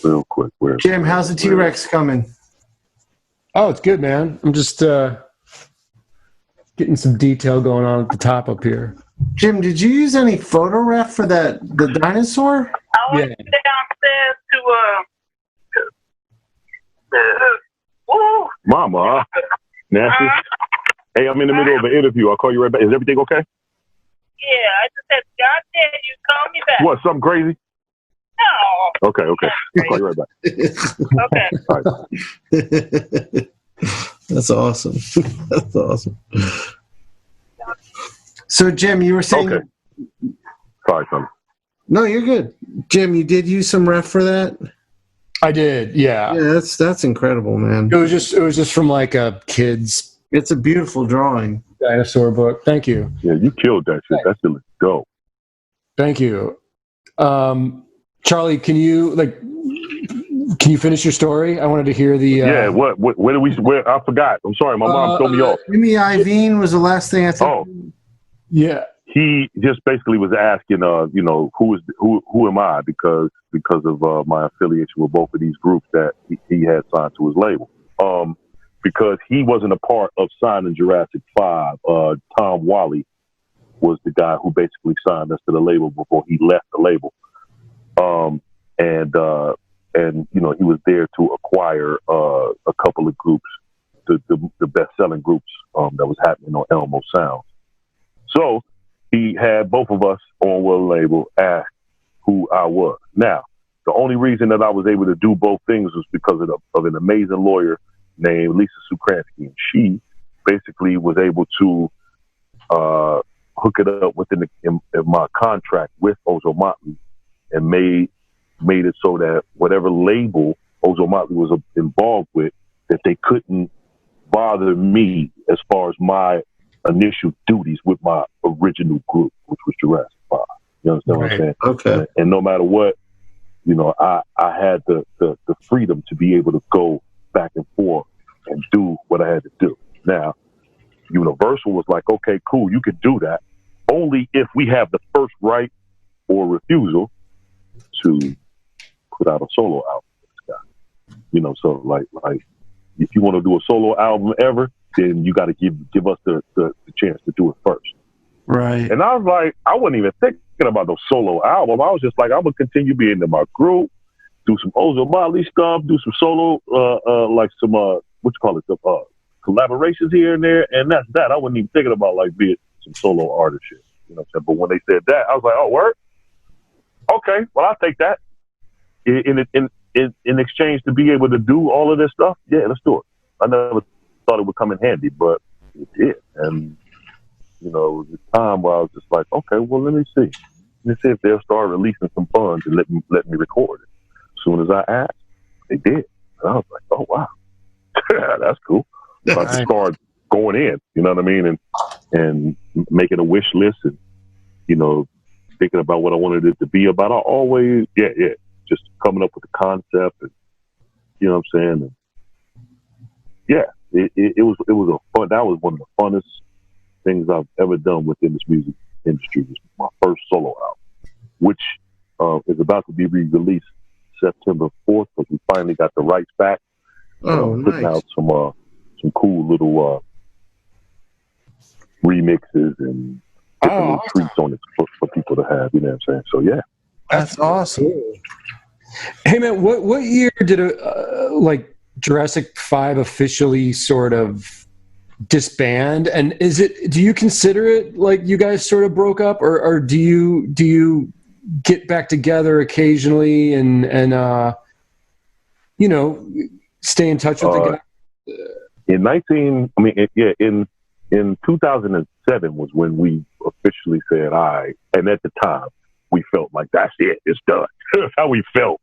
Real quick. Jim, how's the T-Rex coming? Oh, it's good, man. I'm just getting some detail going on at the top up here. Jim, did you use any photo ref for the dinosaur? I went downstairs to Mama, Nancy. Hey, I'm in the middle of an interview. I'll call you right back. Is everything okay? Yeah, I just said, God damn, you call me back. What? Something crazy? No. Okay. I'll call you right back. Okay. That's awesome. That's awesome. So, Jim, you were saying. Okay. Sorry, son. No, you're good. Jim, you did use some ref for that? I did, yeah. Yeah, that's incredible, man. It was just from like a kid's It's a beautiful drawing. dinosaur book. Thank you. Yeah, you killed that shit. That shit was dope. Thank you. Charlie, can you finish your story? I wanted to hear the Yeah, where I forgot. I'm sorry, my mom told me off. Jimmy Iovine was the last thing I said. Oh. Yeah. He just basically was asking, who am I because of my affiliation with both of these groups that he had signed to his label. Because he wasn't a part of signing Jurassic 5. Tom Wally was the guy who basically signed us to the label before he left the label. And he was there to acquire a couple of groups, the best-selling groups that was happening on Elmo Sound. So he had both of us on one label ask who I was. Now, the only reason that I was able to do both things was because of an amazing lawyer named Lisa Sukransky. And she basically was able to hook it up within in my contract with Ozo Motley and made it so that whatever label Ozo Motley was involved with, that they couldn't bother me as far as my initial duties with my original group, which was Jurassic 5. You understand what I'm saying? Okay. And no matter what, I had the freedom to be able to go back and forth and do what I had to do. Now, Universal was like, okay, cool, you can do that, only if we have the first right or refusal to put out a solo album for this guy. So like if you want to do a solo album ever, then you got to give us the chance to do it first. Right. And I was like, I wasn't even thinking about no solo album. I was just like, I'm gonna continue being in my group, do some Ozo Motley stuff, do some solo, collaborations here and there, and that's that. I wasn't even thinking about being some solo artist shit. You know what I'm saying? But when they said that, I was like, oh, word? Okay, well, I'll take that. In exchange to be able to do all of this stuff, yeah, let's do it. I never thought it would come in handy, but it did. And, it was a time where I was just like, okay, well, let me see. Let me see if they'll start releasing some funds and let me record it. As soon as I asked, they did. And I was like, oh, wow. That's cool. So I just started going in, you know what I mean? And making a wish list and, thinking about what I wanted it to be about. I always, just coming up with the concept and, you know what I'm saying? And yeah, it was a fun, that was one of the funnest things I've ever done within this music industry. Was my first solo album, which is about to be re-released September 4th, because we finally got the rights back. Putting out some cool little remixes and different little treats on it for people to have. You know what I'm saying? So yeah, that's awesome. Hey man, what year did Jurassic 5 officially sort of disband? And do you consider it like you guys sort of broke up, or do you get back together occasionally and stay in touch with the guy? In in 2007 was when we officially said, all right. And at the time, we felt like, that's it. It's done. That's how we felt.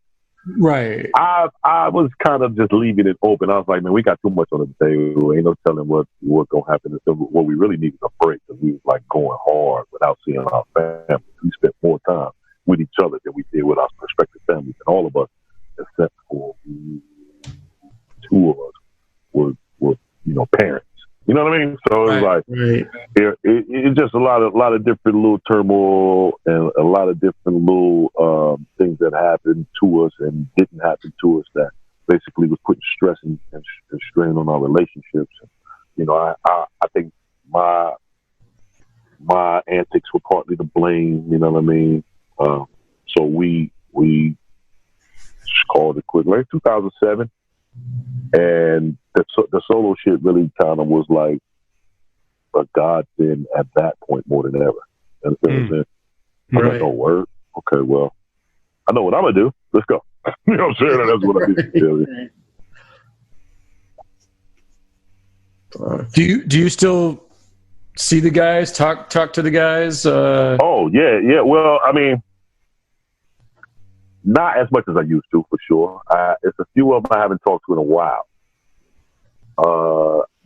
Right. I was kind of just leaving it open. I was like, man, we got too much on the table. Ain't no telling what's going to happen. So what we really needed a break because we was like going hard without seeing our families. We spent more time with each other than we did with our prospective families. And all of us, except for two of us, were parents. You know what I mean? So it was like it's just a lot of different little turmoil and a lot of different little things that happened to us and didn't happen to us that basically was putting stress and strain on our relationships. And, I think my antics were partly to blame. You know what I mean? So we just called it quits. Late 2007. And the solo shit really kind of was like a godsend at that point more than ever. You understand what I'm saying? I'm like, oh, word? Okay, well, I know what I'm going to do. Let's go. You know what I'm saying? That's what I do. Do you still see the guys, talk to the guys? Oh, yeah. Well, I mean, not as much as I used to, for sure. It's a few of them I haven't talked to in a while.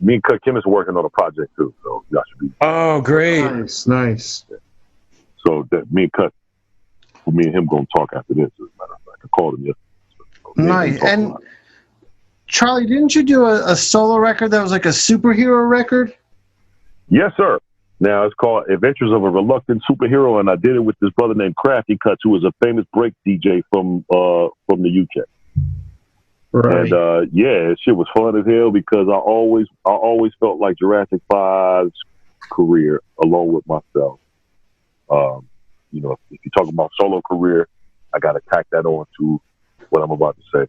Me and Cut Kim is working on a project too, so y'all should be. Oh, great! Nice. So that me and him gonna talk after this. As a matter of fact, I called him yesterday. So Nice. And Charlie, didn't you do a solo record that was like a superhero record? Yes, sir. Now it's called Adventures of a Reluctant Superhero, and I did it with this brother named Crafty Cuts, who was a famous break DJ from the UK. Right. And shit was fun as hell because I always felt like Jurassic 5's career, along with myself. If you talk about solo career, I got to tack that on to what I'm about to say.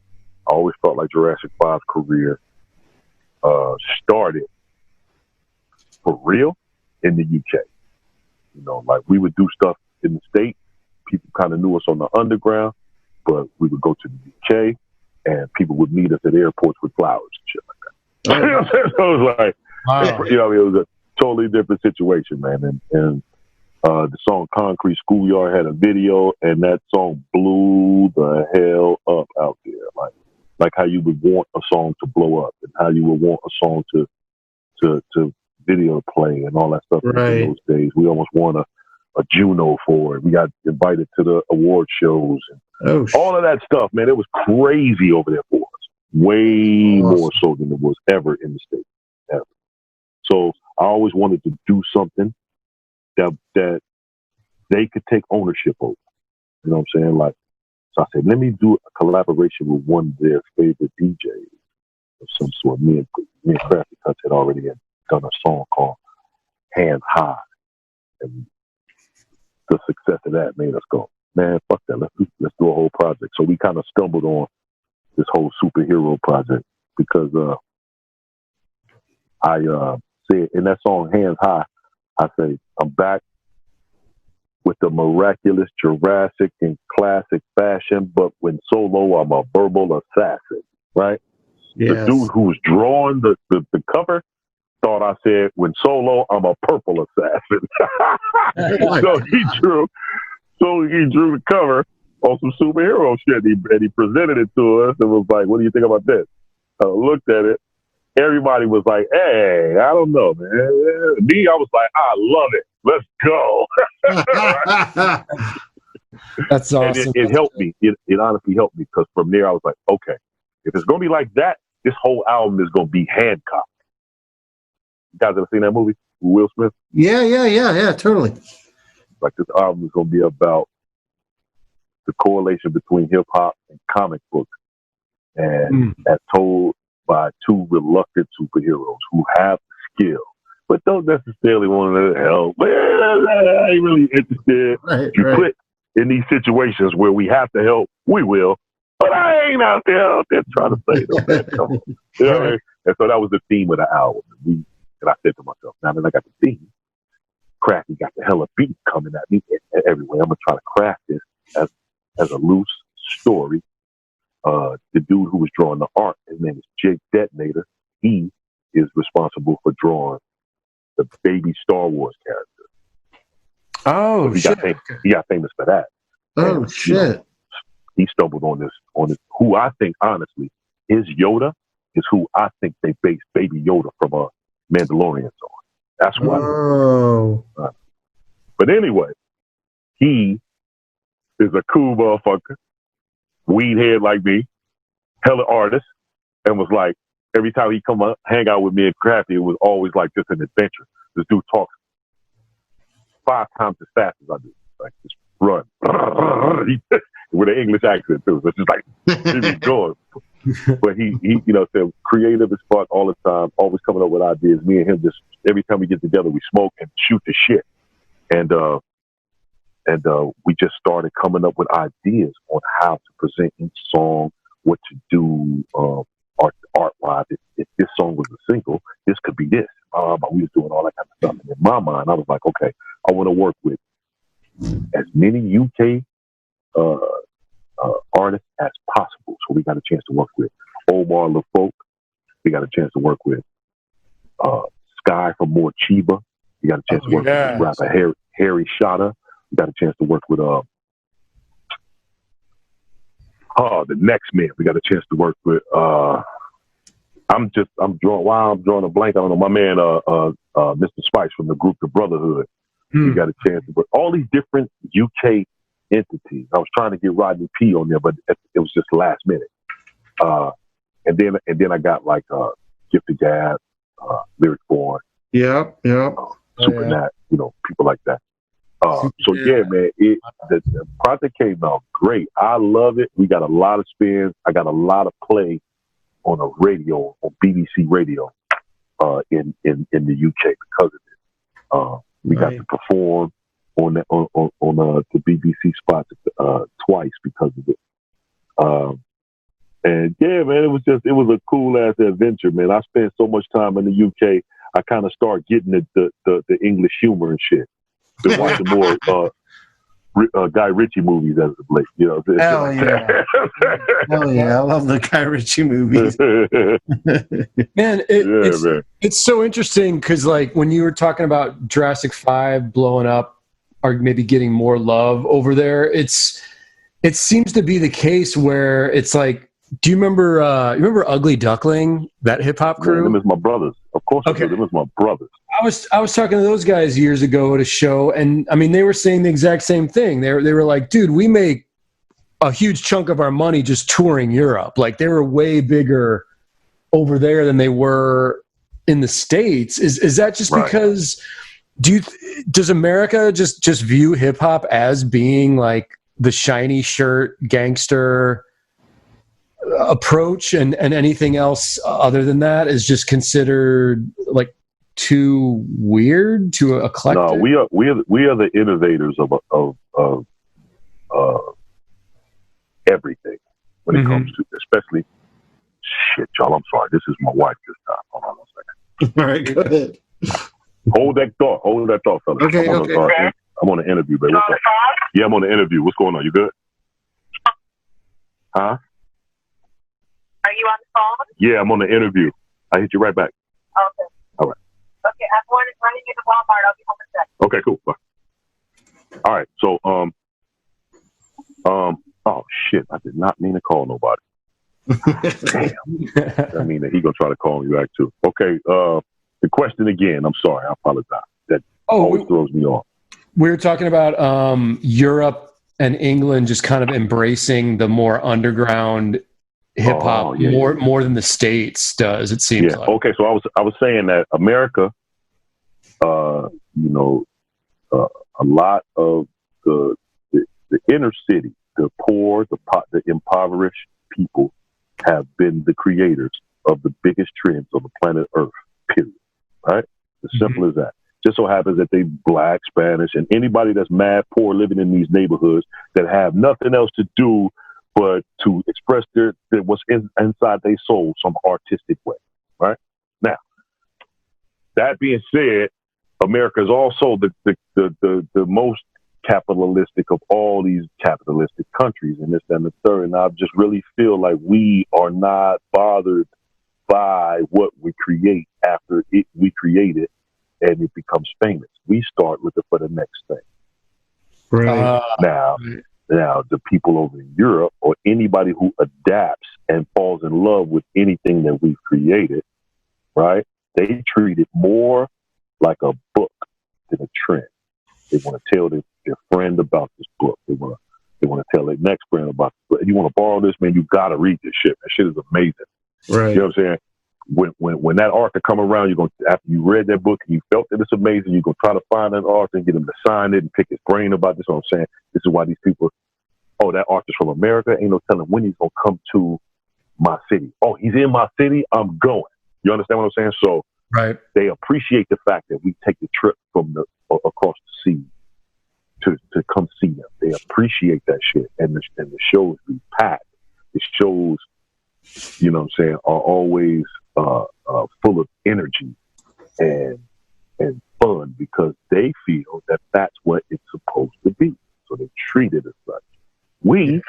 I always felt like Jurassic 5's career started for real in the UK. Like we would do stuff in the States. People kind of knew us on the underground, but we would go to the UK and people would meet us at airports with flowers and shit like that. So it was like, wow. It was a totally different situation, man. And the song Concrete Schoolyard had a video, and that song blew the hell up out there. Like how you would want a song to blow up and how you would want a song to video play and all that stuff. Right. In those days, we almost won a Juno for it. We got invited to the award shows and all of that stuff, man. It was crazy over there for us. Way more so than it was ever in the States. Ever. So I always wanted to do something that they could take ownership over. You know what I'm saying? So I said, let me do a collaboration with one of their favorite DJs of some sort. Me and Crafty Cuts had already done a song called Hands High. And the success of that made us go, man, fuck that. Let's do a whole project. So we kind of stumbled on this whole superhero project because I said in that song Hands High, I say, I'm back with the miraculous Jurassic in classic fashion, but when solo, I'm a verbal assassin, right? Yes. The dude who was drawing the cover thought I said, when solo, I'm a purple assassin. So he drew the cover on some superhero shit, and he presented it to us and was like, what do you think about this? I looked at it. Everybody was like, hey, I don't know, man. Me, I was like, I love it. Let's go. That's awesome. And it helped me. It honestly helped me because from there I was like, okay, if it's going to be like that, this whole album is going to be Hancock. You guys ever seen that movie with Will Smith? Yeah, totally. Like this album is going to be about the correlation between hip hop and comic books, and as told by two reluctant superheroes who have skill, but don't necessarily want to help. I ain't really interested. Right, if you put in these situations where we have to help, we will. But I ain't out there trying to say no, man. Come on. You know what I mean? And so that was the theme of the album. And I said to myself, now that I got the theme, Crafty got the hella beat coming at me everywhere. I'm gonna try to craft this as a loose story. The dude who was drawing the art, his name is Jake Detonator. He is responsible for drawing the baby Star Wars character. Oh, He shit. got famous for that. Oh, And, shit. He stumbled on this, who I think, honestly, his Yoda is who I think they based Baby Yoda from Mandalorians on. That's why. Oh. But anyway, he is a cool motherfucker, weed head like me, hella artist, and was like, every time he come up, hang out with me and Crafty, it was always like just an adventure. This dude talks 5 times as fast as I do. Like, just run. With an English accent, too. So it's just like, he's going. But he said creative as fuck all the time, always coming up with ideas. Me and him just, every time we get together, we smoke and shoot the shit. And we just started coming up with ideas on how to present each song, what to do art-wise. If this song was a single, this could be this. But we was doing all that kind of stuff. And in my mind, I was like, okay, I want to work with as many UK artists as possible. So we got a chance to work with Omar LaFolk. We got a chance to work with Sky from More Chiba. We got a chance to work with this rapper Harry Shotta. We got a chance to work with the Next Man. We got a chance to work with I'm drawing a blank. I don't know, my man Mr. Spice from the group The Brotherhood. We got a chance to work all these different UK entities. I was trying to get Rodney P on there, but it was just last minute. And then I got like Gifted Gab, Lyric Born, Supernat, people like that. So yeah, man, the project came out great. I love it. We got a lot of spins. I got a lot of play on a radio, on BBC radio, in the UK because of it. We got to perform on the BBC spots twice because of it. And yeah, man, it was a cool ass adventure, man. I spent so much time in the UK. I kind of start getting the English humor and shit. Been watching more Guy Ritchie movies as of late. Hell yeah. Hell yeah. I love the Guy Ritchie movies. Man, it's so interesting because, like, when you were talking about Jurassic 5 blowing up or maybe getting more love over there, it seems to be the case where it's like, do you remember Ugly Duckling, that hip hop crew? Them is my brothers. Of course, okay. Them is my brothers. I was talking to those guys years ago at a show, and I mean, they were saying the exact same thing. They were like, dude, we make a huge chunk of our money just touring Europe. Like, they were way bigger over there than they were in the States. Is that just because does America just view hip hop as being like the shiny shirt gangster approach, and anything else other than that is just considered like too weird, too eclectic? No, we are the innovators of everything when it comes to, especially shit, y'all. I'm sorry, this is my wife this time. Hold on 1 second. All right, go ahead. Hold that thought, fellas. Okay, I'm on an interview, baby. What's up? Yeah, I'm on an interview. What's going on? You good? Huh? Are you on the phone? Yeah, I'm on the interview. I hit you right back. Okay. All right. Okay, I'm running into Walmart. I'll be home in a second. Okay, cool. Bye. All right. So, oh shit! I did not mean to call nobody. Damn. I mean that he gonna try to call me back too. Okay. The question again. I'm sorry. I apologize. That always throws me off. We were talking about Europe and England just kind of embracing the more underground hip hop more than the States does. It seems like. Okay. So I was saying that America, a lot of the inner city, the poor, the impoverished people have been the creators of the biggest trends on the planet Earth, period. Right? As simple as that. Just so happens that they Black, Spanish, and anybody that's mad poor living in these neighborhoods that have nothing else to do but to express what's inside their soul some artistic way. Right? Now, that being said, America is also the most capitalistic of all these capitalistic countries, and this, that, and the third. And I just really feel like we are not bothered by what we create after we create it, and it becomes famous. We start looking for the next thing. Right. Now, the people over in Europe or anybody who adapts and falls in love with anything that we've created, right? They treat it more like a book than a trend. They want to tell their friend about this book. They want to tell their next friend about this book. You want to borrow this, man, you got to read this shit. That shit is amazing. Right. You know what I'm saying? When that author come around, you're going to, after you read that book and you felt that it's amazing, you're going to try to find that author and get him to sign it and pick his brain about this. What I'm saying, this is why these people, oh, that author's from America. Ain't no telling when he's going to come to my city. Oh, he's in my city. I'm going. You understand what I'm saying? So Right. they appreciate the fact that we take the trip from across the sea to come see them. They appreciate that shit, and the shows be packed. The shows, you know what I'm saying, are always full of energy and fun because they feel that that's what it's supposed to be. So they treat it as such. We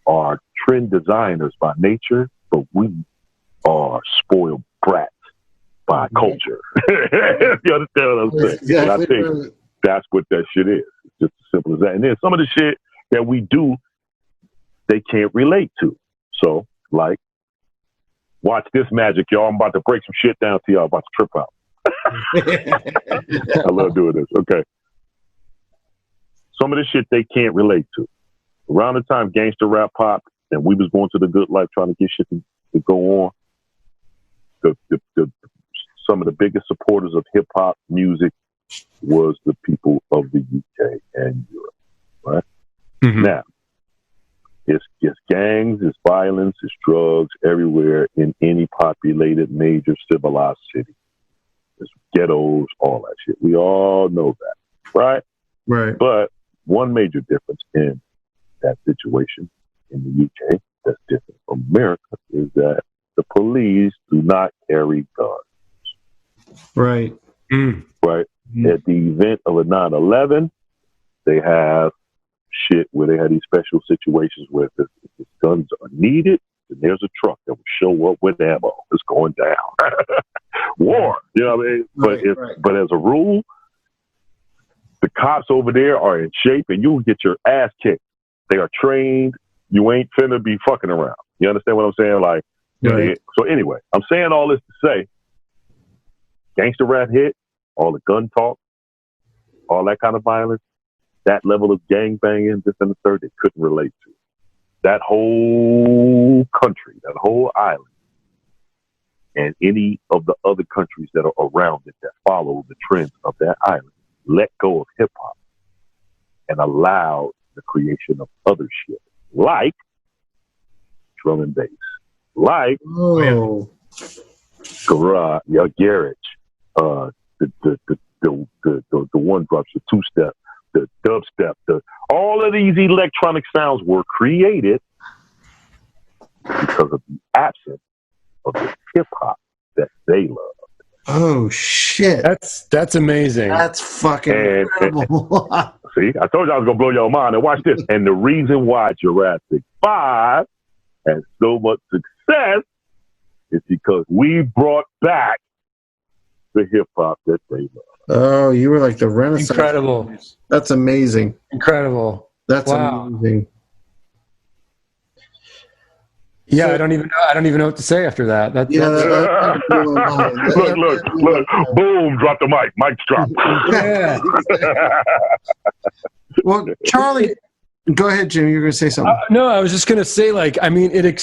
are trend designers by nature, but we are spoiled brats by culture. You understand what I'm saying? Exactly. And I think that's what that shit is. It's just as simple as that. And then some of the shit that we do, they can't relate to. So, like, watch this magic, y'all. I'm about to break some shit down to y'all. I'm about to trip out. I love doing this. Okay. Some of the shit they can't relate to. Around the time gangster rap popped and we was going to the good life trying to get shit to go on, some of the biggest supporters of hip hop music was the people of the UK and Europe, right? Mm-hmm. Now, it's gangs, it's violence, it's drugs everywhere in any populated major civilized city. It's ghettos, all that shit. We all know that, right? Right. But one major difference in that situation in the UK that's different from America is that the police do not carry guns. Right. Right. At the event of a 9/11, they have shit where they had these special situations where if the guns are needed, then there's a truck that will show up with ammo. It's going down. War. You know what I mean? But as a rule, the cops over there are in shape and you will get your ass kicked. They are trained. You ain't finna be fucking around. You understand what I'm saying? Like, so anyway, I'm saying all this to say, gangster rap hit, all the gun talk, all that kind of violence, that level of gang banging, this and the third, they couldn't relate to. That whole country, that whole island, and any of the other countries that are around it that follow the trends of that island, let go of hip hop and allow the creation of other shit, like drum and bass, like garage, garage, the one drops, the two step, the dubstep, all of these electronic sounds were created because of the absence of the hip hop that they love. Oh shit! That's amazing. That's fucking incredible. See, I told you I was gonna blow your mind. And watch this. And the reason why Jurassic 5 has so much success is because we brought back the hip hop that they love. Oh, you were like the Renaissance. Incredible. That's amazing. Incredible. That's wow. amazing. Yeah, so, I don't even know what to say after that. Look, boom, drop the mic. Mic's dropped. Yeah. Well, Charlie, go ahead, Jim. You were going to say something. No, I was just going to say, like, I mean, with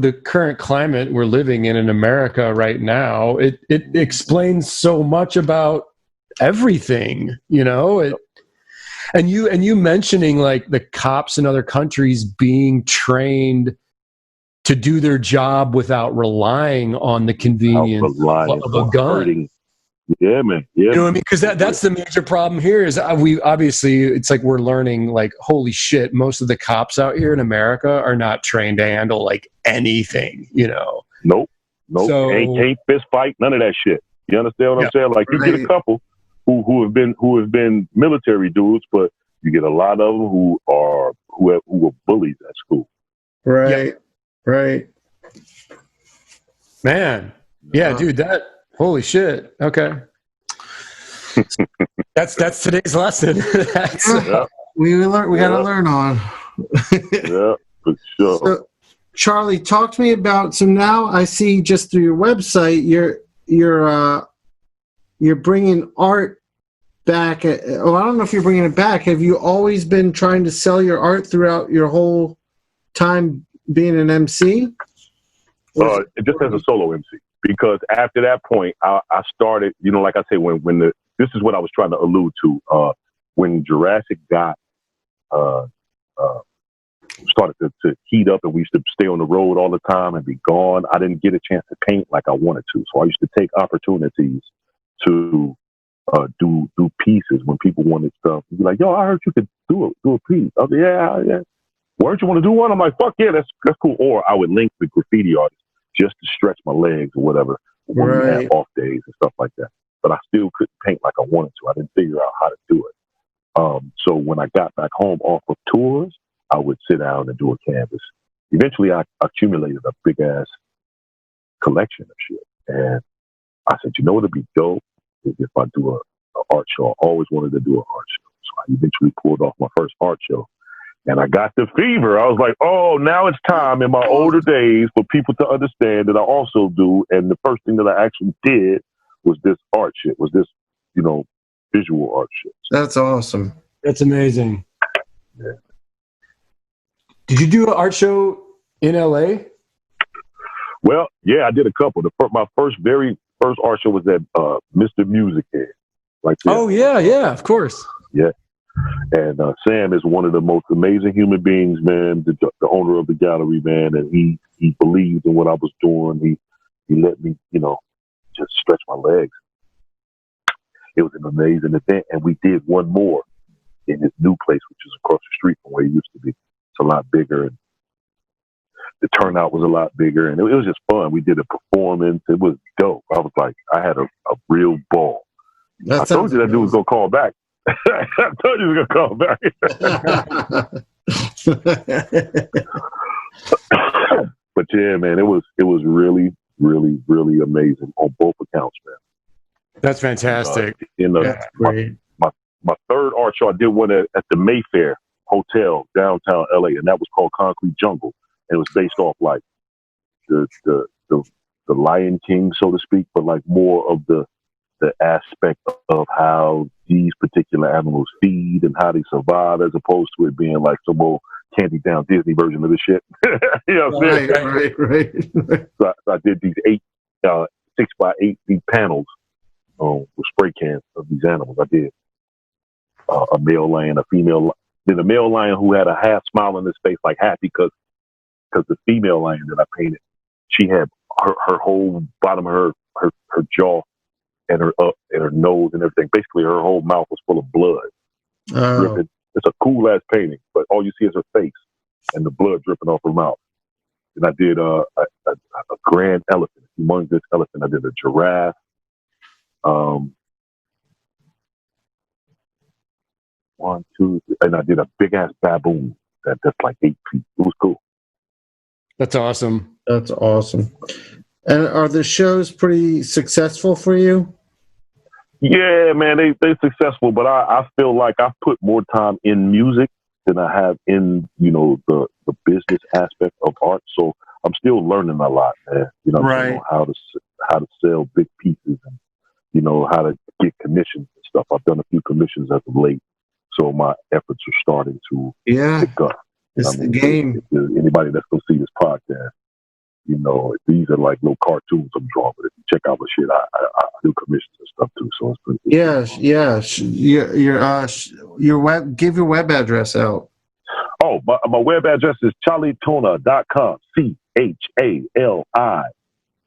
the current climate we're living in America right now, it explains so much about everything, and you mentioning like the cops in other countries being trained to do their job without relying on the convenience of a gun. Hurting. Yeah, man. Yeah, you know what I mean? Because that's the major problem here is we obviously, it's like we're learning like, holy shit, most of the cops out here in America are not trained to handle like anything, Nope. So, can't fist fight, none of that shit. You understand what I'm saying? Like you get a couple who have been military dudes, but you get a lot of them who were bullies at school. Right. Yep. Right. Man. Yeah, dude, holy shit. Okay. That's today's lesson. That's, Yeah, We learn. We got to learn on. yeah, for sure. So, Charlie, talk to me about. So now I see just through your website, you're bringing art back. Well, I don't know if you're bringing it back. Have you always been trying to sell your art throughout your whole time being an MC? Just as a solo MC, because after that point, I started, like I say, this is what I was trying to allude to, when Jurassic got, started to heat up and we used to stay on the road all the time and be gone, I didn't get a chance to paint like I wanted to. So I used to take opportunities to do pieces when people wanted stuff. Be like, yo, I heard you could do a piece. I was like, yeah. Where'd you want to do one? I'm like, fuck yeah, that's cool. Or I would link with graffiti artists just to stretch my legs or whatever when we had off days and stuff like that. But I still couldn't paint like I wanted to. I didn't figure out how to do it. So when I got back home off of tours, I would sit down and do a canvas. Eventually, I accumulated a big ass collection of shit, and I said, you know what would be dope is if I do an art show. I always wanted to do an art show, so I eventually pulled off my first art show. And I got the fever. I was like, oh, now it's time in my older days for people to understand that I also do. And the first thing that I actually did was this art shit, was this, visual art shit. That's awesome. That's amazing. Yeah. Did you do an art show in LA? Well, yeah, I did a couple. My very first art show was at Mr. Music Head. Oh, yeah, of course. Yeah. And Sam is one of the most amazing human beings, man, the owner of the gallery, man. And he believed in what I was doing. He let me, just stretch my legs. It was an amazing event. And we did one more in his new place, which is across the street from where he used to be. It's a lot bigger. And the turnout was a lot bigger. And it was just fun. We did a performance. It was dope. I was like, I had a real ball. I told you that dude was going to call back. I told you he was gonna come back. But yeah, man, it was really, really, really amazing on both accounts, man. That's fantastic. My third art show, I did one at the Mayfair Hotel downtown LA, and that was called Concrete Jungle, and it was based off like the Lion King, so to speak, but like more of the aspect of how these particular animals feed and how they survive, as opposed to it being like some old candy down Disney version of the shit. You know what I'm saying? Right. So I did these 6x8 deep panels with spray cans of these animals. I did a male lion, a female lion. Then a male lion who had a half smile on his face, like happy because the female lion that I painted, she had her whole bottom of her jaw and her nose and everything. Basically, her whole mouth was full of blood. Dripping. It's a cool ass painting, but all you see is her face and the blood dripping off her mouth. And I did a grand elephant, a humongous elephant. I did a giraffe. One, two, three, and I did a big ass baboon that's like 8 feet. It was cool. That's awesome. That's awesome. And are the shows pretty successful for you? Yeah, man, they're successful, but I feel like I've put more time in music than I have in, the business aspect of art. So I'm still learning a lot, man. Right. How to sell big pieces and, how to get commissions and stuff. I've done a few commissions as of late. So my efforts are starting to pick up. It's the game. If there's anybody that's going to see this podcast, these are like little cartoons I'm drawing, but if you check out my shit, I do commissions and stuff too. So it's pretty cool. Your web. Give your web address out. Oh, my web address is chali2na.com. CHALI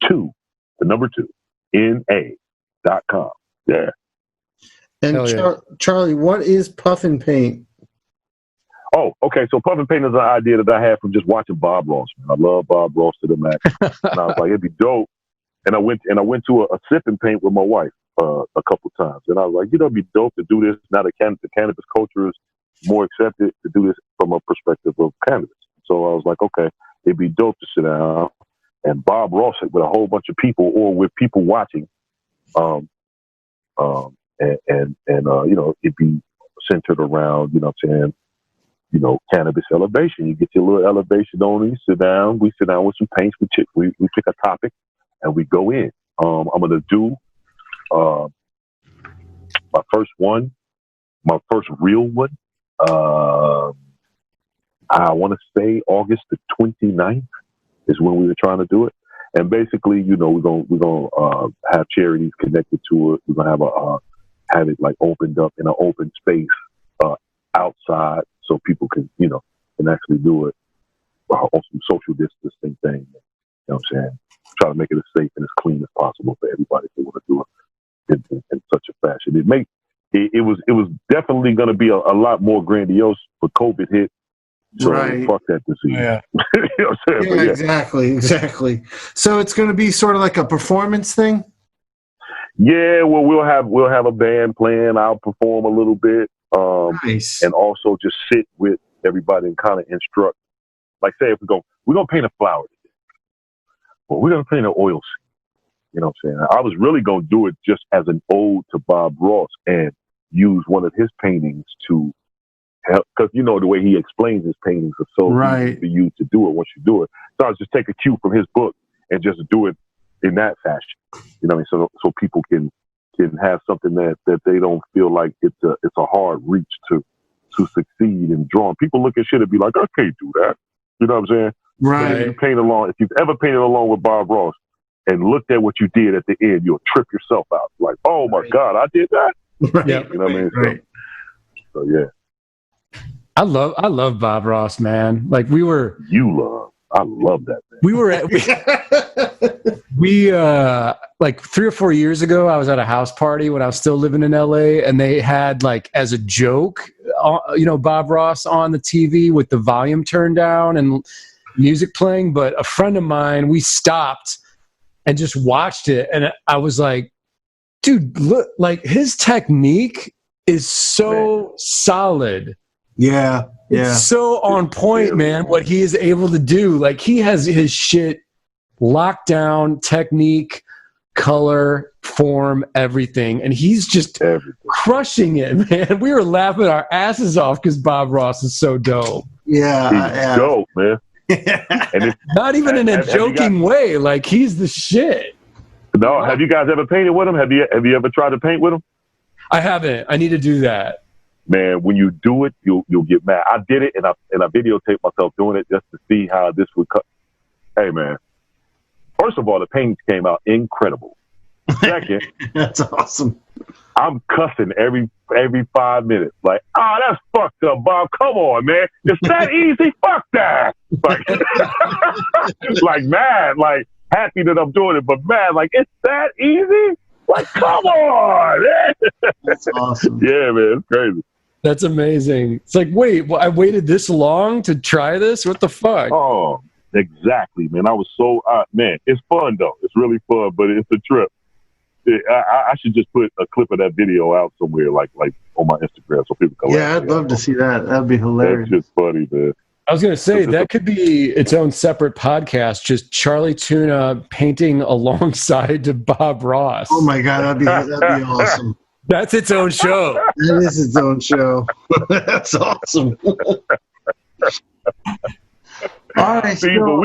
2, the number 2, NA.com. Yeah. And Charlie, what is puff and paint? Oh, okay. So puff and paint is an idea that I had from just watching Bob Ross. Man. I love Bob Ross to the max. And I was like, it'd be dope. And I went to a sip and paint with my wife a couple times. And I was like, it'd be dope to do this. Now the cannabis culture is more accepted, to do this from a perspective of cannabis. So I was like, okay, it'd be dope to sit down and Bob Ross it with a whole bunch of people or with people watching, and you know, it be centered around, you know what I'm saying, you know, cannabis elevation. You get your little elevation on, you sit down, we sit down with some paints, we pick a topic and we go in. I'm gonna do my first real one. I want to say August the 29th is when we were trying to do it. And basically, you know, we're gonna have charities connected to it. We're gonna have it like opened up in an open space outside, so people can, you know, can actually do it on some social distancing thing. You know what I'm saying? Try to make it as safe and as clean as possible for everybody who want to do it in such a fashion. It was definitely going to be a lot more grandiose, but COVID hit. So Right. fuck that disease. Yeah. You know what I'm saying? Yeah, exactly. So it's going to be sort of like a performance thing. Yeah, well, we'll have a band playing. I'll perform a little bit, Nice. and also just sit with everybody and kind of instruct. Like, say, if we're gonna paint a flower today, well, we're gonna paint an oil scene. You know what I'm saying? I was really gonna do it just as an ode to Bob Ross and use one of his paintings to help, because you know the way he explains his paintings are so easy for you to do it once you do it. So I was just take a cue from his book and just do it in that fashion. You know what I mean? So people can have something that they don't feel like it's a hard reach to succeed in drawing. People look at shit and be like, I can't do that. You know what I'm saying? Right. But if you've ever painted along with Bob Ross and looked at what you did at the end, you'll trip yourself out. Like, oh my God, I did that. Right. Yeah. You know what I mean? Right. So yeah. I love Bob Ross, man. Like I love that, man. we were at we like 3 or 4 years ago, I was at a house party when I was still living in LA, and they had, like, as a joke, you know, Bob Ross on the TV with the volume turned down and music playing. But a friend of mine, we stopped and just watched it, and I was like, dude, look, like, his technique is so solid. Yeah. It's so on point, man, what he is able to do. Like, he has his shit locked down, technique, color, form, everything. And he's just crushing it, man. We were laughing our asses off because Bob Ross is so dope. Yeah. He's dope, man. And it's not even in a joking way. Like, he's the shit. No, have you guys ever painted with him? Have you ever tried to paint with him? I haven't. I need to do that. Man, when you do it, you'll get mad. I did it, and I videotaped myself doing it just to see how this would cut. Hey, man. First of all, the paintings came out incredible. Second, that's awesome. I'm cussing every 5 minutes. Like, that's fucked up, Bob. Come on, man. It's that easy. Fuck that. Like mad. Like, happy that I'm doing it, but mad. Like, it's that easy. Like, come on, man. That's awesome. Yeah, man. It's crazy. That's amazing. It's like, wait, I waited this long to try this? What the fuck? Oh, exactly, man. I was so, man, it's fun, though. It's really fun, but it's a trip. I should just put a clip of that video out somewhere, like on my Instagram, so people can. Yeah, I'd love to see that. That'd be hilarious. That's just funny, man. I was going to say, that could be its own separate podcast, just Chali 2Na painting alongside to Bob Ross. Oh, my God. That'd be awesome. That's its own show. That is its own show. That's awesome. All right. See, but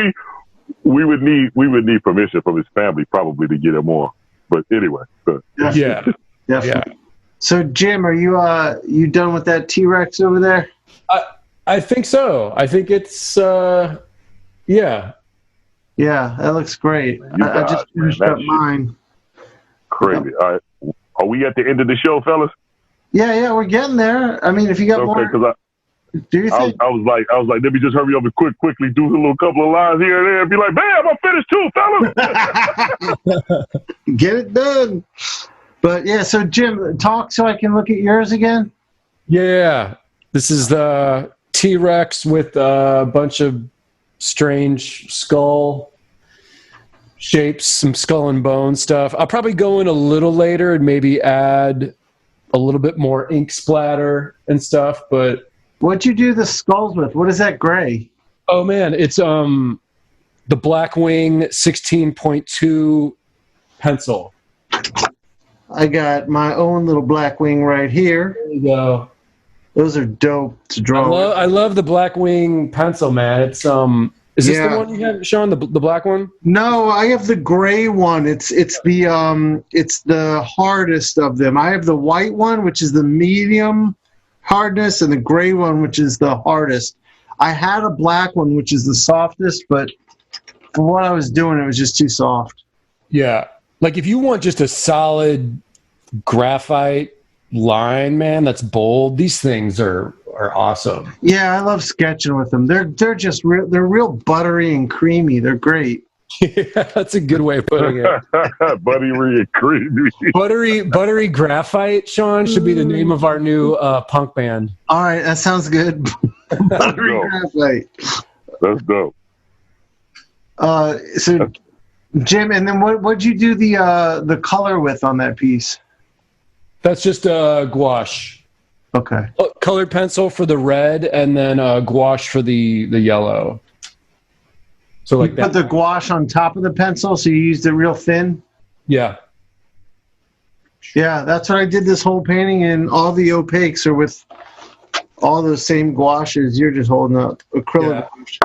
we would need permission from his family probably to get him on. But anyway. Yeah. Definitely. Yeah. So, Jim, are you done with that T-Rex over there? I think so. I think it's yeah. Yeah, that looks great. I just finished up mine. Crazy. All right. Are we at the end of the show, fellas? Yeah, we're getting there. I mean, if you got more, do you think? I was like, let me just hurry up and quickly do a little couple of lines here and there and be like, bam, I'm finished too, fellas. Get it done. But yeah, so Jim, talk so I can look at yours again. Yeah, this is the T-Rex with a bunch of strange skull shapes, some skull and bone stuff. I'll probably go in a little later and maybe add a little bit more ink splatter and stuff. But what'd you do the skulls with? What is that gray? Oh man, it's the Blackwing 16.2 pencil. I got my own little black wing right here. There you go. Those are dope to draw. I love the black wing pencil, man. It's is this the Yeah. one you have, Shawn? The black one? No, I have the gray one. It's the hardest of them. I have the white one, which is the medium hardness, and the gray one, which is the hardest. I had a black one, which is the softest, but for what I was doing, it was just too soft. Yeah. Like if you want just a solid graphite line, man, that's bold. These things are awesome. Yeah, I love sketching with them. They're just they're real buttery and creamy. They're great. Yeah, that's a good way of putting it. Buttery and creamy. Buttery graphite, Shawn, should be the name of our new punk band. All right, that sounds good. Buttery graphite. That's dope. So, Jim, and then what'd you do the color with on that piece? That's just gouache. Okay. Colored pencil for the red, and then gouache for the yellow. So like You that. put the gouache on top of the pencil, so you used it real thin? Yeah. Yeah, that's what I did this whole painting, and all the opaques are with all those same gouaches you're just holding up. Acrylic gouache.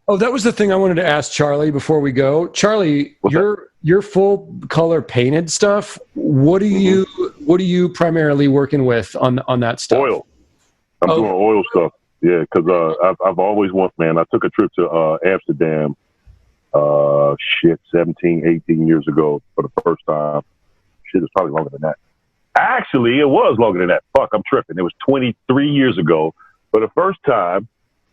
Oh, that was the thing I wanted to ask Charlie before we go. Charlie, your full color painted stuff, what are you primarily working with on that stuff? Oil. I'm doing oil stuff. Yeah, because I've always wanted, man. I took a trip to Amsterdam, 17, 18 years ago for the first time. Shit, it's probably longer than that. Actually, it was longer than that. Fuck, I'm tripping. It was 23 years ago for the first time.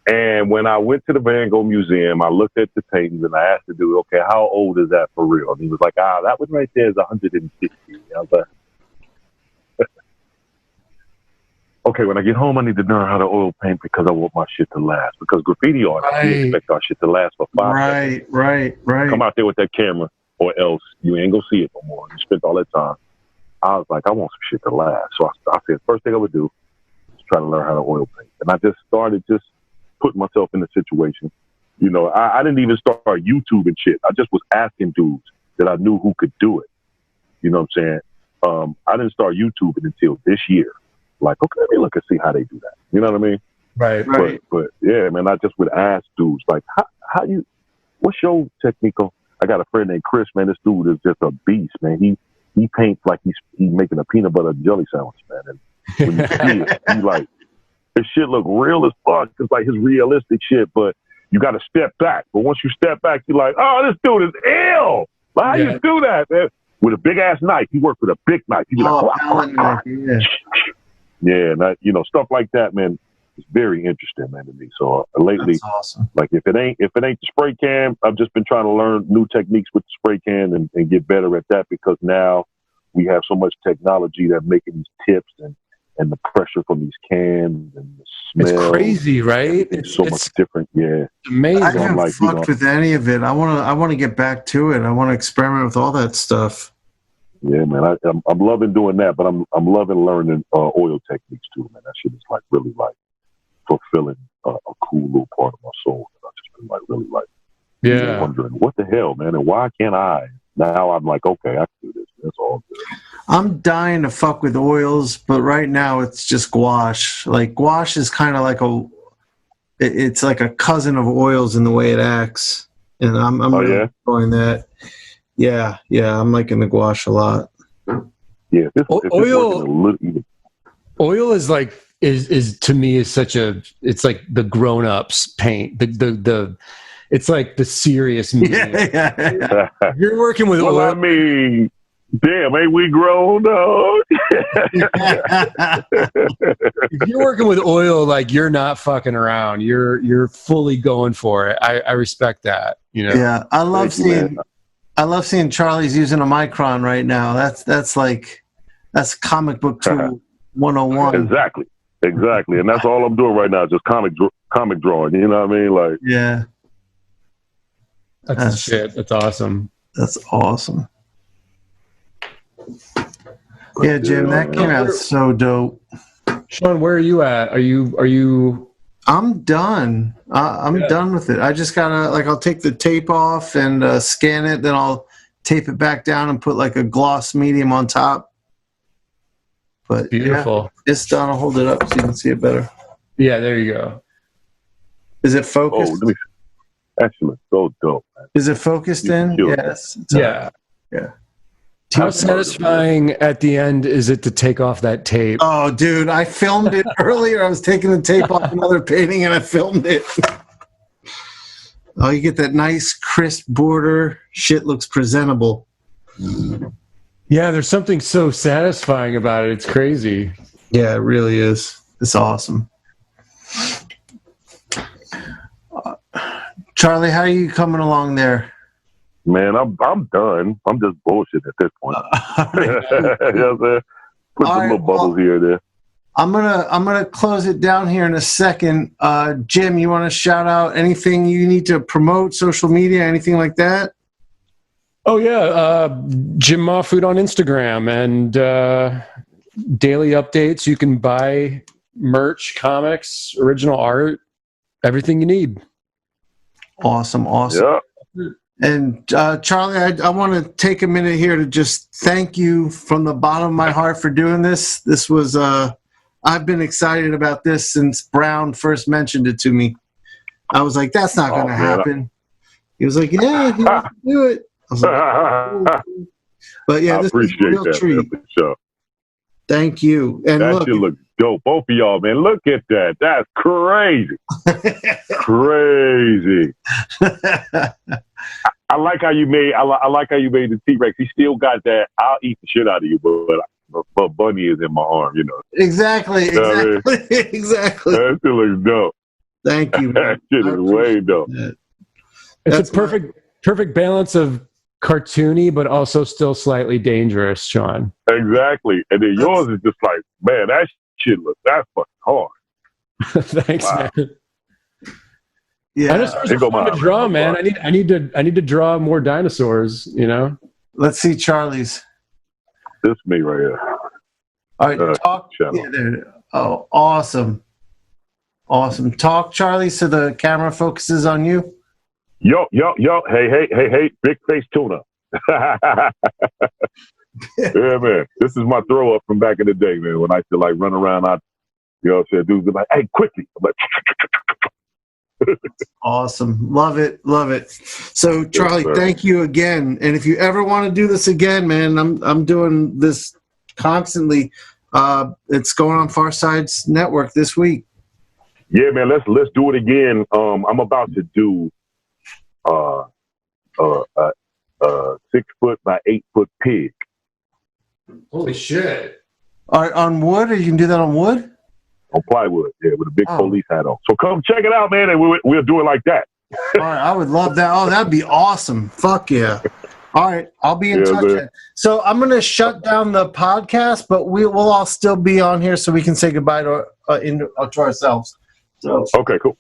And when I went to the Van Gogh Museum, I looked at the paintings and I asked the dude, okay, how old is that for real? And he was like, that one right there is 150. I was like, okay, when I get home, I need to learn how to oil paint because I want my shit to last. Because graffiti artists, we expect our shit to last for 5 seconds. Right. Come out there with that camera or else you ain't gonna see it no more. You spent all that time. I was like, I want some shit to last. So I said, first thing I would do is try to learn how to oil paint. And I just started putting myself in the situation. You know, I didn't even start YouTube and shit. I just was asking dudes that I knew who could do it. You know what I'm saying? I didn't start YouTubing until this year. Like, okay, let me look and see how they do that. You know what I mean? Right. But yeah, man, I just would ask dudes, like, what's your technique on? I got a friend named Chris, man. This dude is just a beast, man. He paints like he's making a peanut butter jelly sandwich, man. And when you see it, you like, his shit look real as fuck. It's like his realistic shit, but you got to step back. But once you step back, you're like, oh, this dude is ill. How you do that, man? With a big ass knife. He worked with a big knife. He'd be like, yeah, and stuff like that, man. It's very interesting, man, to me. So lately, that's awesome. Like if it ain't the spray can, I've just been trying to learn new techniques with the spray can and get better at that because now we have so much technology that making these tips and the pressure from these cans and the smell. It's crazy, right? It's so much different. Yeah, it's amazing. I haven't fucked with any of it. I want to get back to it. I want to experiment with all that stuff. Yeah, man. I'm loving doing that, but I'm loving learning oil techniques too, man. That shit is like really like fulfilling a cool little part of my soul. And I just been like really like wondering what the hell, man, and why can't I? Now I'm like, okay, I can do this. That's all good. I'm dying to fuck with oils, but right now it's just gouache. Like gouache is kind of like it's like a cousin of oils in the way it acts, and I'm really enjoying that. Yeah, I'm liking the gouache a lot. Yeah, oil is like is to me is such it's like the grown-ups paint. The it's like the serious medium. Yeah. You're working with oil. I mean, damn, ain't we grown, dog? If you're working with oil, like you're not fucking around. You're fully going for it. I respect that. You know. Yeah, I love seeing Charlie's using a micron right now. That's comic book tool 101. Exactly, and that's all I'm doing right now. Just comic drawing. You know what I mean? Like, yeah. That's shit. That's awesome. That's awesome. Yeah, Jim, that came out so dope. Shawn, where are you at? Are you? I'm done. I'm done with it. I just gotta I'll take the tape off and scan it. Then I'll tape it back down and put like a gloss medium on top. But Beautiful. yeah, it's done. I'll hold it up so you can see it better. Yeah, there you go. Is it Oh, focused? let me. Excellent. So dope, man. Is it focused You in? killed it. Yes. Yeah. Yeah. How satisfying at the end is it to take off that tape? Oh, dude, I filmed it earlier. I was taking the tape off another painting and I filmed it. Oh, you get that nice crisp border. Shit looks presentable. Yeah, there's something so satisfying about it. It's crazy. Yeah, it really is. It's awesome. Charlie, how are you coming along there? Man, I'm done. I'm just bullshit at this point. All right. You know what I'm saying? Put All some right, little bubbles here and there. I'm gonna close it down here in a second. Jim, you want to shout out anything you need to promote, social media, anything like that? Oh yeah, Jim Mahfood on Instagram and daily updates. You can buy merch, comics, original art, everything you need. Awesome. Yeah. And Charlie, I want to take a minute here to just thank you from the bottom of my heart for doing this. This was I've been excited about this since Brown first mentioned it to me. I was like, that's not going to happen. He was like, yeah, he wants to do it. I was like, oh. But yeah, I this appreciate is a real that, treat. man, for sure. Thank you. And That look, shit looks dope. Both of y'all, man. Look at that. That's crazy. Crazy. I like how you made. I like how you made the T-Rex. He still got that. I'll eat the shit out of you, but Bunny is in my arm. You know. exactly. You know what I mean? Exactly. That shit looks dope. Thank you. That shit I is way dope. appreciate that. It's That's a perfect balance of cartoony, but also still slightly dangerous, Shawn. Exactly. And then yours is just like, man, that shit looks. That's fucking hard. Thanks, Wow. man. Yeah. Dinosaurs Here are go fun to mine. draw, man. I need to draw more dinosaurs. You know. Let's see Charlie's. This is me right here. All right, talk. channel. Yeah, there. Oh, awesome. Awesome. Talk, Charlie, so the camera focuses on you. Yo. Hey. Big face tuna. Yeah, man. This is my throw up from back in the day, man. When I used to like run around, you know what I'm saying? Dudes be like, hey, quickly. I'm like, Awesome. Love it. Love it. So, Charlie, sir. thank you again. And if you ever want to do this again, man, I'm doing this constantly. It's going on Farside's network this week. yeah, man, let's do it again. I'm about to do 6 foot by 8 foot pig. Holy shit! All right, on wood, or you can do that on wood? On plywood, yeah, with a big Oh. police hat on. So come check it out, man, and we'll do it like that. All right, I would love that. Oh, that'd be awesome. Fuck yeah. All right, I'll be in Yeah, touch man. then. So I'm going to shut down the podcast, but we'll all still be on here so we can say goodbye to ourselves. So Okay, cool.